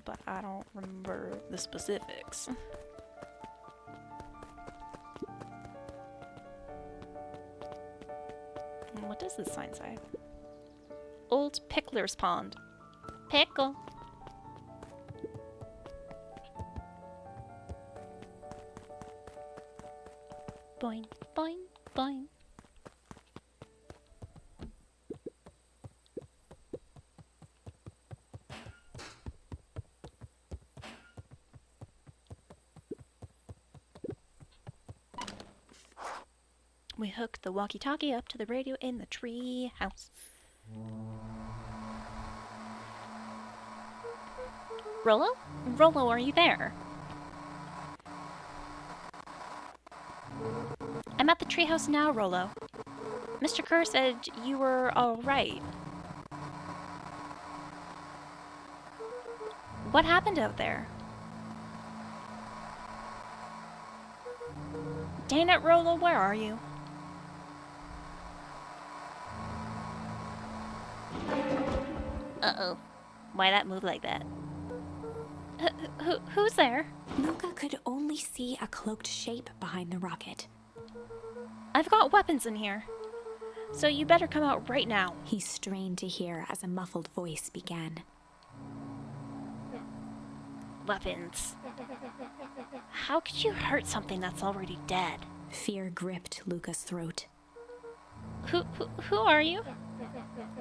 But I don't remember the specifics. What does this sign say? Old Pickler's Pond. Pickle. Boing, boing, boing. We hook the walkie-talkie up to the radio in the tree house. Rollo? Rollo, are you there? I'm at the treehouse now, Rollo. Mr. Kerr said you were alright. What happened out there? Dang it, Rollo, where are you? Uh-oh. Why that move like that? Who's there? Luca could only see a cloaked shape behind the rocket. I've got weapons in here. So you better come out right now. He strained to hear as a muffled voice began. Weapons. How could you hurt something that's already dead? Fear gripped Luca's throat. Who are you?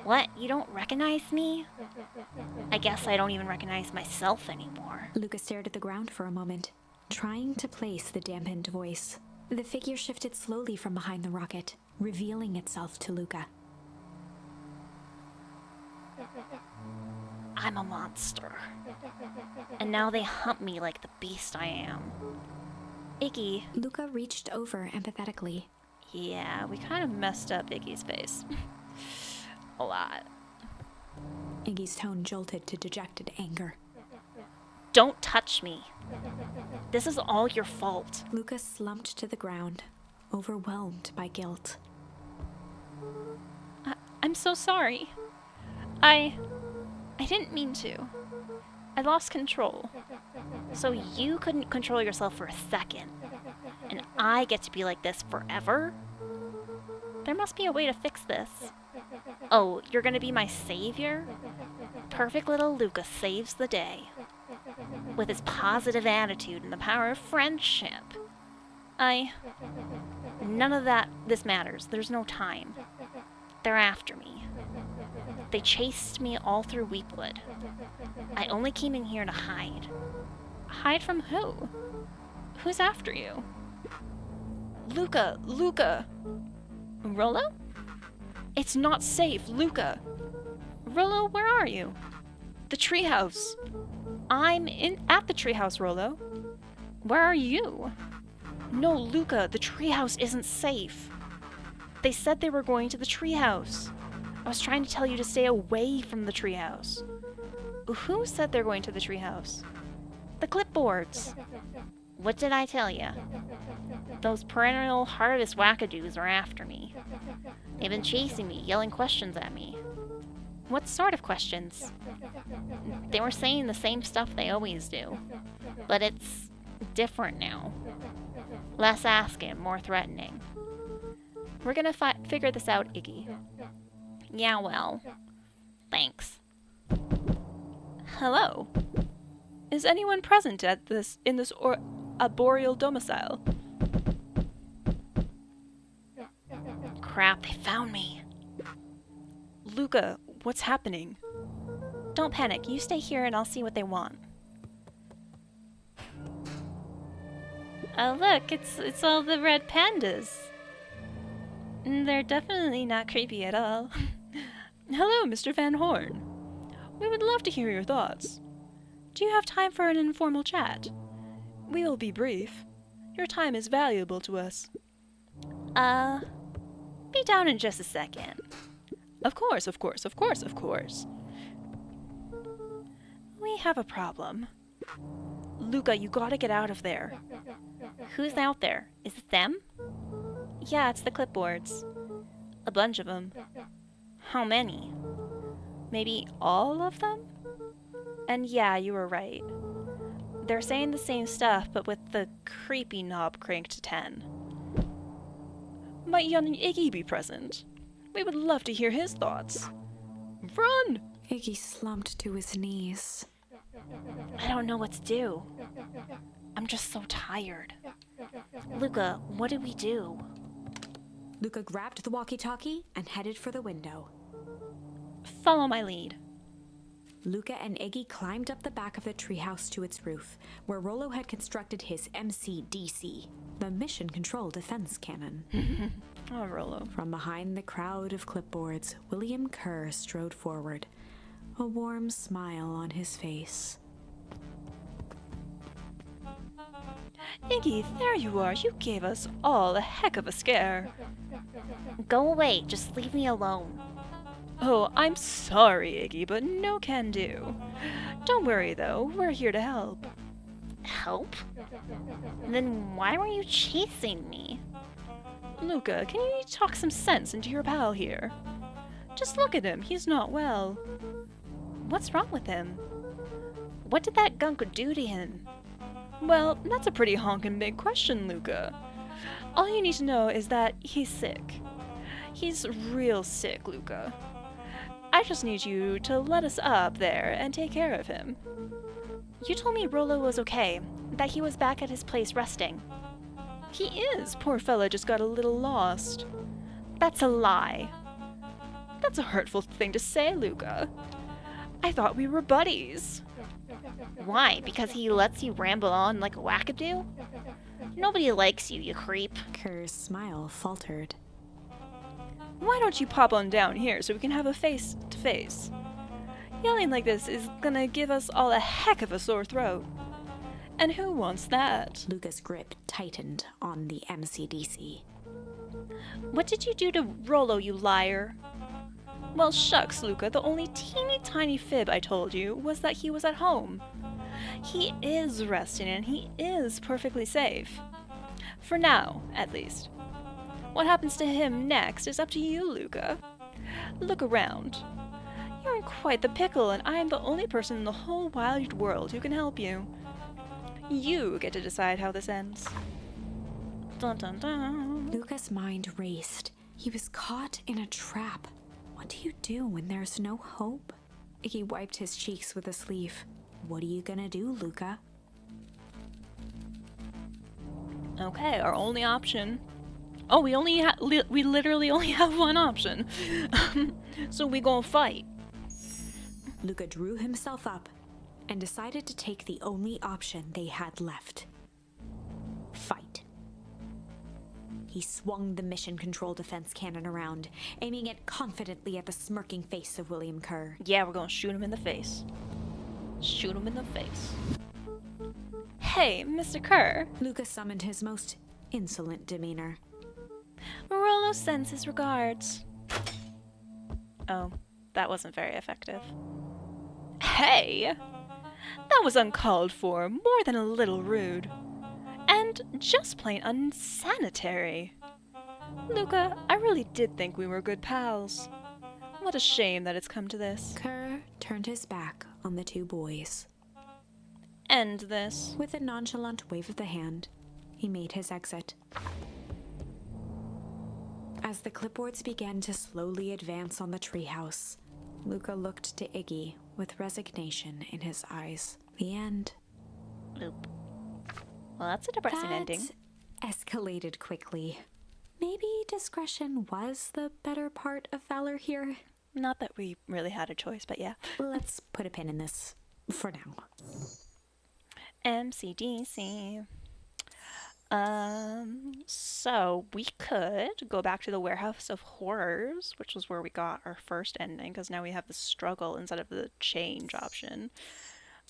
What, you don't recognize me? I guess I don't even recognize myself anymore. Luca stared at the ground for a moment, trying to place the dampened voice. The figure shifted slowly from behind the rocket, revealing itself to Luca. I'm a monster. And now they hunt me like the beast I am. Iggy. Luca reached over empathetically. Yeah, we kind of messed up Iggy's face. A lot. Iggy's tone jolted to dejected anger. Don't touch me. This is all your fault. Luca slumped to the ground, overwhelmed by guilt. I'm so sorry. I didn't mean to. I lost control. So you couldn't control yourself for a second. And I get to be like this forever? There must be a way to fix this. Oh, you're gonna be my savior? Perfect little Luca saves the day. With his positive attitude and the power of friendship. None of this matters. There's no time. They're after me. They chased me all through Weepwood. I only came in here to hide. Hide from who? Who's after you? Luca! Rollo? It's not safe, Luca! Rollo, where are you? The treehouse. I'm at the treehouse, Rollo. Where are you? No, Luca, the treehouse isn't safe. They said they were going to the treehouse. I was trying to tell you to stay away from the treehouse. Who said they're going to the treehouse? The clipboards. What did I tell you? Those perennial harvest wackadoos are after me. They've been chasing me, yelling questions at me. What sort of questions? They were saying the same stuff they always do. But it's different now. Less asking, more threatening. We're gonna figure this out, Iggy. Yeah, well. Thanks. Hello. Is anyone present in this arboreal domicile? Crap, they found me. Luca, what's happening? Don't panic. You stay here and I'll see what they want. Oh, look, it's all the red pandas. They're definitely not creepy at all. Hello, Mr. Van Horn. We would love to hear your thoughts. Do you have time for an informal chat? We will be brief. Your time is valuable to us. Be down in just a second. Of course. We have a problem. Luca, you gotta get out of there. Who's out there? Is it them? Yeah, it's the clipboards. A bunch of them. How many? Maybe all of them? And yeah, you were right. They're saying the same stuff, but with the creepy knob cranked to 10. Might young Iggy be present? We would love to hear his thoughts. Run! Iggy slumped to his knees. I don't know what to do. I'm just so tired. Luca, what do we do? Luca grabbed the walkie-talkie and headed for the window. Follow my lead. Luca and Iggy climbed up the back of the treehouse to its roof, where Rollo had constructed his MCDC, the Mission Control Defense Cannon. Oh, Rollo. From behind the crowd of clipboards, William Kerr strode forward, a warm smile on his face. Iggy, there you are. You gave us all a heck of a scare. Go away, just leave me alone. Oh, I'm sorry, Iggy, but no can do. Don't worry, though. We're here to help. Help? Then why were you chasing me? Luca, can you talk some sense into your pal here? Just look at him. He's not well. What's wrong with him? What did that gunk do to him? Well, that's a pretty honkin' big question, Luca. All you need to know is that he's sick. He's real sick, Luca. I just need you to let us up there and take care of him. You told me Rollo was okay, that he was back at his place resting. He is. Poor fella just got a little lost. That's a lie. That's a hurtful thing to say, Luca. I thought we were buddies. Why? Because he lets you ramble on like a wackadoo? Nobody likes you, you creep. Kerr's smile faltered. Why don't you pop on down here so we can have a face-to-face? Yelling like this is gonna give us all a heck of a sore throat. And who wants that? Luca's grip tightened on the MCDC. What did you do to Rollo, you liar? Well, shucks, Luca, the only teeny tiny fib I told you was that he was at home. He is resting and he is perfectly safe. For now, at least. What happens to him next is up to you, Luca. Look around. You're in quite the pickle, and I am the only person in the whole wide world who can help you. You get to decide how this ends. Dun dun dun. Luca's mind raced. He was caught in a trap. What do you do when there's no hope? He wiped his cheeks with a sleeve. What are you gonna do, Luca? Okay, our only option. Oh, we literally only have one option. So we gonna fight. Luca drew himself up and decided to take the only option they had left. Fight. He swung the mission control defense cannon around, aiming it confidently at the smirking face of William Kerr. Yeah, we're gonna shoot him in the face. Shoot him in the face. Hey, Mr. Kerr. Luca summoned his most insolent demeanor. Rollo sends his regards. Oh, that wasn't very effective. Hey! That was uncalled for, more than a little rude. And just plain unsanitary. Luca, I really did think we were good pals. What a shame that it's come to this. Kerr turned his back on the two boys. End this. With a nonchalant wave of the hand, he made his exit. As the clipboards began to slowly advance on the treehouse, Luca looked to Iggy with resignation in his eyes. The end. Oop. Well, that's a depressing ending. Escalated quickly. Maybe discretion was the better part of valor here. Not that we really had a choice, but yeah. Let's put a pin in this for now. MCDC. So we could go back to the Warehouse of Horrors, which was where we got our first ending, because now we have the struggle instead of the change option.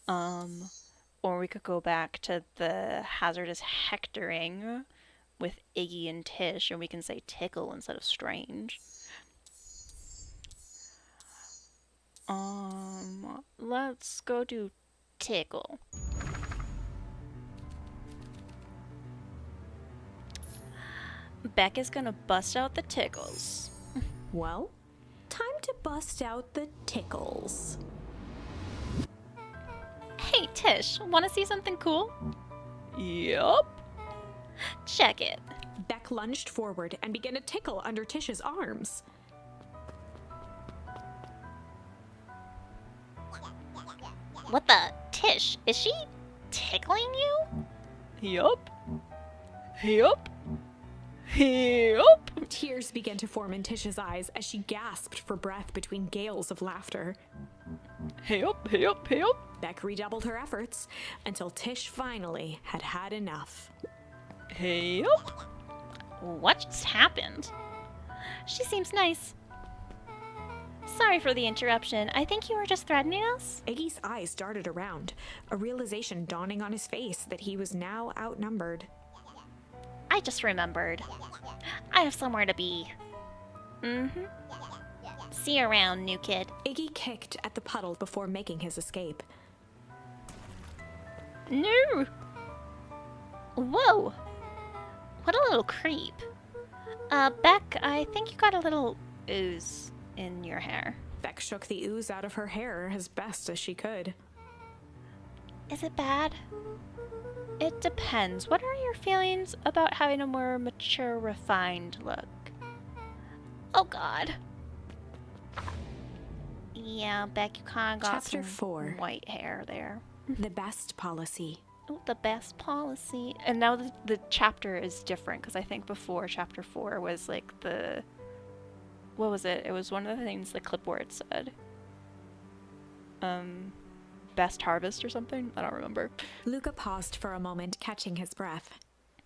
Or we could go back to the hazardous hectoring with Iggy and Tish, and we can say tickle instead of strange. Let's go do tickle. Becca's gonna bust out the tickles. Well, time to bust out the tickles. Hey, Tish, want to see something cool? Yup. Check it. Beck lunged forward and began to tickle under Tish's arms. What the? Tish, is she tickling you? Yup. Yup. Yup. Tears began to form in Tish's eyes as she gasped for breath between gales of laughter. Yup, yup, yup. Beck redoubled her efforts until Tish finally had had enough. Yup. What just happened? She seems nice. Sorry for the interruption. I think you were just threatening us? Iggy's eyes darted around, a realization dawning on his face that he was now outnumbered. I just remembered. I have somewhere to be. Mm-hmm. See you around, new kid. Iggy kicked at the puddle before making his escape. No! Whoa! What a little creep. Beck, I think you got a little ooze in your hair. Beck shook the ooze out of her hair as best as she could. Is it bad? It depends. What are your feelings about having a more mature, refined look? Oh god. Yeah, Beck, you kinda got Chapter some 4. white hair there. The best policy. Oh, the best policy. And now the chapter is different, because I think before chapter 4 was like the... What was it? It was one of the things the clipboard said. Best harvest or something? I don't remember. Luca paused for a moment, catching his breath.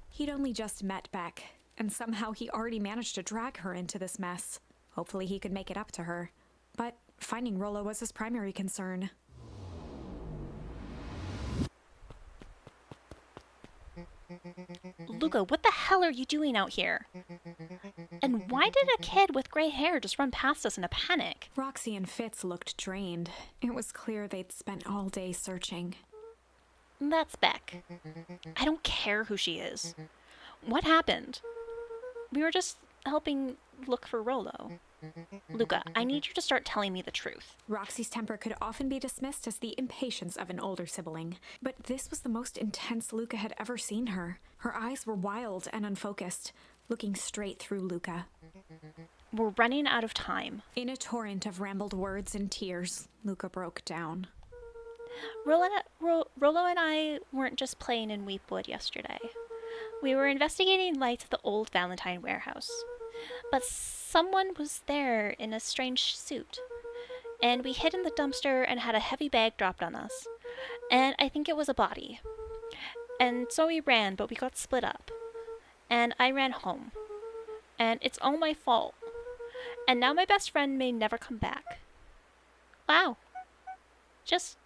He'd only just met Beck, and somehow he already managed to drag her into this mess. Hopefully he could make it up to her. But finding Rollo was his primary concern. Luca, what the hell are you doing out here? And why did a kid with gray hair just run past us in a panic? Roxy and Fitz looked drained. It was clear they'd spent all day searching. That's Beck. I don't care who she is. What happened? We were just helping look for Rollo. Luca, I need you to start telling me the truth. Roxy's temper could often be dismissed as the impatience of an older sibling, but this was the most intense Luca had ever seen her. Her eyes were wild and unfocused, looking straight through Luca. We're running out of time. In a torrent of rambled words and tears, Luca broke down. Rollo and I weren't just playing in Weepwood yesterday. We were investigating lights at the old Valentine warehouse. But someone was there in a strange suit. And we hid in the dumpster and had a heavy bag dropped on us. And I think it was a body. And so we ran, but we got split up. And I ran home. And it's all my fault. And now my best friend may never come back. Wow. Just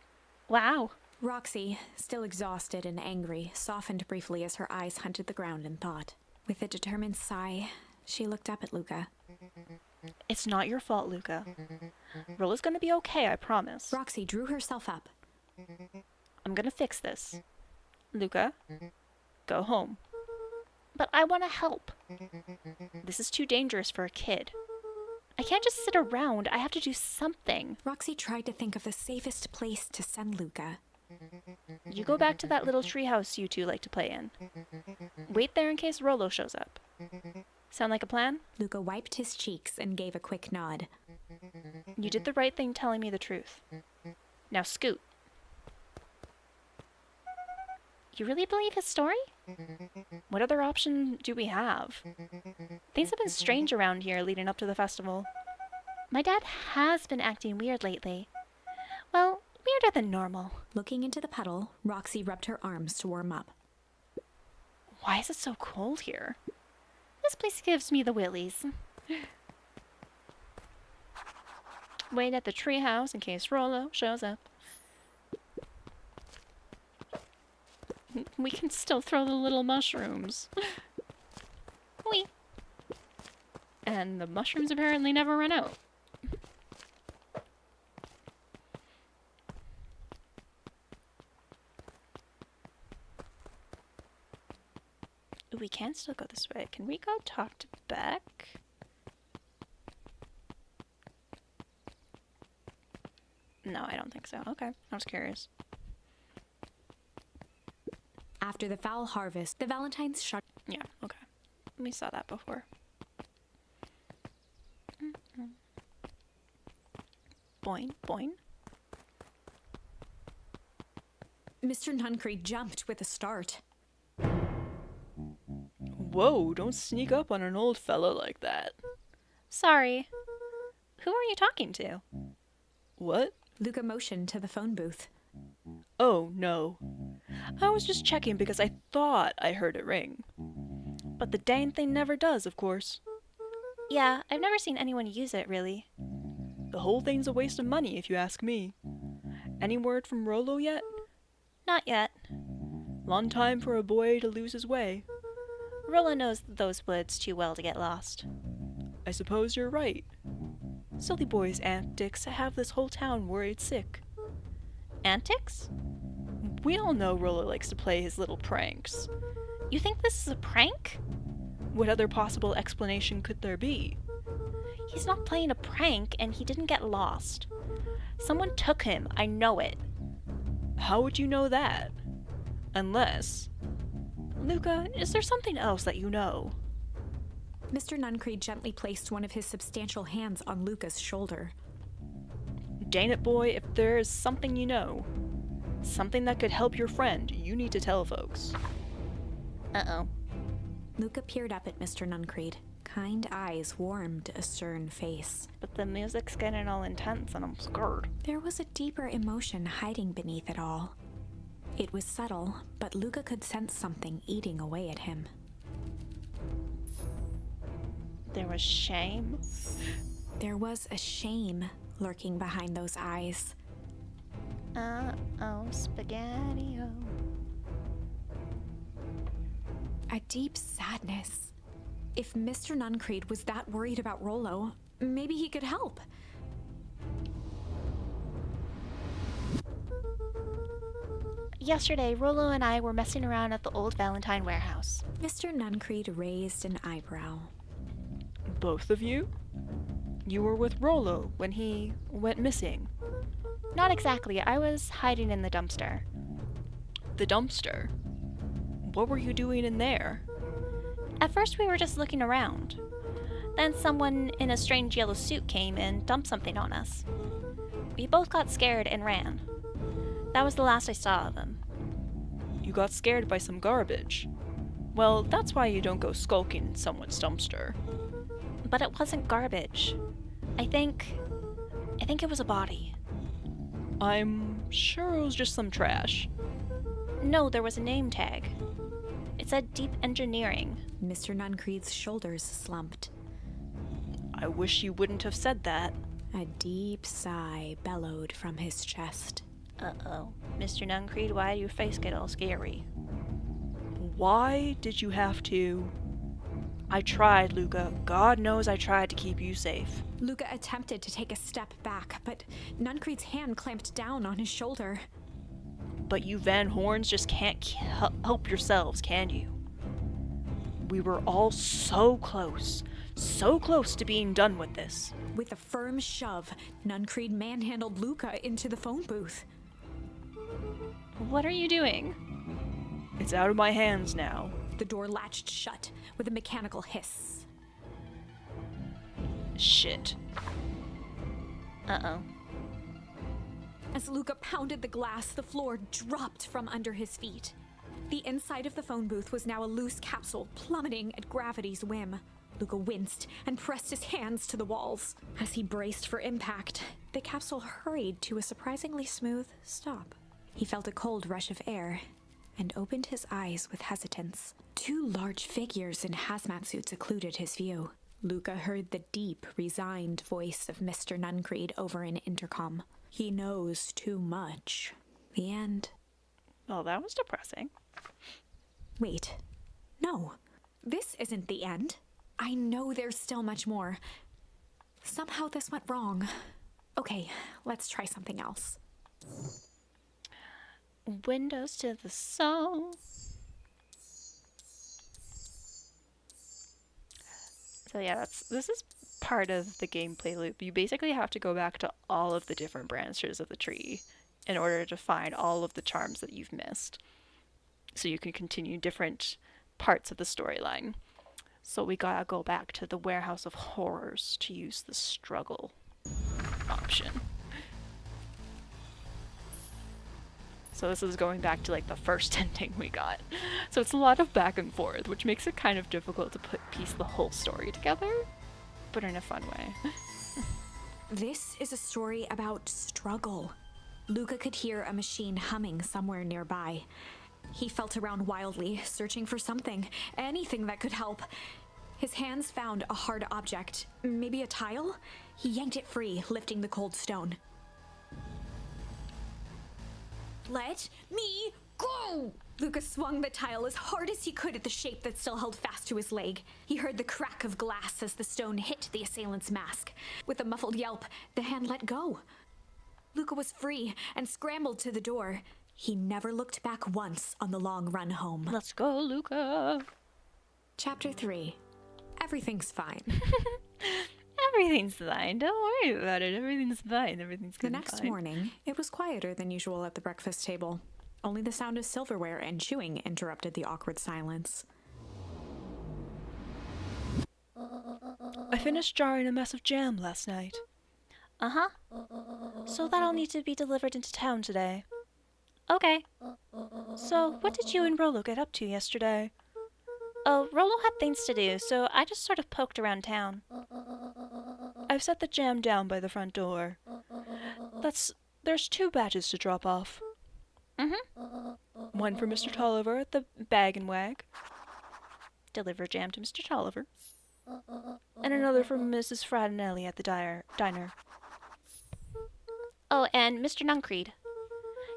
wow. Roxy, still exhausted and angry, softened briefly as her eyes hunted the ground in thought. With a determined sigh, she looked up at Luca. It's not your fault, Luca. Rollo's gonna be okay, I promise. Roxy drew herself up. I'm gonna fix this. Luca, go home. But I want to help. This is too dangerous for a kid. I can't just sit around. I have to do something. Roxy tried to think of the safest place to send Luca. You go back to that little treehouse you two like to play in. Wait there in case Rollo shows up. Sound like a plan? Luca wiped his cheeks and gave a quick nod. You did the right thing telling me the truth. Now scoot. You really believe his story? What other option do we have? Things have been strange around here leading up to the festival. My dad has been acting weird lately. Well, weirder than normal. Looking into the puddle, Roxy rubbed her arms to warm up. Why is it so cold here? This place gives me the willies. Wait at the treehouse in case Rollo shows up. We can still throw the little mushrooms. Whee! And the mushrooms apparently never run out. We can still go this way. Can we go talk to Beck? No, I don't think so. Okay, I was curious. After the foul harvest, the Valentines shut. Yeah, okay. We saw that before. Boing, boing. Mr. Nuncree jumped with a start. Whoa, don't sneak up on an old fella like that. Sorry. Who are you talking to? What? Luca motioned to the phone booth. Oh, no. I was just checking because I thought I heard it ring. But the dang thing never does, of course. Yeah, I've never seen anyone use it, really. The whole thing's a waste of money, if you ask me. Any word from Rollo yet? Not yet. Long time for a boy to lose his way. Rollo knows those woods too well to get lost. I suppose you're right. Silly boy's antics have this whole town worried sick. Antics? We all know Rollo likes to play his little pranks. You think this is a prank? What other possible explanation could there be? He's not playing a prank, and he didn't get lost. Someone took him, I know it. How would you know that? Unless... Luca, is there something else that you know? Mr. Nuncreed gently placed one of his substantial hands on Luca's shoulder. Dang it, boy, if there is something you know, something that could help your friend, you need to tell folks. Uh-oh. Luca peered up at Mr. Nuncreed. Kind eyes warmed a stern face. But the music's getting all intense and I'm scared. There was a deeper emotion hiding beneath it all. It was subtle, but Luca could sense something eating away at him. There was shame. There was a shame lurking behind those eyes. Uh-oh, spaghetti-o. A deep sadness. If Mr. Nuncreed was that worried about Rollo, maybe he could help. Yesterday, Rollo and I were messing around at the old Valentine warehouse. Mr. Nuncreed raised an eyebrow. Both of you? You were with Rollo when he went missing. Not exactly. I was hiding in the dumpster. The dumpster? What were you doing in there? At first, we were just looking around. Then someone in a strange yellow suit came and dumped something on us. We both got scared and ran. That was the last I saw of him. You got scared by some garbage. Well, that's why you don't go skulking in someone's dumpster. But it wasn't garbage. I think it was a body. I'm sure it was just some trash. No, there was a name tag. It said Deep Engineering. Mr. Nuncreed's shoulders slumped. I wish you wouldn't have said that. A deep sigh bellowed from his chest. Uh-oh. Mr. Nuncreed, why do your face get all scary? Why did you have to... I tried, Luca. God knows I tried to keep you safe. Luca attempted to take a step back, but Nuncreed's hand clamped down on his shoulder. But you Van Horns just can't help yourselves, can you? We were all so close to being done with this. With a firm shove, Nuncreed manhandled Luca into the phone booth. What are you doing? It's out of my hands now. The door latched shut with a mechanical hiss. Shit. Uh-oh. As Luca pounded the glass, the floor dropped from under his feet. The inside of the phone booth was now a loose capsule plummeting at gravity's whim. Luca winced and pressed his hands to the walls. As he braced for impact, the capsule hurried to a surprisingly smooth stop. He felt a cold rush of air and opened his eyes with hesitance. Two large figures in hazmat suits occluded his view. Luca heard the deep, resigned voice of Mr. Nuncreed over an intercom. He knows too much. The end. Well, that was depressing. Wait. No. This isn't the end. I know there's still much more. Somehow this went wrong. Okay, let's try something else. Windows to the soul. So yeah, this is part of the gameplay loop. You basically have to go back to all of the different branches of the tree in order to find all of the charms that you've missed. So you can continue different parts of the storyline. So we gotta go back to the Warehouse of Horrors to use the struggle option. So this is going back to like the first ending we got. So it's a lot of back and forth, which makes it kind of difficult to piece the whole story together, but in a fun way. This is a story about struggle. Luca could hear a machine humming somewhere nearby. He felt around wildly, searching for something, anything that could help. His hands found a hard object, maybe a tile. He yanked it free, lifting the cold stone. Let me go! Lucas swung the tile as hard as he could at the shape that still held fast to his leg. He heard the crack of glass as the stone hit the assailant's mask. With a muffled yelp, the hand let go. Luca was free and scrambled to the door. He never looked back once on the long run home. Let's go, Luca. Chapter 3. Everything's fine. Everything's fine. Don't worry about it. Everything's fine. Everything's The good. next morning, it was quieter than usual at the breakfast table. Only the sound of silverware and chewing interrupted the awkward silence. I finished jarring a mess of jam last night. Uh-huh. So that'll need to be delivered into town today. Okay. So, what did you and Rolo get up to yesterday? Oh, Rolo had things to do, so I just sort of poked around town. I've set the jam down by the front door. There's 2 batches to drop off. Mm-hmm. One for Mr. Tolliver at the Bag and Wag. Deliver jam to Mr. Tolliver. And another for Mrs. Fradinelli at the diner. Oh, and Mr. Nuncreed.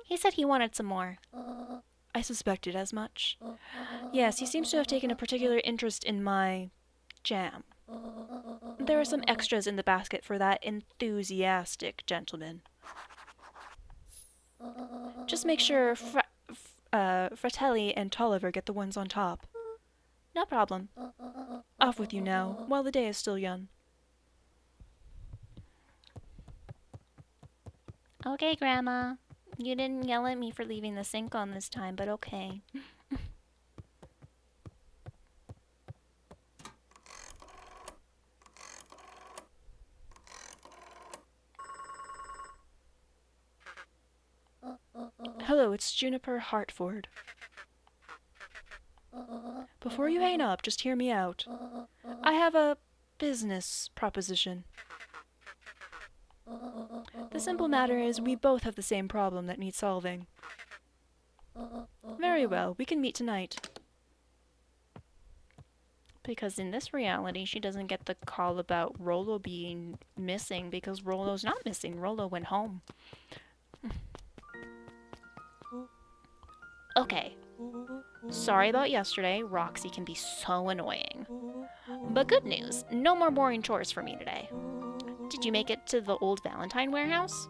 He said he wanted some more. I suspected as much. Yes, he seems to have taken a particular interest in my jam. There are some extras in the basket for that enthusiastic gentleman. Just make sure Fratelli and Tolliver get the ones on top. No problem. Off with you now, while the day is still young. Okay, Grandma. You didn't yell at me for leaving the sink on this time, but okay. Hello, it's Juniper Hartford. Before you hang up, just hear me out. I have a business proposition. The simple matter is we both have the same problem that needs solving. Very well, we can meet tonight. Because in this reality, she doesn't get the call about Rolo being missing because Rolo's not missing. Rolo went home. Okay. Sorry about yesterday. Roxy can be so annoying. But good news, no more boring chores for me today. Did you make it to the old Valentine warehouse?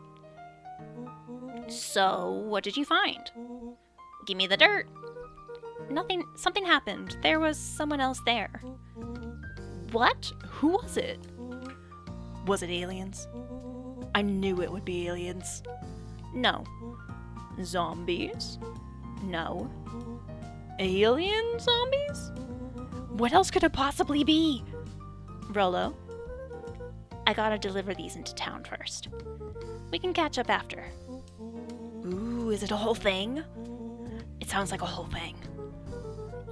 So, what did you find? Give me the dirt. Nothing, something happened. There was someone else there. What? Who was it? Was it aliens? I knew it would be aliens. No. Zombies? No. Alien zombies? What else could it possibly be? Rolo, I gotta deliver these into town first. We can catch up after. Ooh, is it a whole thing? It sounds like a whole thing.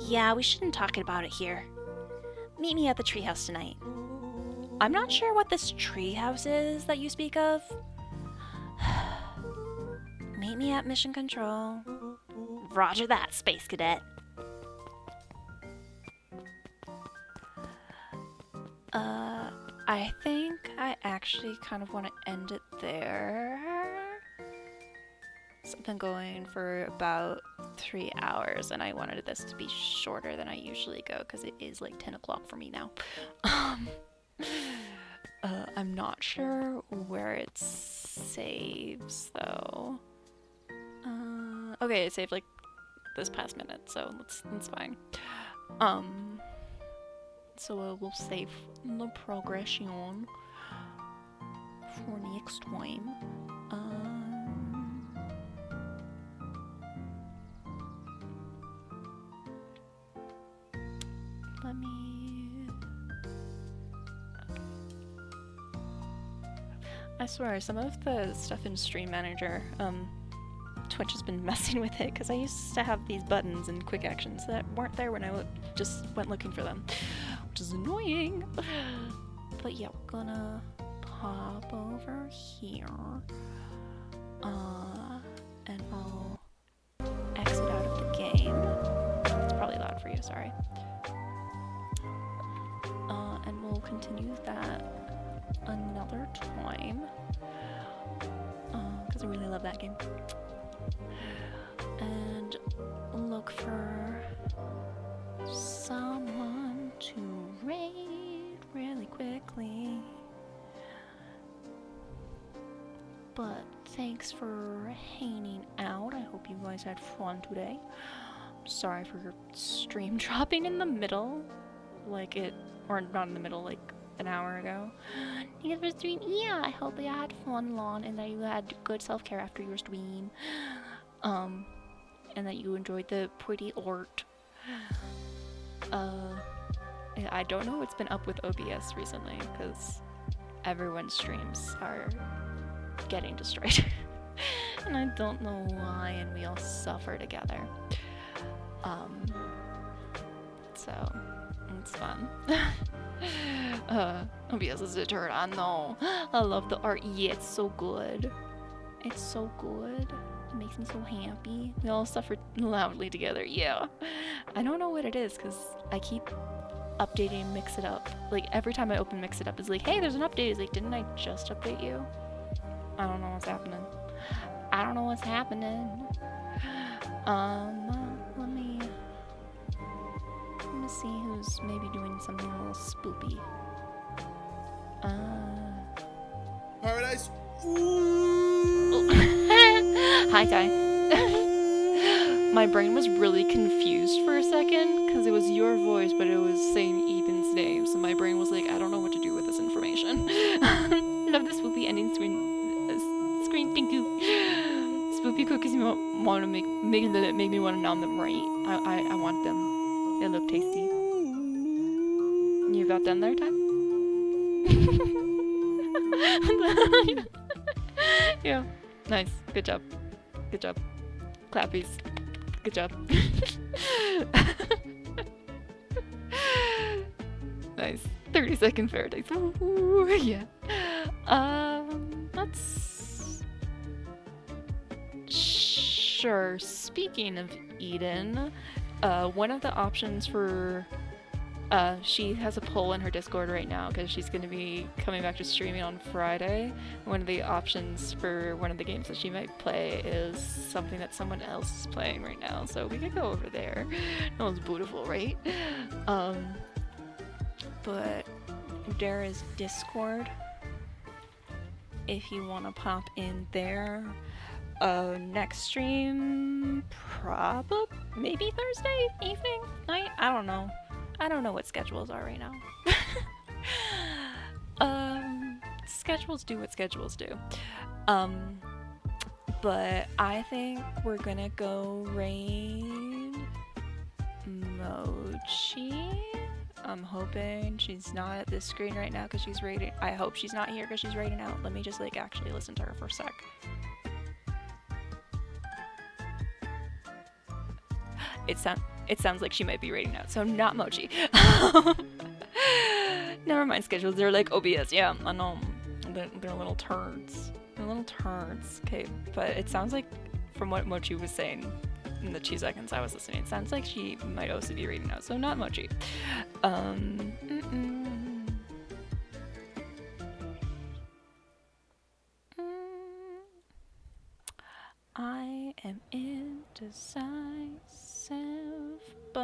Yeah, we shouldn't talk about it here. Meet me at the treehouse tonight. I'm not sure what this treehouse is that you speak of. Meet me at Mission Control. Roger that, Space Cadet. I think I actually kind of want to end it there. So I've been going for about 3 hours, and I wanted this to be shorter than I usually go because it is like 10 o'clock for me now. I'm not sure where it saves though. Okay, it saved like this past minute, so that's fine. So we'll save the progression for next time. Let me... I swear, some of the stuff in Stream Manager, Twitch has been messing with it, because I used to have these buttons and quick actions that weren't there when I just went looking for them, which is annoying. But yeah, we're gonna pop over here, and I'll exit out of the game. It's probably loud for you, sorry. and we'll continue that another time. Because I really love that game. And look for someone to raid really quickly. But thanks for hanging out. I hope you guys had fun today. I'm sorry for your stream dropping in the middle. Or not in the middle, like an hour ago. Thank you for stream. Yeah, I hope you had fun, Lon, and that you had good self-care after your stream. And that you enjoyed the pretty art. I don't know what's been up with OBS recently, because everyone's streams are getting destroyed. And I don't know why, and we all suffer together. So, it's fun. OBS is a turd, I know. I love the art. Yeah, it's so good. It's so good. It makes me so happy. We all suffer loudly together, yeah. I don't know what it is, because I keep updating Mix It Up. Like, every time I open Mix It Up, it's like, hey, there's an update. It's like, didn't I just update you? I don't know what's happening. I don't know what's happening. Let me see who's maybe doing something a little spoopy. Paradise. Hi, Ty. My brain was really confused for a second because it was your voice, but it was saying Ethan's name. So my brain was like, I don't know what to do with this information. Love the spoopy ending screen. Thank you. Spoopy cookies want to make me want to nom them right. I want them. They look tasty. You got them there, Ty? Yeah. Nice. Good job. Good job. Clappies. Good job. Nice. 30-second paradise. Ooh, yeah. Let's... Sure. Speaking of Eden, one of the options for... she has a poll in her Discord right now because she's going to be coming back to streaming on Friday. One of the options for one of the games that she might play is something that someone else is playing right now. So we could go over there. That was beautiful, right? But there is Discord. If you want to pop in there. Next stream, maybe Thursday evening, night? I don't know. I don't know what schedules are right now. Schedules do what schedules do. But I think we're gonna go raid Mochi. I'm hoping she's not at this screen right now because she's raiding. I hope she's not here because she's raiding out. Let me just like actually listen to her for a sec. It sounds like she might be raiding out, so not Mochi. Never mind schedules, they're like OBS, yeah, I know. They're little turds. They're little turds. Okay, but it sounds like, from what Mochi was saying in the 2 seconds I was listening, it sounds like she might also be raiding out, so not Mochi. I am indecisive, but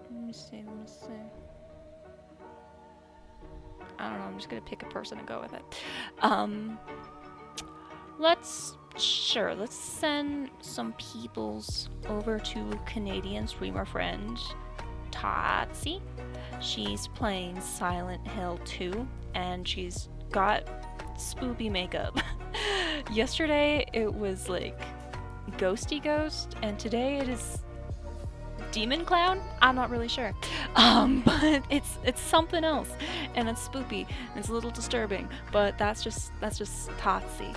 let me see. I don't know, I'm just gonna pick a person and go with it. Let's send some peoples over to Canadian streamer friend Tatsi. She's playing Silent Hill 2, and she's got spoopy makeup. Yesterday it was like ghosty ghost, and today it is demon clown. I'm not really sure, but it's something else, and it's spoopy, and it's a little disturbing. But that's just Tatsi.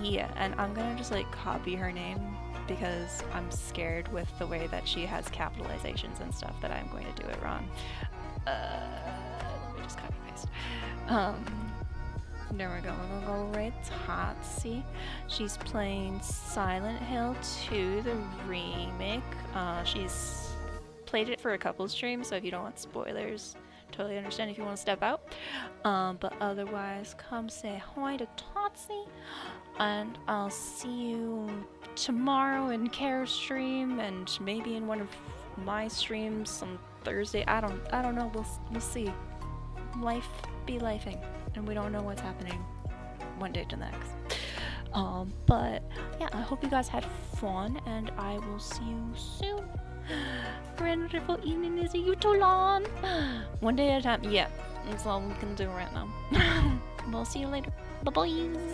Yeah, and I'm gonna just like copy her name because I'm scared with the way that she has capitalizations and stuff that I'm going to do it wrong. Let me just copy paste. There we go. We'll go right Totsy. She's playing Silent Hill 2, the remake. She's played it for a couple streams, so if you don't want spoilers, totally understand if you want to step out. But otherwise, come say hi to Totsy, and I'll see you tomorrow in Kara's stream, and maybe in one of my streams on Thursday. I don't know. We'll see. Life be lifing, and we don't know what's happening one day to the next. But yeah, I hope you guys had fun, and I will see you soon. Wonderful evening, is you too long? One day at a time. Yeah, that's all we can do right now. We'll see you later. Bye boys.